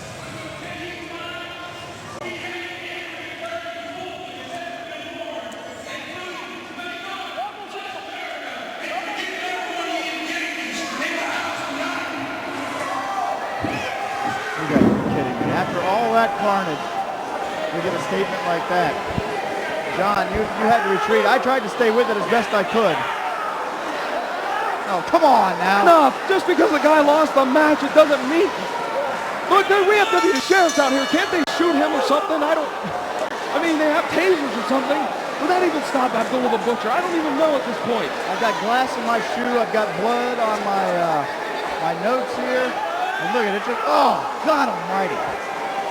gotta be kidding me. After all that carnage, we get a statement like that. John, you had to retreat. I tried to stay with it as best I could. Oh, come on now. No, just because the guy lost the match, it doesn't mean. Look, we have deputy sheriffs out here. Can't they shoot him or something? I mean, they have tasers or something. Will that even stop Abdullah the Butcher? I don't even know at this point. I've got glass in my shoe. I've got blood on my notes here. And look at it. Oh, God almighty.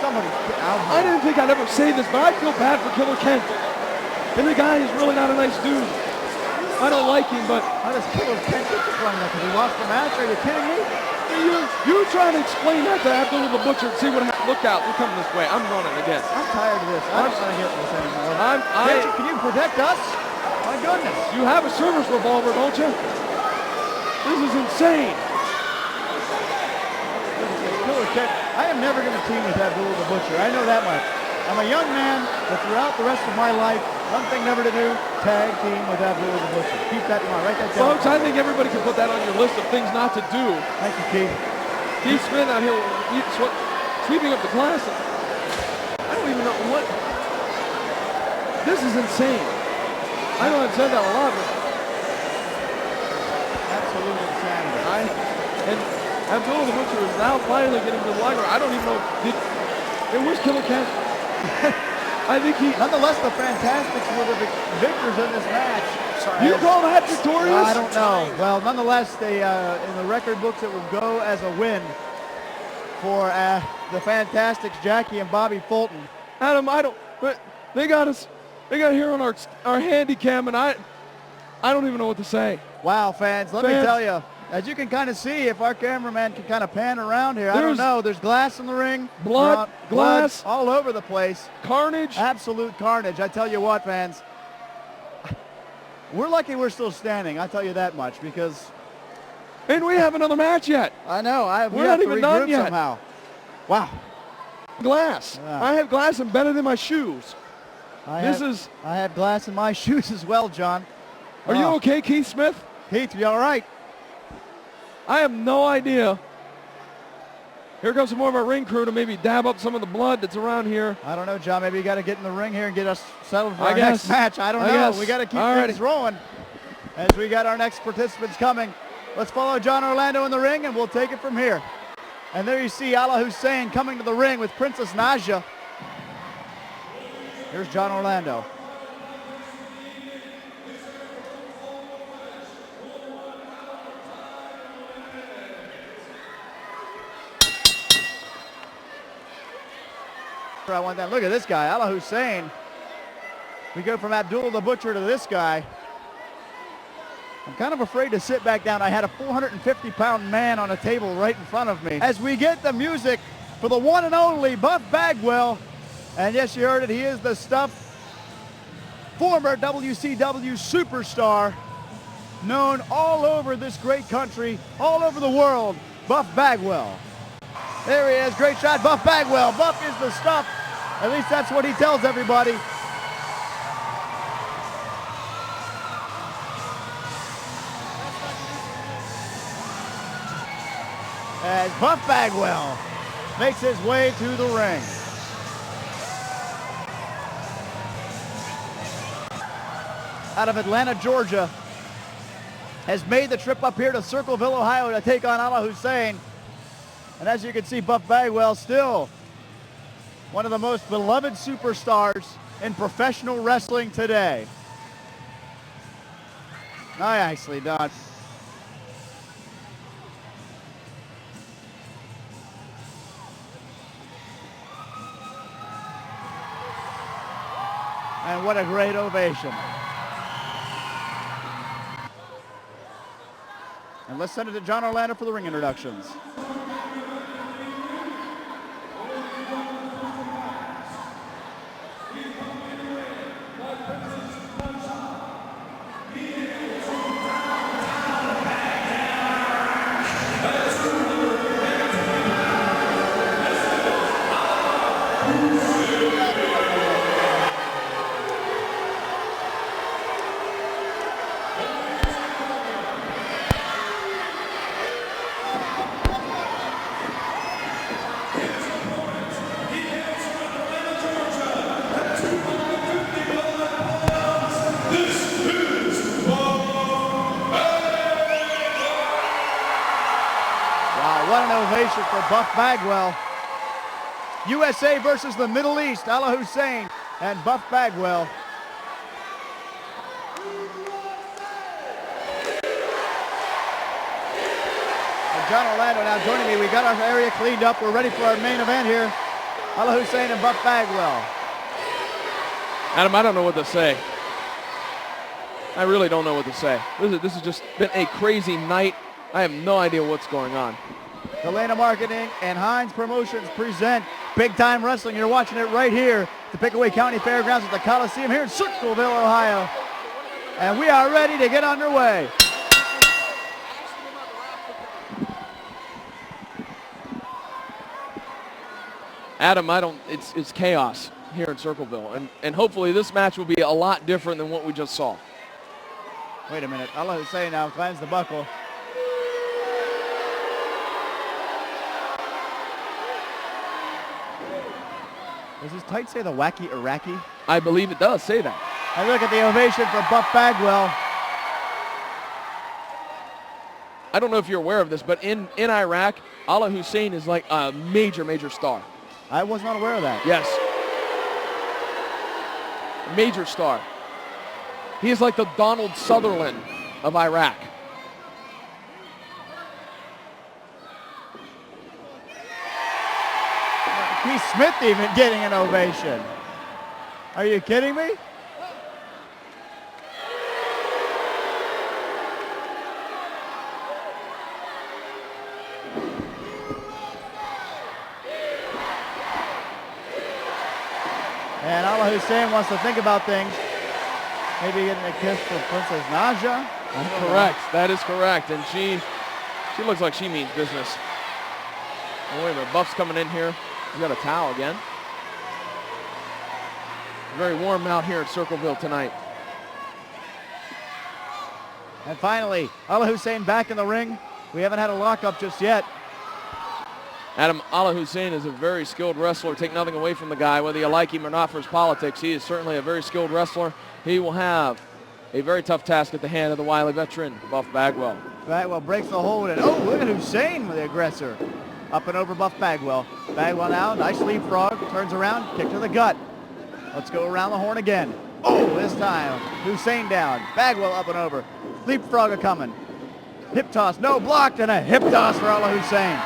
Somebody get out here. I didn't think I'd ever say this, but I feel bad for Killer Kent. And the guy is really not a nice dude. I don't like him, but... How does Killer Kent get to playing that? Because he lost the match? Are you kidding me? You try to explain that to Abdullah the Butcher and see what happens. Look out, we're coming this way. I'm running again. I'm tired of this. I don't want to get this anymore. Can you protect us? My goodness. You have a service revolver, don't you? This is insane. Killer Kent. I am never going to team with Abdullah the Butcher. I know that much. I'm a young man, but throughout the rest of my life, one thing never to do, tag team with Abdullah the Butcher. Keep that in mind. Write that down. Folks, I think everybody can put that on your list of things not to do. Thank you, Keith. Keith Smith out here sweeping up the glass. I don't even know what. This is insane. I know I've said that a lot, but. Absolute insanity. And Abdullah the Butcher is now finally getting to the library. I don't even know. Where's Killer Kent? I think nonetheless, the Fantastics were the victors in this match. You call that victorious? I don't know. Well, nonetheless, they in the record books it will go as a win for the Fantastics, Jackie and Bobby Fulton. Adam, but they got us. They got here on our handy cam, and I don't even know what to say. Wow, fans, let me tell you. As you can kind of see, if our cameraman can kind of pan around here, I don't know. There's glass in the ring. Blood, glass. All over the place. Carnage. Absolute carnage. I tell you what, fans. We're lucky we're still standing. I tell you that much because... And we have another match yet. I know. We're not even done yet. Somehow. Wow. Glass. Yeah. I have glass embedded in my shoes. I have glass in my shoes as well, John. Are you okay, Keith Smith? Keith, you all right? I have no idea. Here comes some more of our ring crew to maybe dab up some of the blood that's around here. I don't know, John. Maybe you got to get in the ring here and get us settled for our next match. I don't know. We got to keep things rolling as we got our next participants coming. Let's follow John Orlando in the ring, and we'll take it from here. And there you see Allah Hussein coming to the ring with Princess Naja. Here's John Orlando. I want that. Look at this guy, Allah Hussein. We go from Abdullah the Butcher to this guy. I'm kind of afraid to sit back down. I had a 450-pound man on a table right in front of me. As we get the music for the one and only Buff Bagwell. And yes, you heard it, he is the stuff. Former WCW superstar, known all over this great country, all over the world, Buff Bagwell. There he is, great shot, Buff Bagwell. Buff is the stuff. At least that's what he tells everybody. As Buff Bagwell makes his way to the ring. Out of Atlanta, Georgia, has made the trip up here to Circleville, Ohio to take on Allah Hussein. And as you can see, Buff Bagwell still one of the most beloved superstars in professional wrestling today. Nicely done. And what a great ovation. And let's send it to John Orlando for the ring introductions. What an ovation for Buff Bagwell. USA versus the Middle East, Allah Hussein and Buff Bagwell. And John Orlando now joining me. We got our area cleaned up. We're ready for our main event here. Allah Hussein and Buff Bagwell. Adam, I don't know what to say. I really don't know what to say. This has just been a crazy night. I have no idea what's going on. Atlanta Marketing and Hines Promotions present Big Time Wrestling. You're watching it right here at the Pickaway County Fairgrounds at the Coliseum here in Circleville, Ohio. And we are ready to get underway. Adam, it's chaos here in Circleville. And hopefully this match will be a lot different than what we just saw. Wait a minute. Allah Hussein now climbs the buckle. Does his tight say the wacky Iraqi? I believe it does say that. And look at the ovation for Buff Bagwell. I don't know if you're aware of this, but in Iraq, Allah Hussein is like a major, major star. I was not aware of that. Yes. Major star. He is like the Donald Sutherland of Iraq. Keith Smith even getting an ovation. Are you kidding me? And Allah Hussein wants to think about things. Maybe getting a kiss for Princess Naja. That's correct. That is correct. And she looks like she means business. Oh, wait a minute. Buff's coming in here. He's got a towel again. Very warm out here at Circleville tonight. And finally, Allah Hussein back in the ring. We haven't had a lockup just yet. Adam, Allah Hussein is a very skilled wrestler. Take nothing away from the guy, whether you like him or not for his politics. He is certainly a very skilled wrestler. He will have a very tough task at the hand of the wily veteran, Buff Bagwell. Bagwell breaks the hold, and oh, look at Hussein with the aggressor. Up and over Buff Bagwell. Bagwell now, nice leapfrog, turns around, kick to the gut. Let's go around the horn again. Oh, this time, Hussein down. Bagwell up and over. Leapfrog a-coming. Hip toss, no, blocked, and a hip toss for Allah Hussein.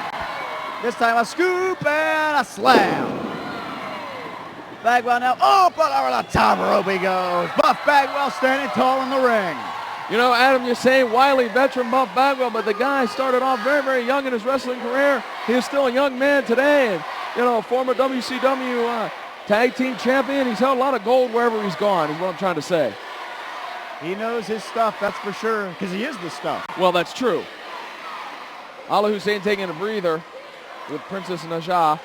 This time a scoop and a slam. Bagwell now, oh, but over the top rope he goes. Buff Bagwell standing tall in the ring. You know, Adam, you're saying wily veteran Buff Bagwell, but the guy started off very, very young in his wrestling career. He is still a young man today. And, you know, former WCW tag team champion. He's held a lot of gold wherever he's gone, is what I'm trying to say. He knows his stuff, that's for sure, because he is the stuff. Well, that's true. Ali Hussein taking a breather with Princess Najah.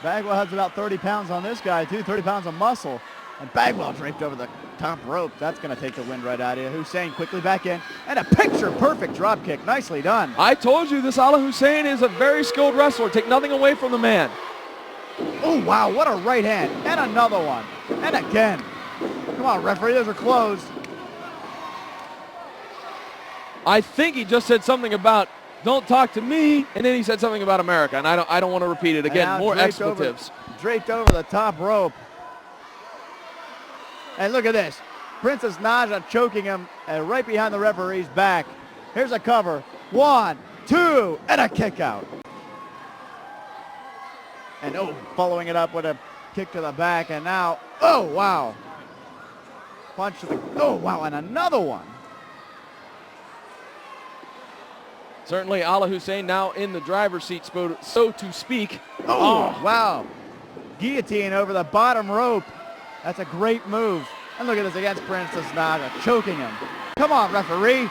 Bagwell has about 30 pounds on this guy, too, 30 pounds of muscle. And Bagwell draped over the top rope. That's going to take the wind right out of you. Hussein quickly back in. And a picture-perfect drop kick. Nicely done. I told you this Ali Hussein is a very skilled wrestler. Take nothing away from the man. Oh, wow, what a right hand. And another one. And again. Come on, referee, those are closed. I think he just said something about don't talk to me, and then he said something about America, and I don't want to repeat it again. More expletives. Draped over the top rope. And look at this. Princess Naja choking him and right behind the referee's back. Here's a cover. 1, 2, and a kick out. And oh, following it up with a kick to the back, and now, oh, wow. Punch to the, oh, wow, and another one. Certainly, Ali Hussein now in the driver's seat, so to speak. Oh, wow. Guillotine over the bottom rope. That's a great move. And look at this against Princess Naja, choking him. Come on, referee.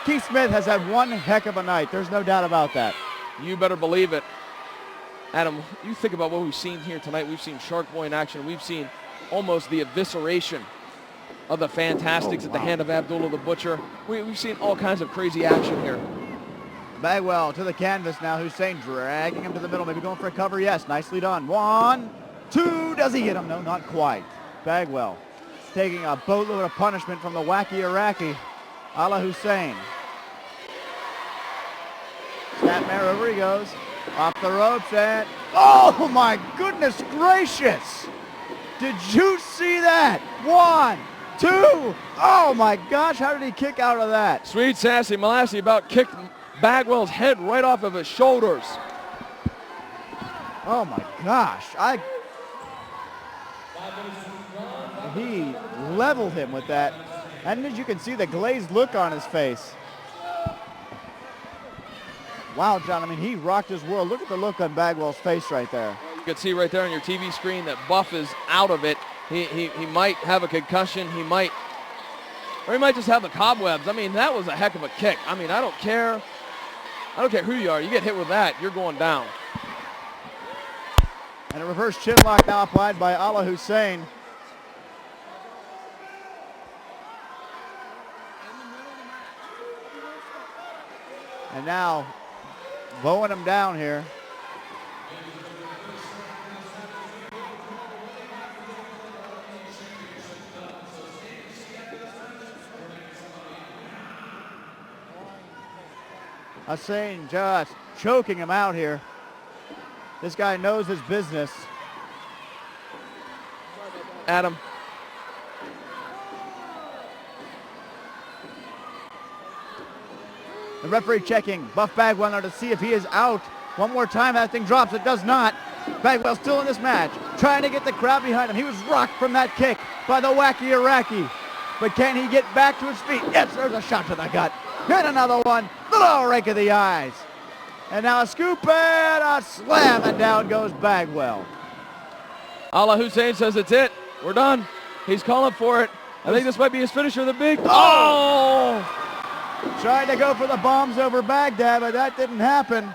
Keith Smith has had one heck of a night. There's no doubt about that. You better believe it. Adam, you think about what we've seen here tonight. We've seen Shark Boy in action. We've seen almost the evisceration of the Fantastics at the hand of Abdullah the Butcher. We've seen all kinds of crazy action here. Bagwell to the canvas now. Hussein dragging him to the middle. Maybe going for a cover. Yes, nicely done. 1, 2. Does he hit him? No, not quite. Bagwell taking a boatload of punishment from the wacky Iraqi, Ali Hussein. Snapmare, over he goes. Off the ropes and, oh my goodness gracious. Did you see that? 1, 2. Oh my gosh, how did he kick out of that? Sweet Sassy Molassie about kicked Bagwell's head right off of his shoulders. Oh my gosh. He leveled him with that. And as you can see the glazed look on his face. Wow, John, I mean, he rocked his world. Look at the look on Bagwell's face right there. You can see right there on your TV screen that Buff is out of it. He might have a concussion. He might just have the cobwebs. I mean, that was a heck of a kick. I mean, I don't care who you are. You get hit with that, you're going down. And a reverse chin lock now applied by Ali Hussein. And now, bowing him down here. Hussein just choking him out here. This guy knows his business. Adam. The referee checking Buff Bagwell to see if he is out. One more time, that thing drops. It does not. Bagwell still in this match, trying to get the crowd behind him. He was rocked from that kick by the wacky Iraqi. But can he get back to his feet? Yes, there's a shot to the gut. And another one. The low rake of the eyes. And now a scoop and a slam, and down goes Bagwell. Ali Hussein says it's it. We're done. He's calling for it. I think this might be his finisher, the big... Oh! Tried to go for the bombs over Baghdad, but that didn't happen.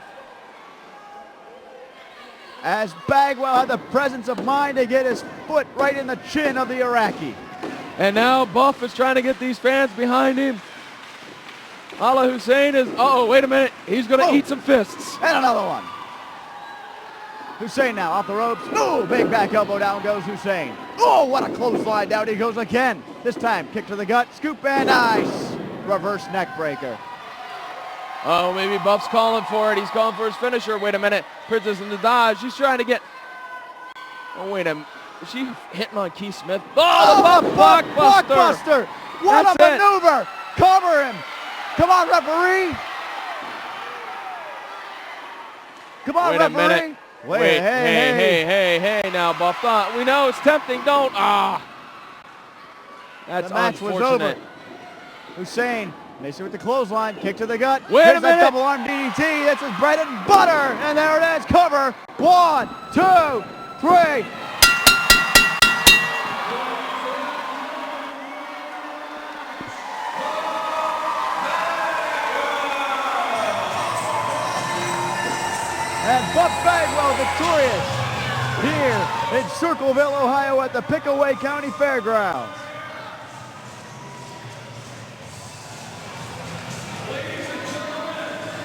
As Bagwell had the presence of mind to get his foot right in the chin of the Iraqi. And now Buff is trying to get these fans behind him. Ali Hussein is, uh-oh, wait a minute. He's going to eat some fists. And another one. Hussein now off the ropes. Oh, big back elbow, down goes Hussein. Oh, what a close slide, down he goes again. This time, kick to the gut, scoop and nice. Reverse neck breaker. Oh, maybe Buff's calling for it. He's calling for his finisher. Wait a minute. Princess in the dodge. She's trying to get... Oh, wait a minute. Is she hitting on Keith Smith? Oh, the Buff blockbuster. What That's a maneuver. Cover him. Come on, referee. Come on, Wait a referee. minute. Wait, hey, now, Buff. We know it's tempting. Don't. That's the match was unfortunate. over. Hussein, Mason with the clothesline, kick to the gut. Wait a Here's minute. Double arm DDT. This is bread and butter. And there it is. Cover. 1, 2, 3. And Buff Bagwell victorious here in Circleville, Ohio at the Pickaway County Fairgrounds.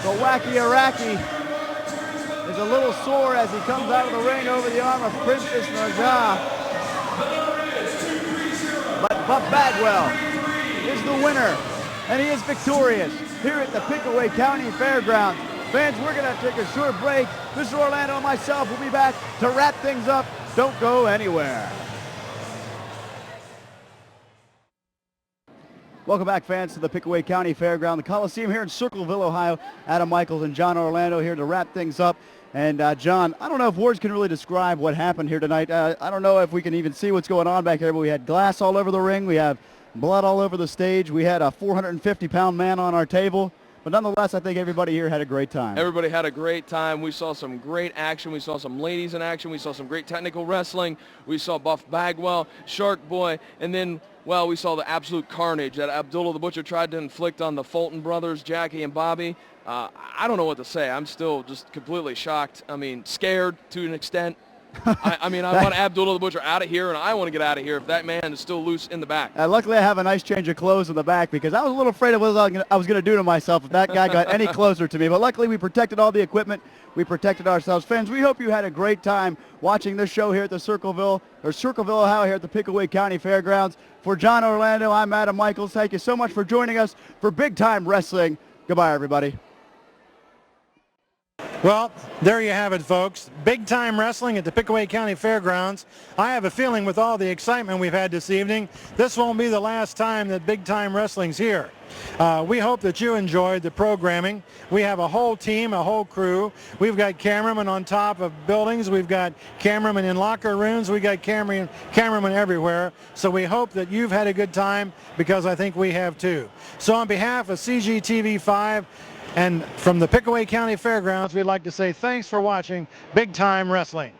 So Wacky Iraqi is a little sore as he comes out of the ring over the arm of Princess Naja. But Buff Bagwell is the winner, and he is victorious here at the Pickaway County Fairgrounds. Fans, we're going to take a short break. Mr. Orlando and myself will be back to wrap things up. Don't go anywhere. Welcome back, fans, to the Pickaway County Fairground, the Coliseum here in Circleville, Ohio. Adam Michaels and John Orlando here to wrap things up. And John, I don't know if words can really describe what happened here tonight. I don't know if we can even see what's going on back here, but we had glass all over the ring. We have blood all over the stage. We had a 450-pound man on our table. But nonetheless, I think everybody here had a great time. Everybody had a great time. We saw some great action. We saw some ladies in action. We saw some great technical wrestling. We saw Buff Bagwell, Shark Boy, and then, well, we saw the absolute carnage that Abdullah the Butcher tried to inflict on the Fulton brothers, Jackie and Bobby. I don't know what to say. I'm still just completely shocked. I mean, scared to an extent. I want Abdullah the Butcher out of here, and I want to get out of here if that man is still loose in the back. Luckily, I have a nice change of clothes in the back because I was a little afraid of what I was going to do to myself if that guy got any closer to me. But luckily, we protected all the equipment. We protected ourselves. Fans, we hope you had a great time watching this show here at the Circleville, Ohio, here at the Pickaway County Fairgrounds. For John Orlando, I'm Adam Michaels. Thank you so much for joining us for Big Time Wrestling. Goodbye, everybody. Well, there you have it, folks. Big time wrestling at the Pickaway County Fairgrounds. I have a feeling with all the excitement we've had this evening, this won't be the last time that big time wrestling's here. We hope that you enjoyed the programming. We have a whole team, a whole crew. We've got cameramen on top of buildings. We've got cameramen in locker rooms. We got cameramen everywhere. So we hope that you've had a good time because I think we have too. So on behalf of CGTV5, and from the Pickaway County Fairgrounds, we'd like to say thanks for watching Big Time Wrestling.